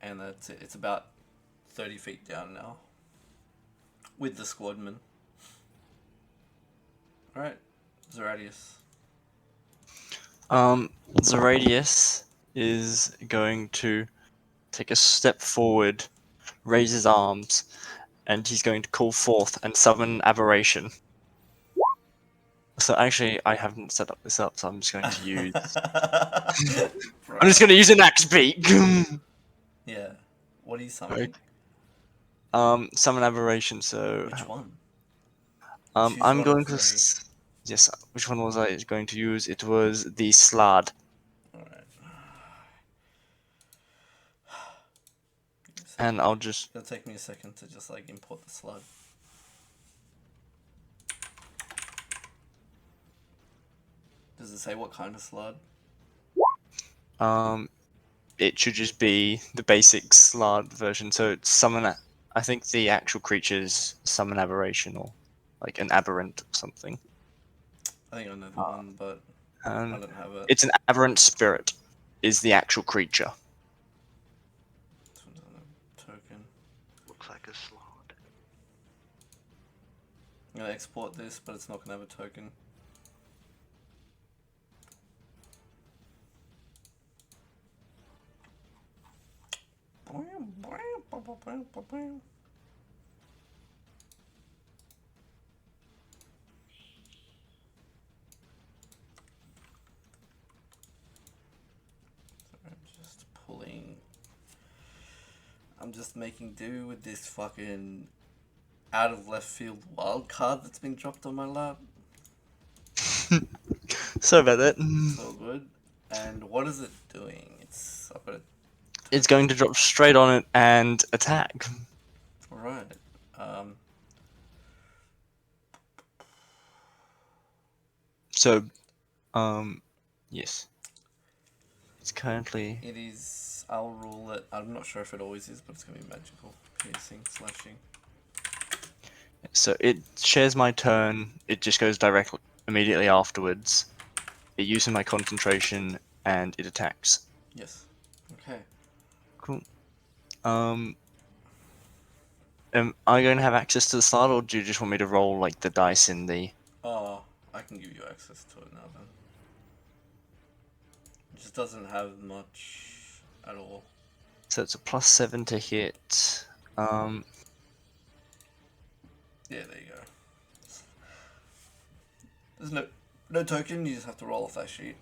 And that's it. It's about 30 feet down now. With the squadman. Alright, Zeradius. Zeradius is going to take a step forward, raise his arms, and he's going to call forth and summon Aberration. So actually, I haven't set up this up, so I'm just going to use. Bro. I'm just going to use an axe beak. Yeah. What are you summoning? Summon aberration. So. Which one? Choose I'm one of going to. three. Yes. Which one was I going to use? It was the Slad. Alright. And I'll just. It'll take me a second to just like import the slug. Does it say what kind of slug? It should just be the basic Slad version. So it's summon. I think the actual creature's summon aberration or like an aberrant or something. I think I know the one, but I don't have it. It's an aberrant spirit. Is the actual creature. This one doesn't have a token. Looks like a slot. I'm gonna export this, but it's not gonna have a token. I'm just making do with this fucking out of left field wild card that's been dropped on my lap. Sorry about that. It's all good. And what is it doing? It's going to drop straight on it and attack. Alright. So, yes. It's currently. It is. I'll rule it. I'm not sure if it always is, but it's gonna be magical. Piercing, slashing. So it shares my turn. It just goes directly immediately afterwards. It uses my concentration and it attacks. Yes. Okay. Cool. Am I going to have access to the slot, or do you just want me to roll like the dice in the? Oh, I can give you access to it now then. It just doesn't have much at all. So it's a +7 to hit. Yeah, there you go. There's no token. You just have to roll off that sheet.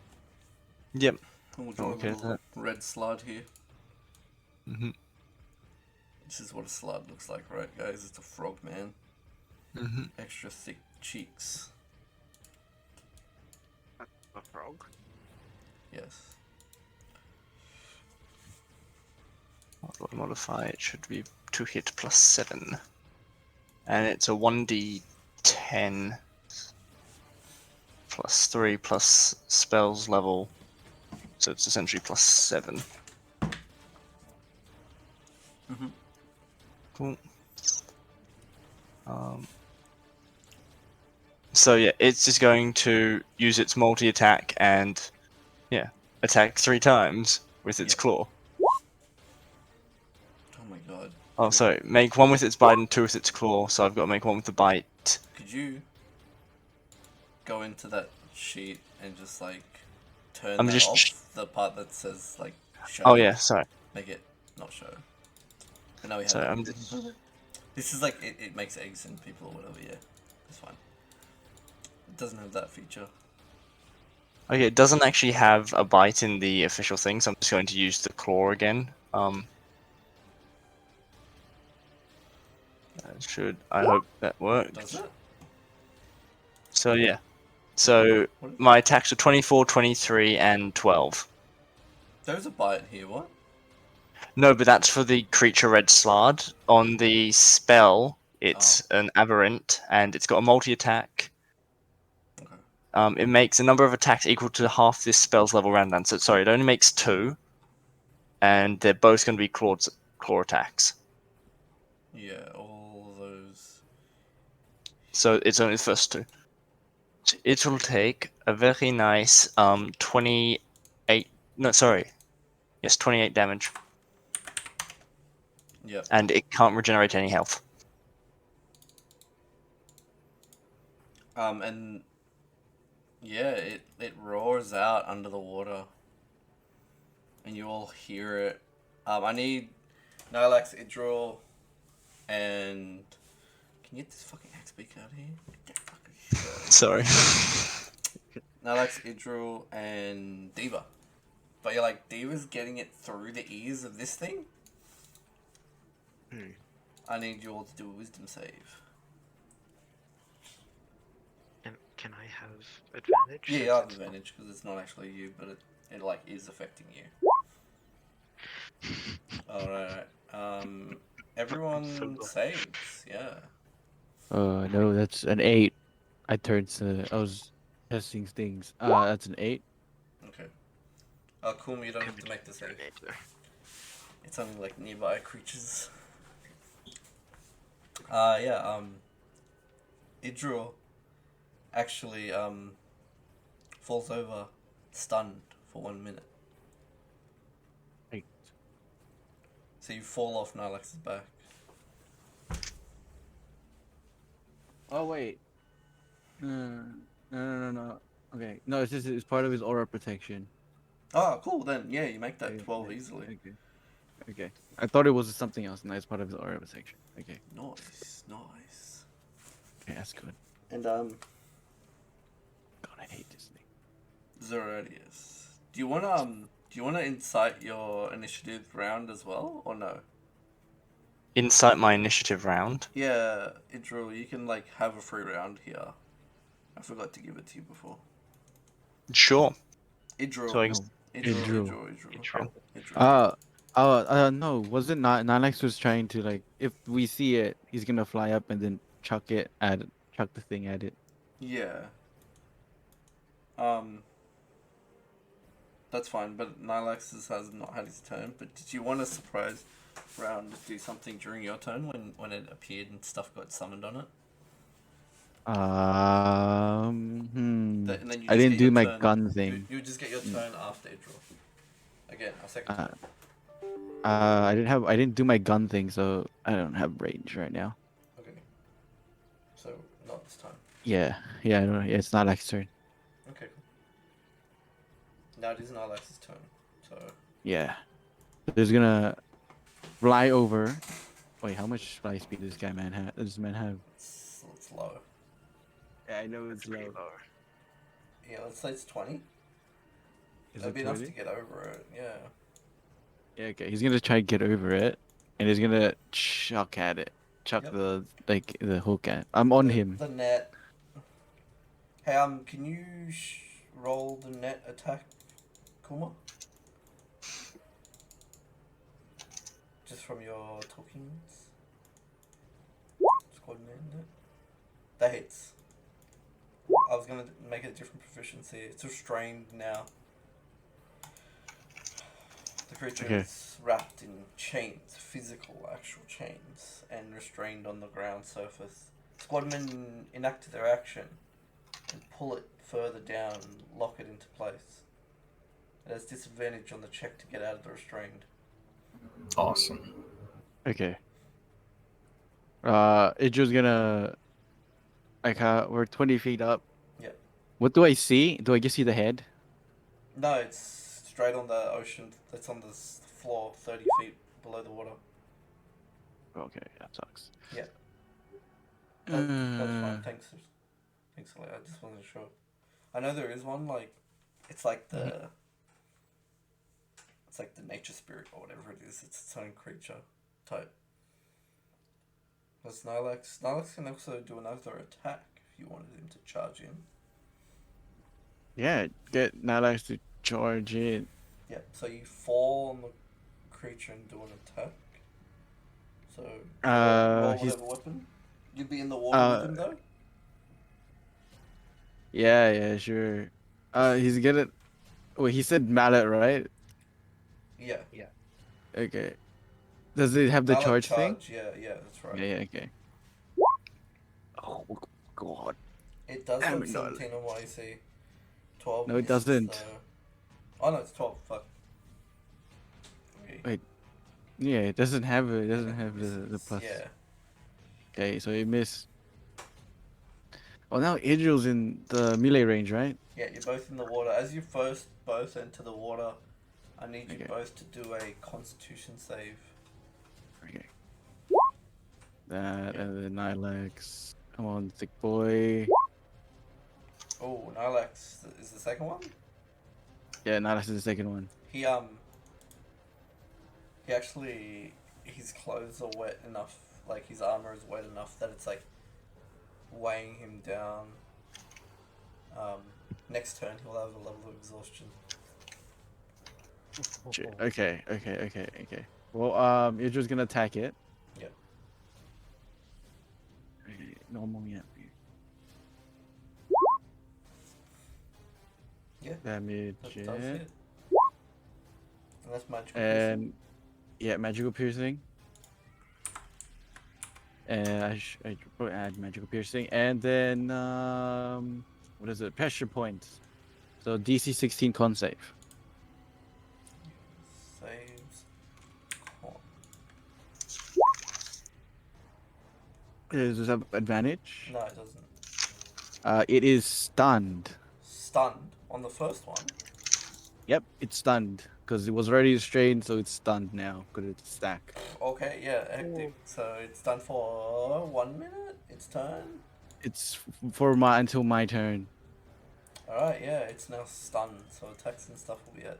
Yep. And we'll draw Okay, a little red slud here. Mhm. This is what a slud looks like, right, guys? It's a frog man. Mhm. Extra thick cheeks. A frog. Yes. What do I modify? It should be to hit +7, and it's a 1d10 +3 plus spells level, so it's essentially +7. Mhm. Cool. So yeah, it's just going to use its multi-attack and attack 3 times with its Yep. claw. Oh my god. Oh, sorry. Make 1 with its bite and 2 with its claw. So I've got to make 1 with the bite. Could you go into that sheet and just like turn I'm that just off? The part that says like show. Oh yeah, sorry. Make it not show. But now we have Sorry, it. I'm just. This is like it makes eggs in people or whatever. Yeah, it's fine. It doesn't have that feature. Okay, it doesn't actually have a bite in the official thing, so I'm just going to use the claw again. I hope that worked. Does it? So yeah. So my attacks are 24, 23, and 12. There's a bite here. What? No, but that's for the creature red slard. On the spell, it's an aberrant, and it's got a multi-attack. Okay. It makes a number of attacks equal to half this spell's level round down. So sorry, it only makes 2, and they're both going to be claw attacks. Yeah, all those. So it's only the first 2. So it will take a very nice 28. No, sorry. Yes, 28 damage. Yep. And it can't regenerate any health. And yeah, it roars out under the water, and you all hear it. I need Nylax, Idril, and Can you get this fucking axe beak out of here? Get fucking shit. Sorry. Nylax, Idril, and Diva. But you're like, Diva's getting it through the ears of this thing? I need you all to do a wisdom save. And can I have advantage? Yeah, since you have it's not- advantage because it's not actually you, but it like is affecting you. Alright. Everyone So- saves, yeah. No, that's an 8. I was testing things. That's an 8. Okay. Cool, you don't have to make the save. Terminator. It's only like nearby creatures. Idril actually falls over stunned for 1 minute. 8. So you fall off Nylax's back. Oh wait. No. Okay. No, it's part of his aura protection. Oh, cool, then yeah, you make that Okay, 12 okay, easily. Okay. I thought it was something else, and that's part of his aura protection. Okay. Nice. Okay, that's good. And God, I hate this thing. Zerodius. Do you wanna incite your initiative round as well, or no? Incite my initiative round. Yeah, Idril, you can like have a free round here. I forgot to give it to you before. Sure. Idril. So I- Idril. No, wasn't not Nylax was trying to like if we see it, he's gonna fly up and then chuck the thing at it. Yeah. That's fine, but Nylax has not had his turn. But did you want a surprise round to do something during your turn when it appeared and stuff got summoned on it? And then you I just didn't get do your my turn- gun thing. You just get your turn after Idril. Again, a second turn. I didn't do my gun thing, so I don't have range right now. Okay. So not this time. Yeah, I don't know. Yeah, it's not Nylax's turn. Okay. Cool. Now it is Nylax's turn. So Yeah, there's gonna fly over. Wait, how much fly speed does this man have? it's low. Yeah, I know it's Pretty low. low. Yeah, let's say it's 20. Is That'd it be enough to 20? get over it. Yeah. Yeah, okay. He's gonna try to get over it, and he's gonna chuck at it. Chuck Yep. the hook at. I'm on him. The net. Hey, can you roll the net attack, Kuma? Just from your tokens. Squad net. That hits. I was gonna make it a different proficiency. It's restrained now. The creature Okay. is wrapped in chains, physical, actual chains, and restrained on the ground surface. Squadmen enact their action and pull it further down and lock it into place. It has disadvantage on the check to get out of the restrained. Awesome. Okay. Idril's gonna we're 20 feet up. Yep. What do I see? Do I just see the head? No, it's straight on the ocean. It's on the floor, 30 feet below the water. Okay, that sucks. Yeah. That's fine. Thanks. Thanks, I just wasn't sure. I know there is one, like, it's like the... It's like the nature spirit or whatever it is. It's its own creature type. That's Nylax. Nylax can also do another attack if you wanted him to charge in. Yeah, get Nylax to charge in. Yeah, so you fall on the creature and do an attack. So roll he's whatever weapon. You'd be in the water with him though? yeah, sure. He's gonna. Wait, he said mallet, right? Yeah. Okay. Does it have the Mallet charge thing? Yeah, that's right. Yeah, okay. Oh God. It does Damn have it, no. 17 on what I see. 12. No, it misses, doesn't. though. Oh no, it's 12. Fuck. Okay. Wait. Yeah, it doesn't have the Misses, plus. Yeah. Okay, so it missed. Oh, now Idril's in the melee range, right? Yeah, you're both in the water. As you both enter the water, I need you Okay. both to do a Constitution save. Okay. that, Yeah. and then Nilex. Come on, sick boy. Oh, Nilex is the second one. Yeah, Nilex is the second one. He actually, his clothes are wet enough, like his armor is wet enough that it's like weighing him down. Next turn he'll have a level of exhaustion. Okay. Well, you're just gonna attack it. Yep. Okay, normal, yeah. Yeah. Damage That it. does hit. And that's magical And piercing. yeah, magical piercing. And I should probably add magical piercing, and then what is it? Pressure points. So DC 16 con save. Saves. Con. Does this have advantage? No, it doesn't. It is stunned. Stunned on the first one. Yep, it's stunned because it was already restrained, so it's stunned now because it's stack. Okay, yeah, hectic. So it's done for 1 minute. It's turn. It's for my until my turn. Alright, yeah, it's now stunned, so attacks and stuff will be at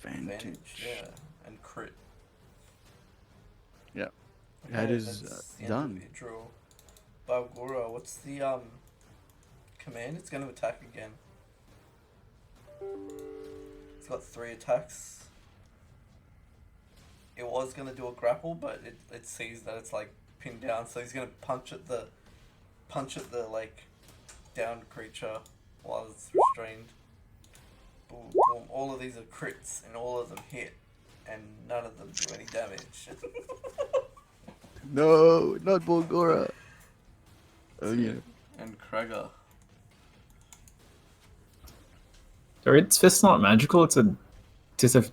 advantage, yeah, and crit. Yeah, Okay, that is that's the end of done. your draw. Balgura, what's the command? It's going to attack again. It's got 3 attacks. It was going to do a grapple, but it sees that it's like pinned down, so he's going to punch at the like downed creature while it's restrained. Boom, boom. All of these are crits, and all of them hit, and none of them do any damage. No, not Bulgora. Oh yeah. And Krager. It's fist not magical. It's a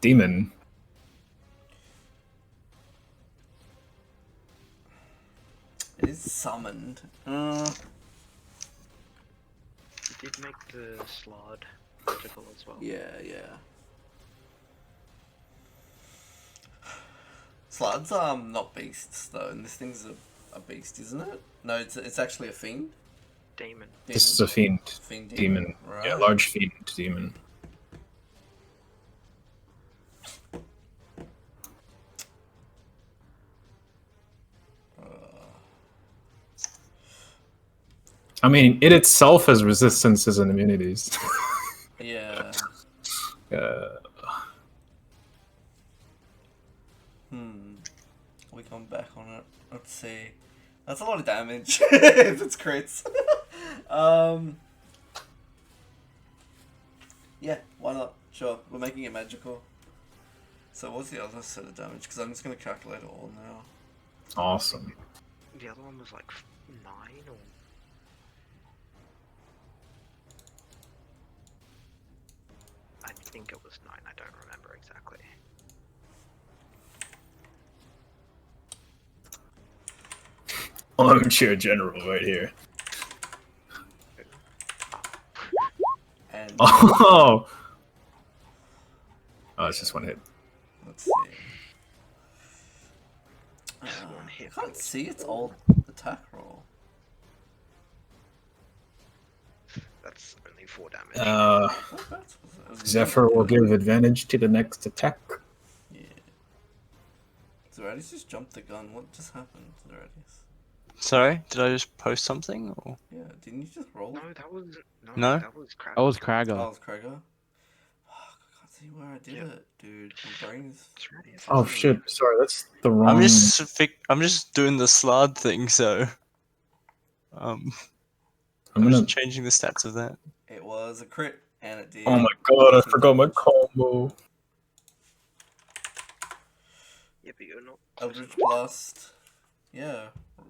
demon. It is summoned. You did make the slod magical as well. Yeah. Slud's not beasts though, and this thing's a beast, isn't it? No, it's actually a fiend. Demon. This is a fiend. Fiend Demon. Right. Yeah, large fiend demon. I mean, it itself has resistances and immunities. Yeah. We come back on it. Let's see. That's a lot of damage if it's crits. Yeah, why not? Sure, we're making it magical. So what's the other set of damage? Because I'm just going to calculate it all now. Awesome. The other one was like 9 or... I think it was 9, I don't remember exactly. Armchair general right here. And Oh, it's just one hit. let's see. Just one hit, I can't but see its old attack roll. that's only 4 damage. Whereabouts was it? It was Zephyr will give advantage to the next attack. Yeah. Zeratius just jumped the gun. What just happened, Zeratius? Sorry, did I just post something? Or... Yeah, didn't you just roll? No, that was... No? That was crap. That was Oh, Krager. it was Krager. Fuck, I can't see where I did it, dude. My brain is... It's right. Oh shit! Sorry, that's the wrong. I'm just doing the slide thing, so I'm I'm gonna. just changing the stats of that. It was a crit, and it did. Oh my god! I forgot my combo. Yeah, but you're not... close Eldritch enough. Blast. Yeah,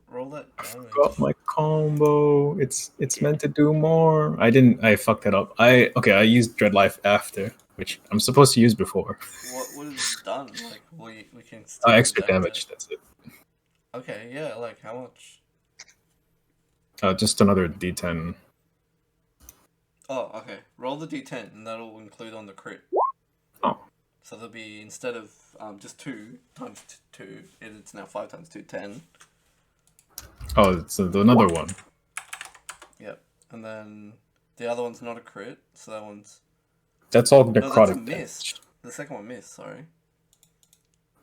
roll that I damage. forgot my combo. It's meant to do more. I fucked that up. I used Dread Life after, which I'm supposed to use before. What has it done? Like, we can still Extra adapt damage. it. That's it. Okay, yeah, like, how much? Just another D10. Oh, okay. Roll the d10, and that'll include on the crit. Oh. So there'll be, instead of just 2 times 2, it's now 5 times 2, 10. Oh, it's another one. Yep. And then the other one's not a crit, so that one's... That's all No, that's a necrotic miss. damage. The second one missed, sorry.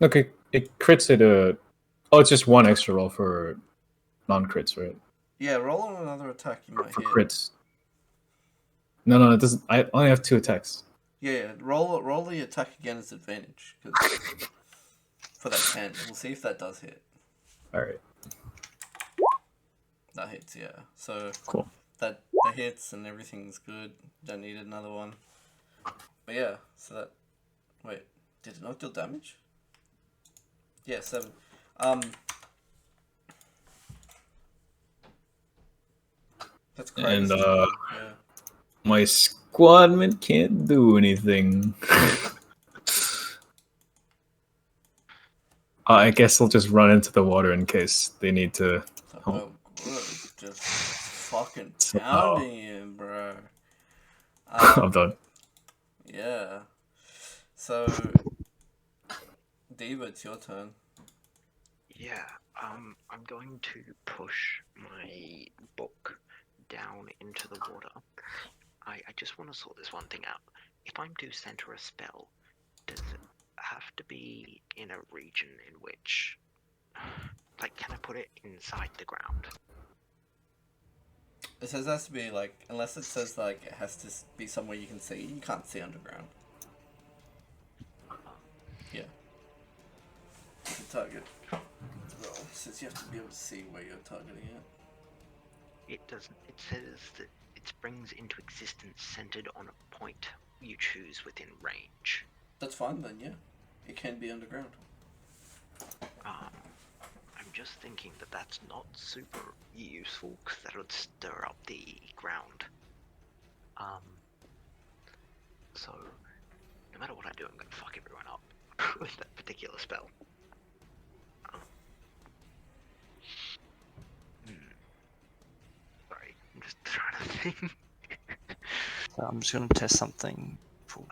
Okay, it crits at a. Oh, it's just 1 extra roll for non-crits, right? Yeah, roll on another attack you might For hit. crits. No, it doesn't. I only have 2 attacks. Yeah, roll the attack again as advantage, 'cause for that 10. We'll see if that does hit. All right, That hits, yeah. So cool. that hits and everything's good. Don't need another one. But yeah, so that... Wait, did it not deal damage? Yeah, 7. That's crazy. And yeah. my squadman can't do anything. I guess I'll just run into the water in case they need to. So, oh, good. Just fucking So- pounding him, bro. I'm done. Yeah. So, Diva, it's your turn. Yeah, I'm going to push my book down into the water. I just want to sort this one thing out. If I'm to center a spell, does it have to be in a region in which, like, can I put it inside the ground? It says it has to be, like, unless it says, like, it has to be somewhere you can see. You can't see underground. Yeah. The target roll says you have to be able to see where you're targeting it. It doesn't. It says that it springs into existence centered on a point you choose within range. That's fine then, yeah. It can be underground. I'm just thinking that that's not super useful because that would stir up the ground. So no matter what I do, I'm gonna fuck everyone up with that particular spell. Sorry, I'm just trying to think. So I'm just gonna test something. Oh,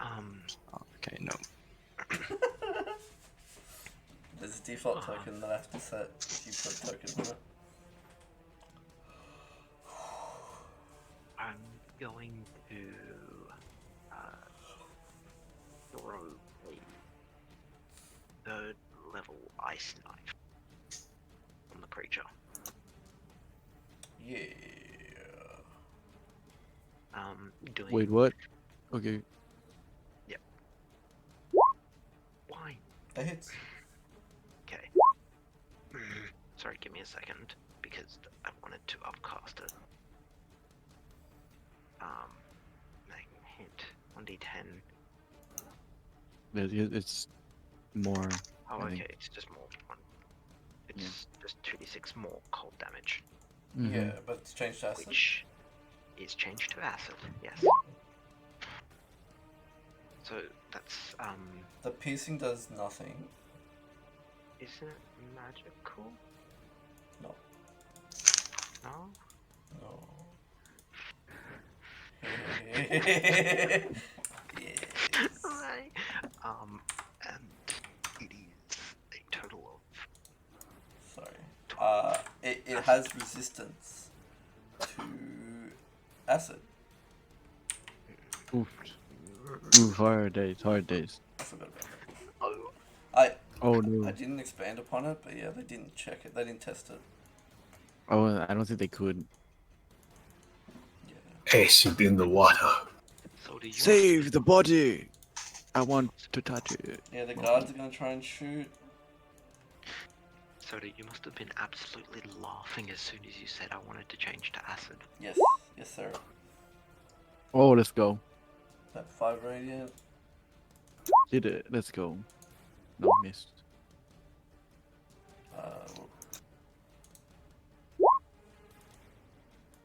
okay, no. There's a default token that I have to set if you put a token on it. I'm going to throw a 3rd level ice knife on the creature. Yeah. Doing. Wait, what? Okay. Why? That hits. Okay. Sorry, give me a second because I wanted to upcast it. Hint 1d10. It's more. Oh, I think. okay, it's just more. It's just 2d6 more cold damage, Mhm. Yeah, but it's changed to acid. which is changed to acid. Yes. So that's The piercing does nothing. isn't it magical? No. No. No. Yes. Right. And it is a total Sorry. It has resistance to acid. Oof. Oof, hard days, hard days. I forgot about that. of. Oh I no. didn't expand upon it, but yeah, they didn't check it. They didn't test it. Oh, I don't think they could. Yeah. Acid in the water. So do you Save the body! I want to touch it. Yeah, the guards are gonna try and shoot. So you must have been absolutely laughing as soon as you said I wanted to change to acid. Yes, yes, sir. Oh, let's go. That 5 radiant. Did it. Let's go. No, missed.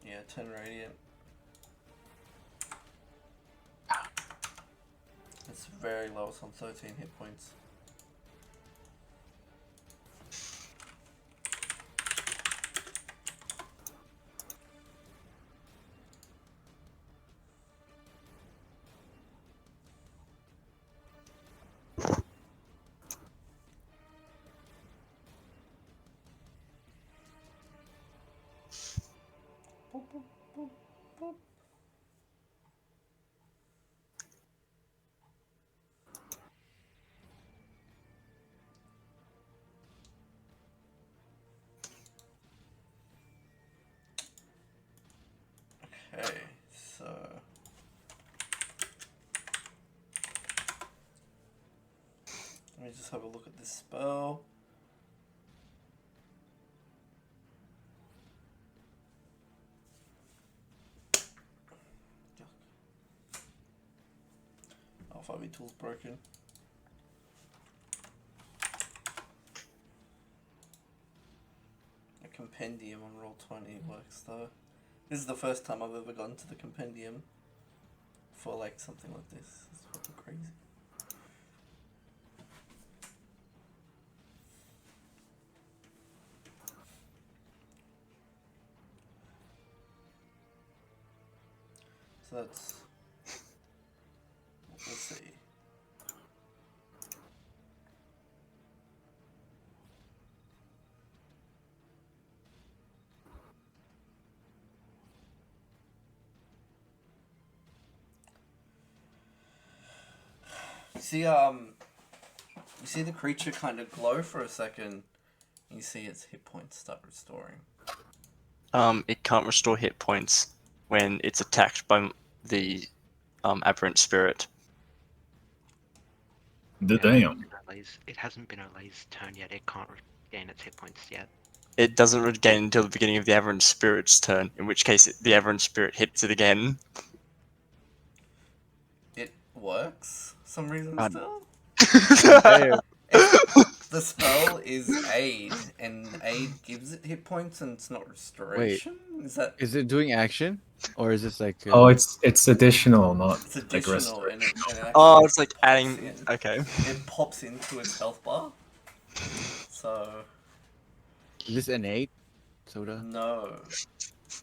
Yeah, 10 radiant. It's very low. It's on 13 hit points. have a look at this spell. Oh, 5e tool's broken. A compendium on Roll20 works though. This is the first time I've ever gone to the compendium for like something like this. It's fucking crazy. So that's, let's see. You see the creature kind of glow for a second. You see its hit points start restoring. It can't restore hit points when it's attacked by the aberrant spirit. Damn. It hasn't been Olay's turn yet. It can't regain its hit points yet. It doesn't regain until the beginning of the aberrant spirit's turn, in which case the aberrant spirit hits it again. It works for some reason God. still. Damn. The spell is aid, and aid gives it hit points, and it's not restoration. Is that? Is it doing action, or is this like? Oh, it's additional, not It's like additional, restoration. and it Oh, actually it's like pops adding. in. Okay. It pops into its health bar. So Is this innate? Soda. no,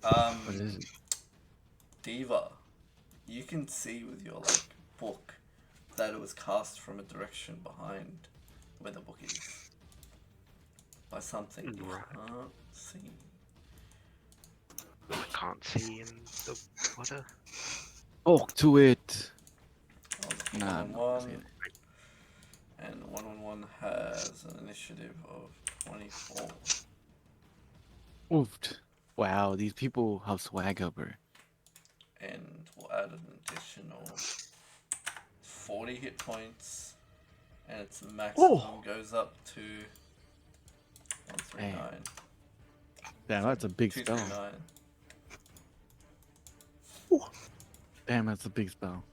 What is it? Diva, you can see with your like book that it was cast from a direction behind where the book is by something you Right. can't see. I can't see in the water. Talk to it. Oh, it's Nah, I'm not gonna say 1-on-1, and 1-on-1 has an initiative of 24. Oofed. Wow, these people have swagger, bro. And we'll add an additional 40 hit points, and its maximum goes up to 139. Damn, that's a big spell. 239. Damn, that's a big spell.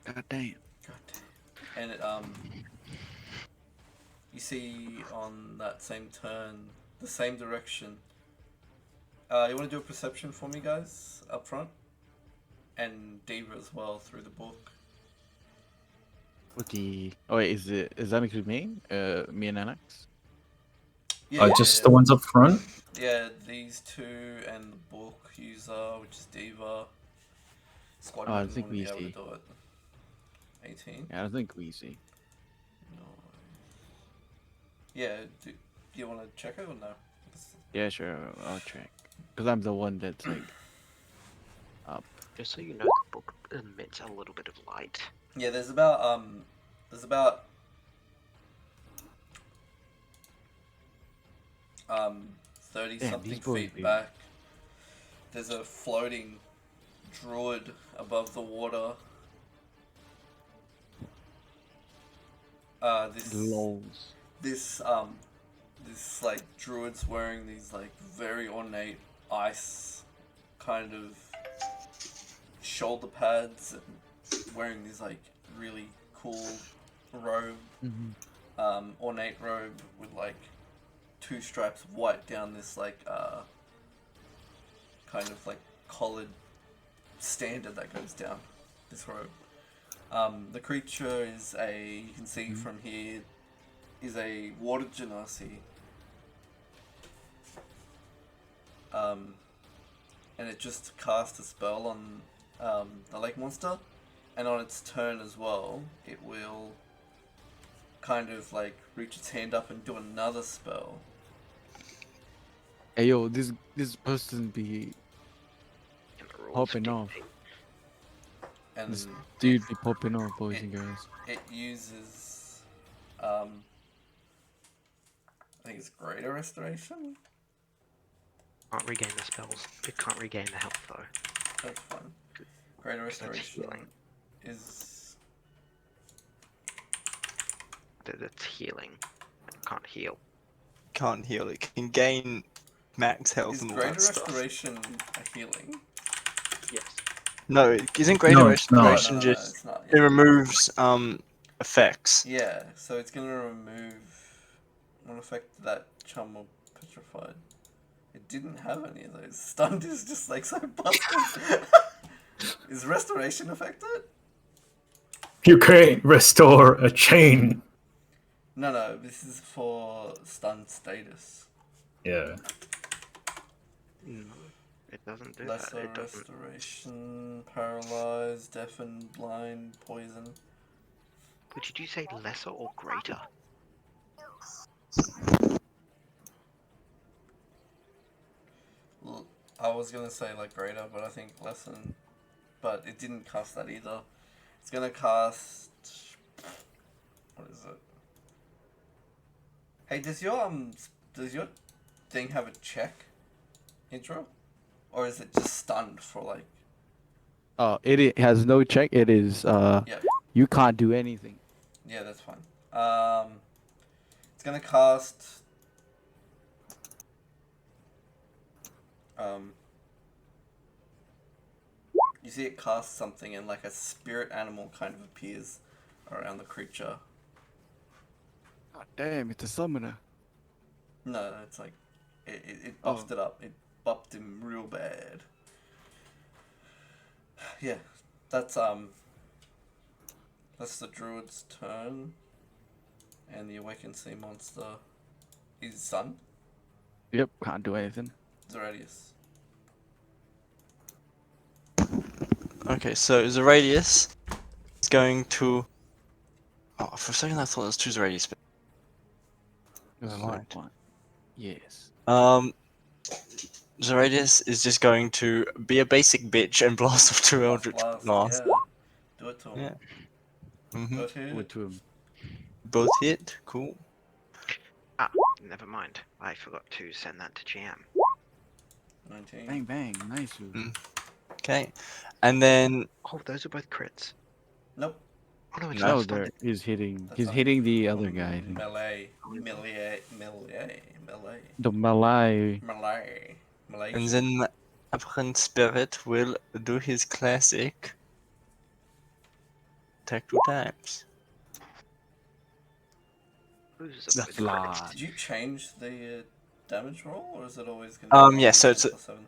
God damn. God damn. And it, you see on that same turn, the same direction. You want to do a perception for me, guys, up front? And Diva as well, through the book. What the? Oh wait, is that include me? Me and Alex? Yeah, Just the ones up front? Yeah, these two and the book user, which is Diva. Squad Oh, I wouldn't think be we able to see. do it. 18? Yeah, I think we see. No. Yeah, do you want to check it or no? Yeah, sure. I'll check. Cause I'm the one that's like up. Just so you know, the book emits a little bit of light. Yeah, there's about 30 Damn, something these boys feet be- back. There's a floating druid above the water. Lols. This like druid's wearing these like very ornate ice kind of shoulder pads and wearing these like really cool robe, ornate robe with like 2 stripes of white down this like kind of like collared standard that goes down this robe. The creature is you can see from here, is a water genasi. And it just cast a spell on the lake monster, and on its turn as well, it will kind of like reach its hand up and do another spell. Hey yo, this person be And the rules popping off. dictate. And This dude be popping off, boys and it- girls. it uses, I think it's Greater Restoration? Can't regain the spells. It can't regain the health though. That's fine. Greater That's Restoration healing. is that it's healing. It can't heal. Can't heal. It can gain max health Is and all Greater that stuff. Restoration a healing? Yes. No, it isn't Greater No, it's not. Restoration No, just it's not. it Yeah. removes effects. Yeah, so it's gonna remove one effect that chum or petrified. It didn't have any of those. Stunned is just like so busted. Is restoration affected? You can't restore a chain. No, this is for stunned status. Yeah. No, it doesn't do Lesser that. It doesn't. restoration, paralyzed, deafened, blind, poison. But did you say lesser or greater? I was gonna say like greater, but I think lessen. But it didn't cast that either. It's gonna cast. What is it? Hey, does your thing have a check intro, or is it just stunned for like? It has no check. It is Yeah, you can't do anything. yeah, that's fine. It's gonna cast. You see it cast something, and like a spirit animal kind of appears around the creature. God damn, it's a summoner. No, it's like it buffed it up. It buffed him real bad. Yeah, that's the druid's turn, and the awakened sea monster is Sun. Yep, can't do anything. Zeradius. Okay, so Zeradius is going to. Oh, for a second I thought it was two Zeradius. But... Never mind. One. Yes. Zeradius is just going to be a basic bitch and blast off two Eldritch Blasts. Yeah. Do it to him. Yeah. Mm-hmm. Both hit. Went to him. Both hit. Cool. Ah, never mind. I forgot to send that to GM. 19. Bang bang, nice. Okay, and then Oh, those are both crits. Nope. Oh no, it's No, not there stunned. he's hitting. That's He's not- hitting the other guy. I think. Melee. The Malay. and then Apparent Spirit will do his classic. Attack 2 times. Those The are both fly. crits. Did you change the damage roll, or is it always going to be Yeah, so it's 7?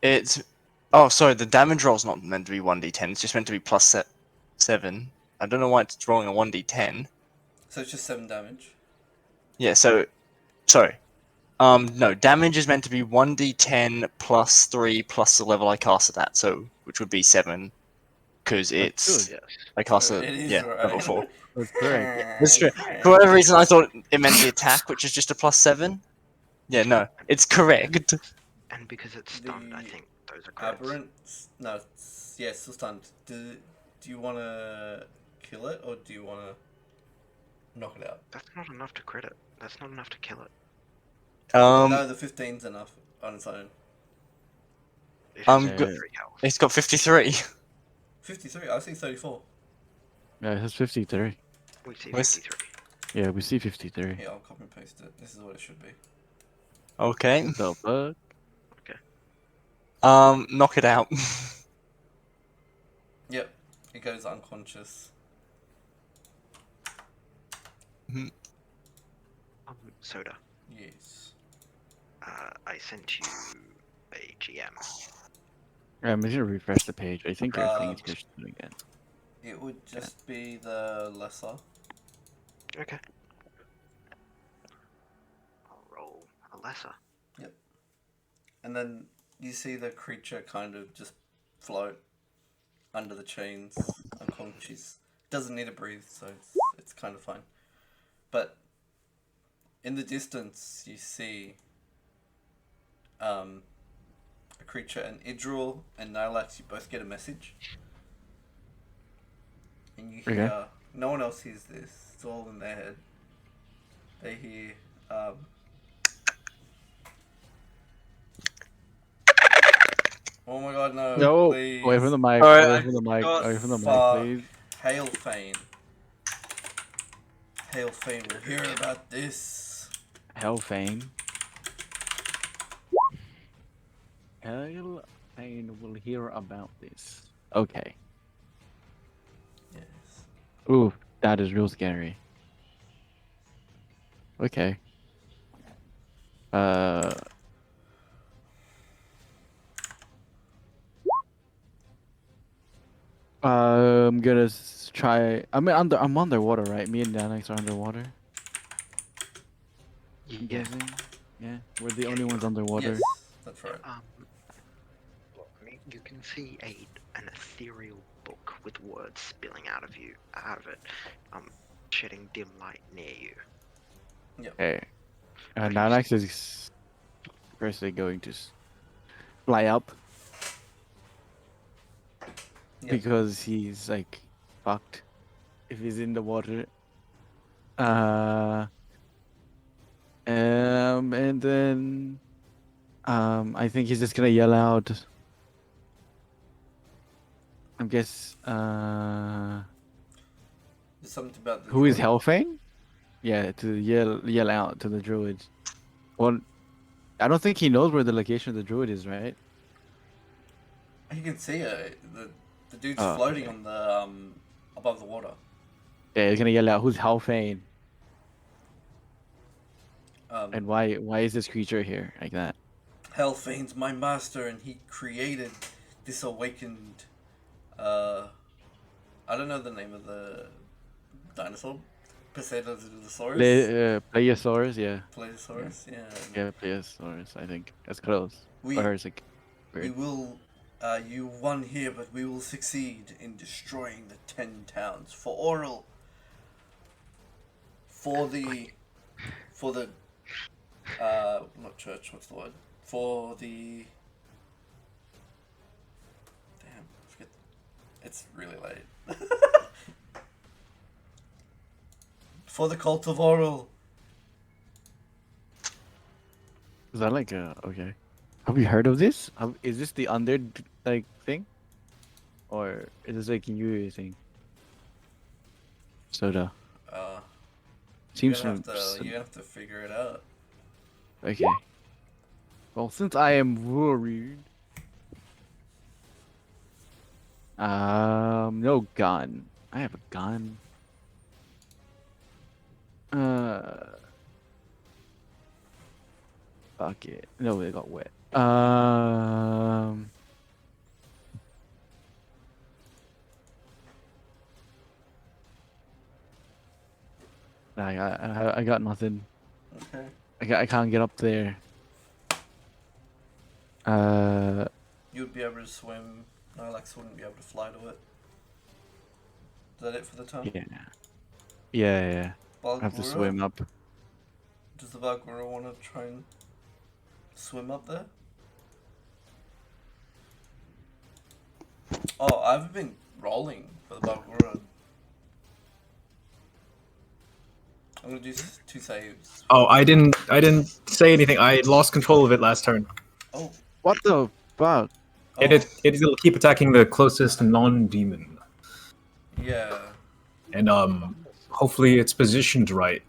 It's oh, sorry, the damage roll's not meant to be 1d10. It's just meant to be plus 7. I don't know why it's rolling a 1d10. So it's just 7 damage. Yeah, so sorry. No, damage is meant to be 1d10 plus 3 plus the level I cast it at, so which would be 7, because it's Yes. I cast So it it is level right. 4. That's correct. That's true. For whatever reason, I thought it meant the attack, which is just a plus 7. Yeah, no, it's correct. And because it's stunned, I The think those are crits. Aberrant. No, yeah, still stunned. Do you want to kill it, or do you want to knock it out? That's not enough to crit it. That's not enough to kill it. No, the 15's enough on its own. It has I'm 3 good. health. It's got 53. 53. I see 34. Yeah, it has 53. We see Where's- 53. Yeah, we see 53. Yeah, I'll copy and paste it. This is what it should be. Okay. The fuck? Knock it out. Yep, it goes unconscious. Soda, Yes. I sent you a GM. I'm gonna refresh the page. I think everything is glitched again. It would just be the lesser. Okay. I'll roll a lesser. And then you see the creature kind of just float under the chains, unconscious. Doesn't need to breathe, so it's kind of fine. But in the distance, you see a creature, and Idril and Nylax, you both get a message. And you hear, Okay. no one else hears this, it's all in their head. They hear, oh my god, no, No! please. Away from the mic. Alright, Away from the mic. God, Away from the fuck. mic, please. Hail Fane. Hailfane will hear about this. Hellfane. Hellfane will hear about this. Okay. Yes. Ooh, that is real scary. Okay. I'm gonna try. I'm underwater, right? Me and Danex are underwater. I'm Yeah. guessing. Yeah, we're the Yeah, only you ones are. underwater. Yes, that's right. Look, I mean, you can see an ethereal book with words spilling out of it, shedding dim light near you. Okay. What do you Danex see? is firstly going to fly up Yep. because he's like fucked if he's in the water. Uh, and then I think he's just gonna yell out. I guess There's something about the who is druid. Hellfang? Yeah, to yell out to the druid. Well, I don't think he knows where the location of the druid is, right? You can see it. The dude's Oh, floating okay. on the above the water. Yeah, he's gonna yell out, "Who's Hellfang? Um, And why is this creature here like that?" Hellfane's my master, and he created this awakened. I don't know the name of the dinosaur. Pseudosaurus. Plesiosaurus, yeah, Plesiosaurus. Yeah. yeah, Plesiosaurus. I think that's close. We Or it's like we weird. will. You won here, but we will succeed in destroying the 10 towns for Oral. For the not church. What's the word? For the damn. I forget. It's really late. For the cult of Oral. Is that like okay? Have you heard of this? Is this the under like thing, or is this like a new thing? Soda seems from You're gonna have to figure it out. okay. Well, since I am worried, no gun. I have a gun. Fuck it. No, it got wet. I got nothing. Okay. I can't get up there. You'd be able to swim. Nylax wouldn't be able to fly to it. Is that it for the time? Yeah. I have to Balgura? swim up. Does the Balgura want to try and swim up there? Oh, I haven't been rolling for the Balgura. I'm gonna do 2 saves. Oh, I didn't say anything. I lost control of it last turn. Oh. What the fuck? Oh. It'll keep attacking the closest non-demon, Yeah. and hopefully it's positioned right,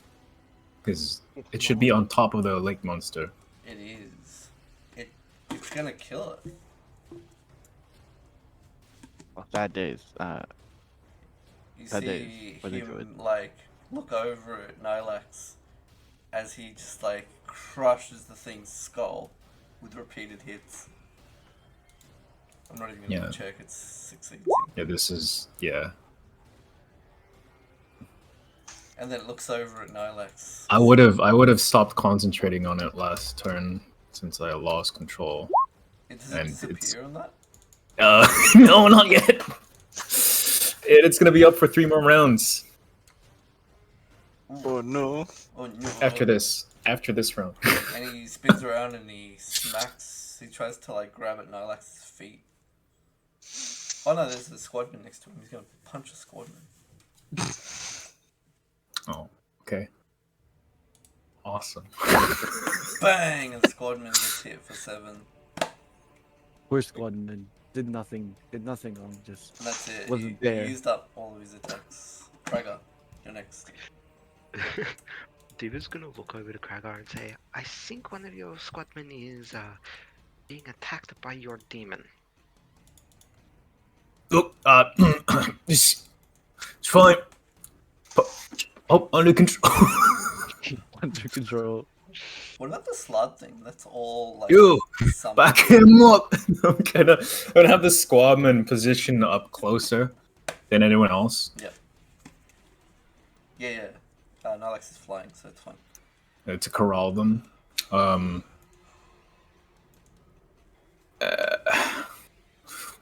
because it should be on top of the lake monster. It is. It's gonna kill it. Oh, bad days. You That see is what they do him like look over at Nylax as he just like crushes the thing's skull with repeated hits. I'm not even gonna Yeah. check. It's succeeding. Yeah, this is And then it looks over at Nylax. I would have stopped concentrating on it last turn since I lost control. Does it disappear on that? No, not yet. It's gonna be up for 3 more rounds Oh no. Oh no. after this round. And he spins around and he smacks. He tries to like grab at Nylax's feet. Oh no, there's a squadman next to him. He's gonna punch a squadman. Oh, okay. Awesome. Bang! And the squadman gets hit for 7. Poor squadman did nothing wrong. Just And that's it. wasn't He there. used up all of his attacks. Trager, you're next. Diva's gonna look over to Kragar and say, I think one of your squadmen is being attacked by your demon. Look, it's fine. Oh, under control. Under control. What about the slot thing? That's all like You some. back him up. I'm gonna have the squadman positioned up closer than anyone else. Yeah. Nylax is flying, so it's fine. To corral them.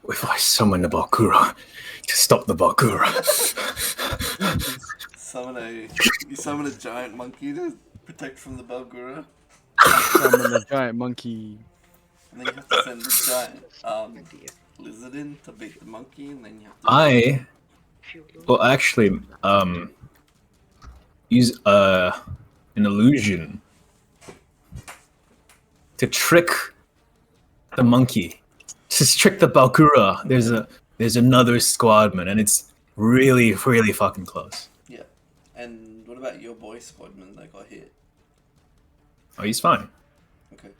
If I summon the Bakura to stop the Bakura. You summon a giant monkey to protect from the Balgura, Summon the giant monkey. and then you have to send the giant lizard in to beat the monkey, and then you have to. I will actually use an illusion to trick the monkey. Just trick the Bakura. There's another squadman, and it's really fucking close. Yeah. And what about your boy squadman that got hit? Oh, he's fine. Okay.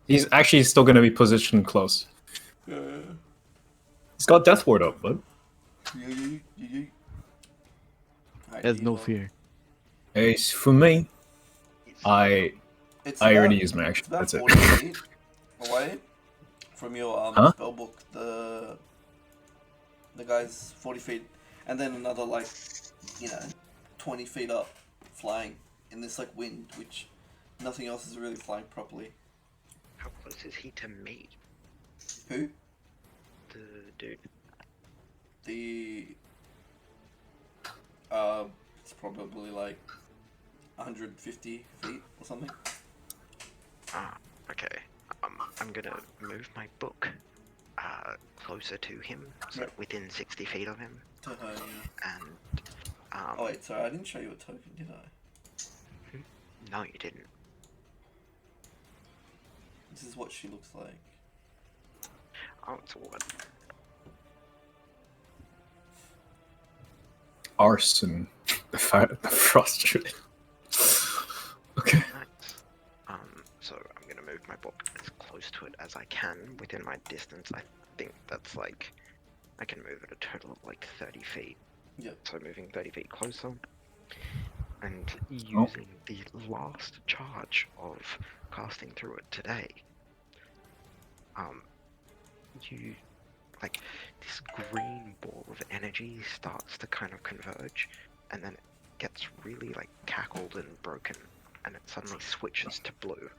He's actually still gonna be positioned close. He's got Death Ward up, bud. Alright, Has no Eva. fear. As for me, I It's already about- used my It's action. about That's it. 40 feet away from your Huh? spell book. The guy's 40 feet, and then another 20 feet up, flying in this wind, which nothing else is really flying properly. How close is he to me? Who? The dude. It's probably 150 feet or something. Ah, okay. I'm gonna move my book closer to him, so Yep. within 60 feet of him, To her, yeah. and Oh wait, sorry, I didn't show you a token, did I? no, you didn't. This is what she looks like. Oh, it's a woman. Arson. The frost shooting. Okay. Nice. So I'm gonna move my book as close to it as I can within my distance. I think that's I can move at a total of 30 feet. Yep. So moving 30 feet closer, and using the last charge of casting through it today. You this green ball of energy starts to kind of converge, and then it gets really cackled and broken, and it suddenly switches to blue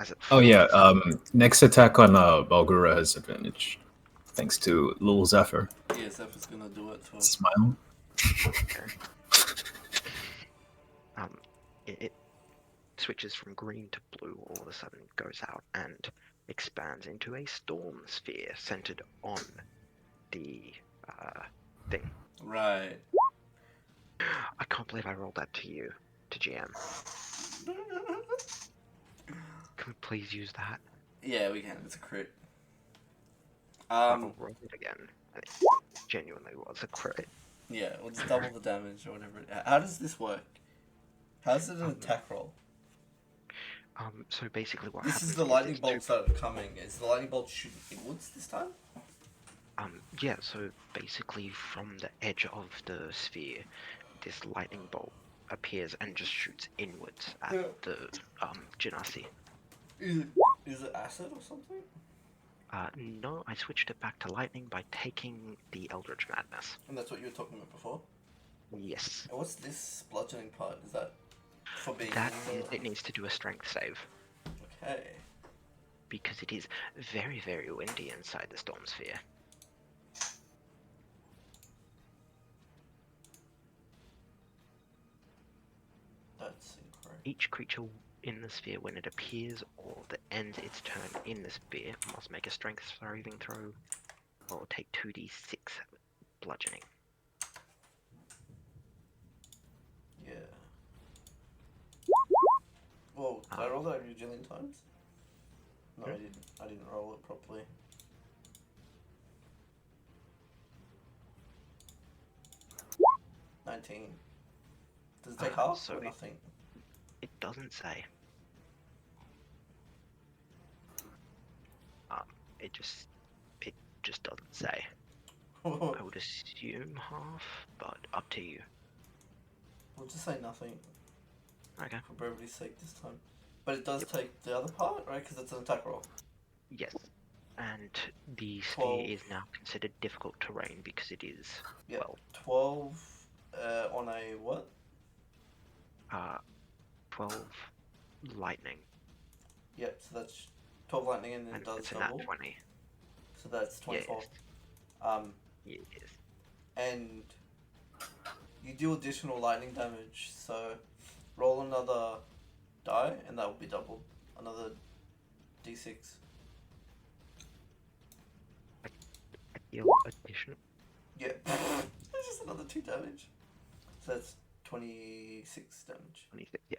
as it. Oh yeah. Next attack on Balgura has advantage, thanks to Lil Zephyr. Yeah, Zephyr's gonna do it to her. Smile. It switches from green to blue all of a sudden, goes out and expands into a storm sphere centered on the thing. Right. I can't believe I rolled that to you, to GM. Can we please use that? Yeah, we can. It's a crit. I'll roll it again. And it genuinely was a crit. Yeah, we'll just double the damage or whatever. How does this work? How is it an attack roll? So basically what This happens is the lightning it's bolts that are coming. Is the lightning bolt shooting inwards this time? yeah, so basically from the edge of the sphere, this lightning bolt appears and just shoots inwards at the Genasi. Is it acid or something? No, I switched it back to lightning by taking the Eldritch Madness. And that's what you were talking about before? Yes. And what's this bludgeoning part? Is that for being That in is, it needs to do a strength save. Okay. Because it is very, very windy inside the storm sphere. That's incorrect. Each creature in the sphere, when it appears or that ends its turn in the sphere, must make a strength saving throw or take 2d6 bludgeoning. Yeah. Whoa, did I roll that a bajillion times? No, I didn't. I didn't roll it properly. $19. Does it take half so or nothing? It doesn't say. It just doesn't say. I would assume half, but up to you. We'll just say nothing Okay. for brevity's sake this time. But it does take the other part, right? Because it's an attack roll. Yes. And the 12. sphere is now considered difficult terrain because it is, Yeah. well, 12 on a what? 12 lightning. Yep, so that's 12 lightning and then And it does it's a double. nat 20. So that's 24. Yes. Yes. And you do additional lightning damage, so roll another die and that will be doubled. Another d6. Deal additional. Yeah. It's just another 2 damage. So that's 26 damage. 26, yeah.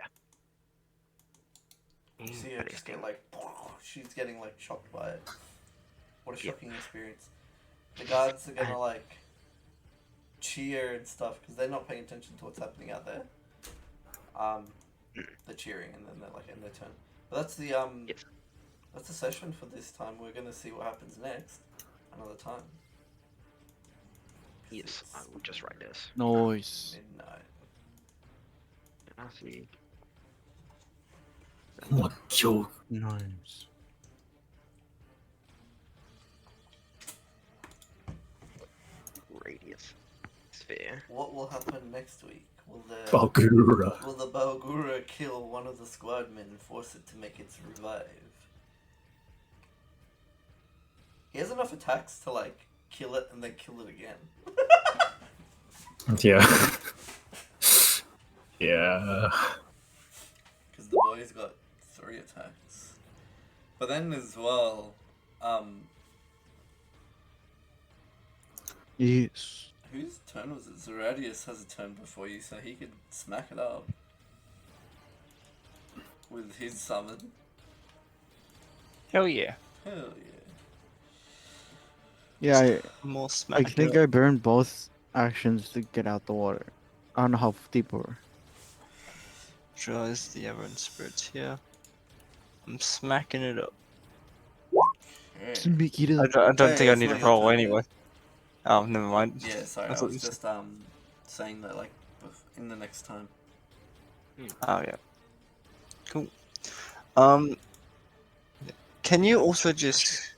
You see her just get like, she's getting like shocked by it. What a shocking experience. The guards are gonna like cheer and stuff because they're not paying attention to what's happening out there. They're cheering and then they're like in their turn. But that's the that's the session for this time. We're gonna see what happens next another time. Yes, I will just write this. Noise. Midnight. And I'll see. What joke? Nice. Radius sphere. What will happen next week? Will the Balgura. will the Balgura kill one of the squadmen and force it to make its revive? He has enough attacks to like kill it and then kill it again. Yeah. Yeah. Because the boy's got 3 attacks. But then as well, Yes. whose turn was it? Zeradius has a turn before you, so he could smack it up with his summon. Hell yeah. Hell Yeah, More I smack. think I burned both actions to get out the water. I don't know how deep we're. Neutralize the Everend Spirit here. I'm smacking it up. yeah. Sneak it I up. don't Hey, think I it's need to not your roll turn anyway. Oh, never mind. Yeah, sorry, I I thought was you just saying that like in the next time. Oh yeah. Cool. Can you also just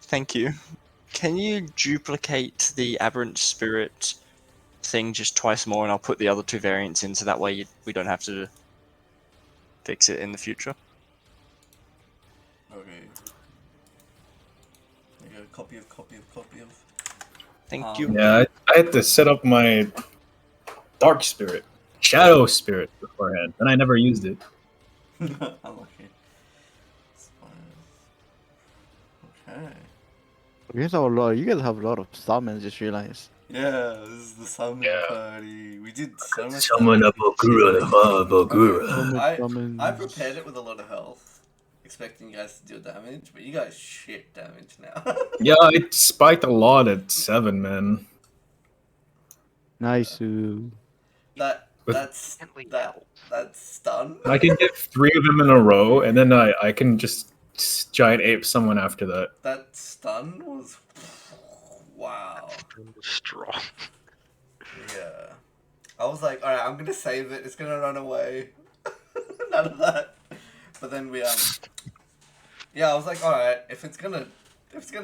thank you? Can you duplicate the Aberrant Spirit thing just twice more, and I'll put the other 2 variants in, so that way we don't have to fix it in the future. Okay. There you go, copy of. Thank you. Yeah, I had to set up my Dark Spirit, Shadow Spirit beforehand, and I never used it. Unlucky. Okay. You guys have a lot of summons, just realized. Yeah, this is the summon Yeah. party. We did so much Summon a damage. Balgura, the Balgura. So much I summons. prepared it with a lot of health, expecting you guys to deal damage, but you guys shit damage now. Yeah, it spiked a lot at 7, man. Nice. That's Can't we that help? that's stun. I can get 3 of them in a row, and then I can just giant ape someone after that. That stun was wow. Strong. Yeah. I was like, alright, I'm gonna save it, it's gonna run away. None of that. But then we yeah, I was like, alright, if it's gonna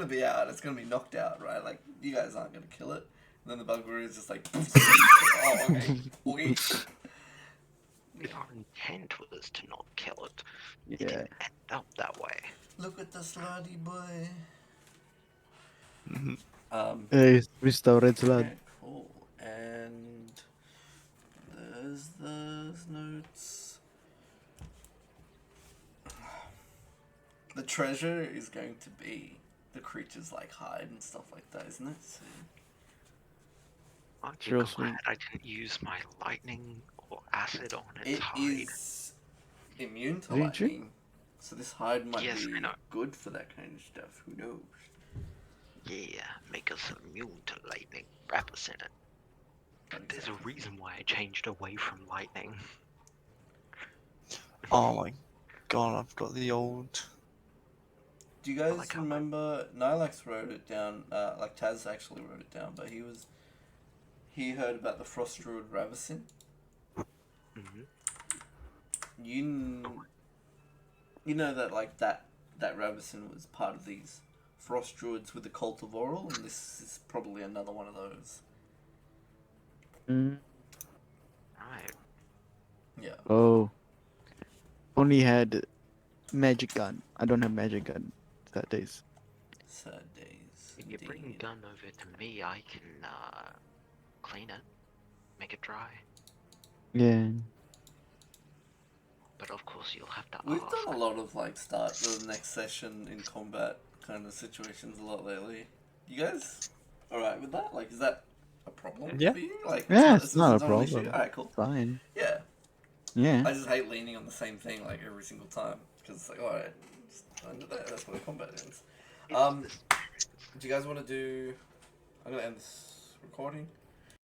be out, it's gonna be knocked out, right? Like you guys aren't gonna kill it. And then the Balguru is just like oh okay. Okay. Our intent was to not kill it. It Yeah. didn't end up that way. Look at the slutty boy. Mhm. Hey, Mr. Red Slad. Okay, cool. And there's those notes. The treasure is going to be the creatures like hide and stuff like that, isn't it? So Aren't Real you sweet. glad I didn't use my lightning or acid on its it hide? is immune to Didn't you? lightning. So this hide might Yes, be I know. good for that kind of stuff. Who knows? Yeah, make us immune to lightning. Wrap us in it. There's a reason why I changed away from lightning. Oh my god, I've got the old. Do you guys like how remember Nilax wrote it down? Like Taz actually wrote it down, but he heard about the Frost Druid Ravison. Mhm. You know that like that Ravison was part of these Frost Druids with the Cult of Oral, and this is probably another one of those. Mm. Right. Yeah. Oh, only had magic gun. I don't have magic gun that days. Sad days. If you bring Indeed. gun over to me, I can clean it, make it dry. Yeah. But of course, you'll have to We've ask. done a lot of like start the next session in combat kind of situations a lot lately. You guys alright with that? Like, is that a problem Yeah. for you? Like, Yeah, it's it's not a an issue? problem. Alright, cool. Fine. Yeah. Yeah. I just hate leaning on the same thing like every single time because it's like, alright, under that. That's where the combat ends. It's Do you guys want to do? I'm gonna end this recording.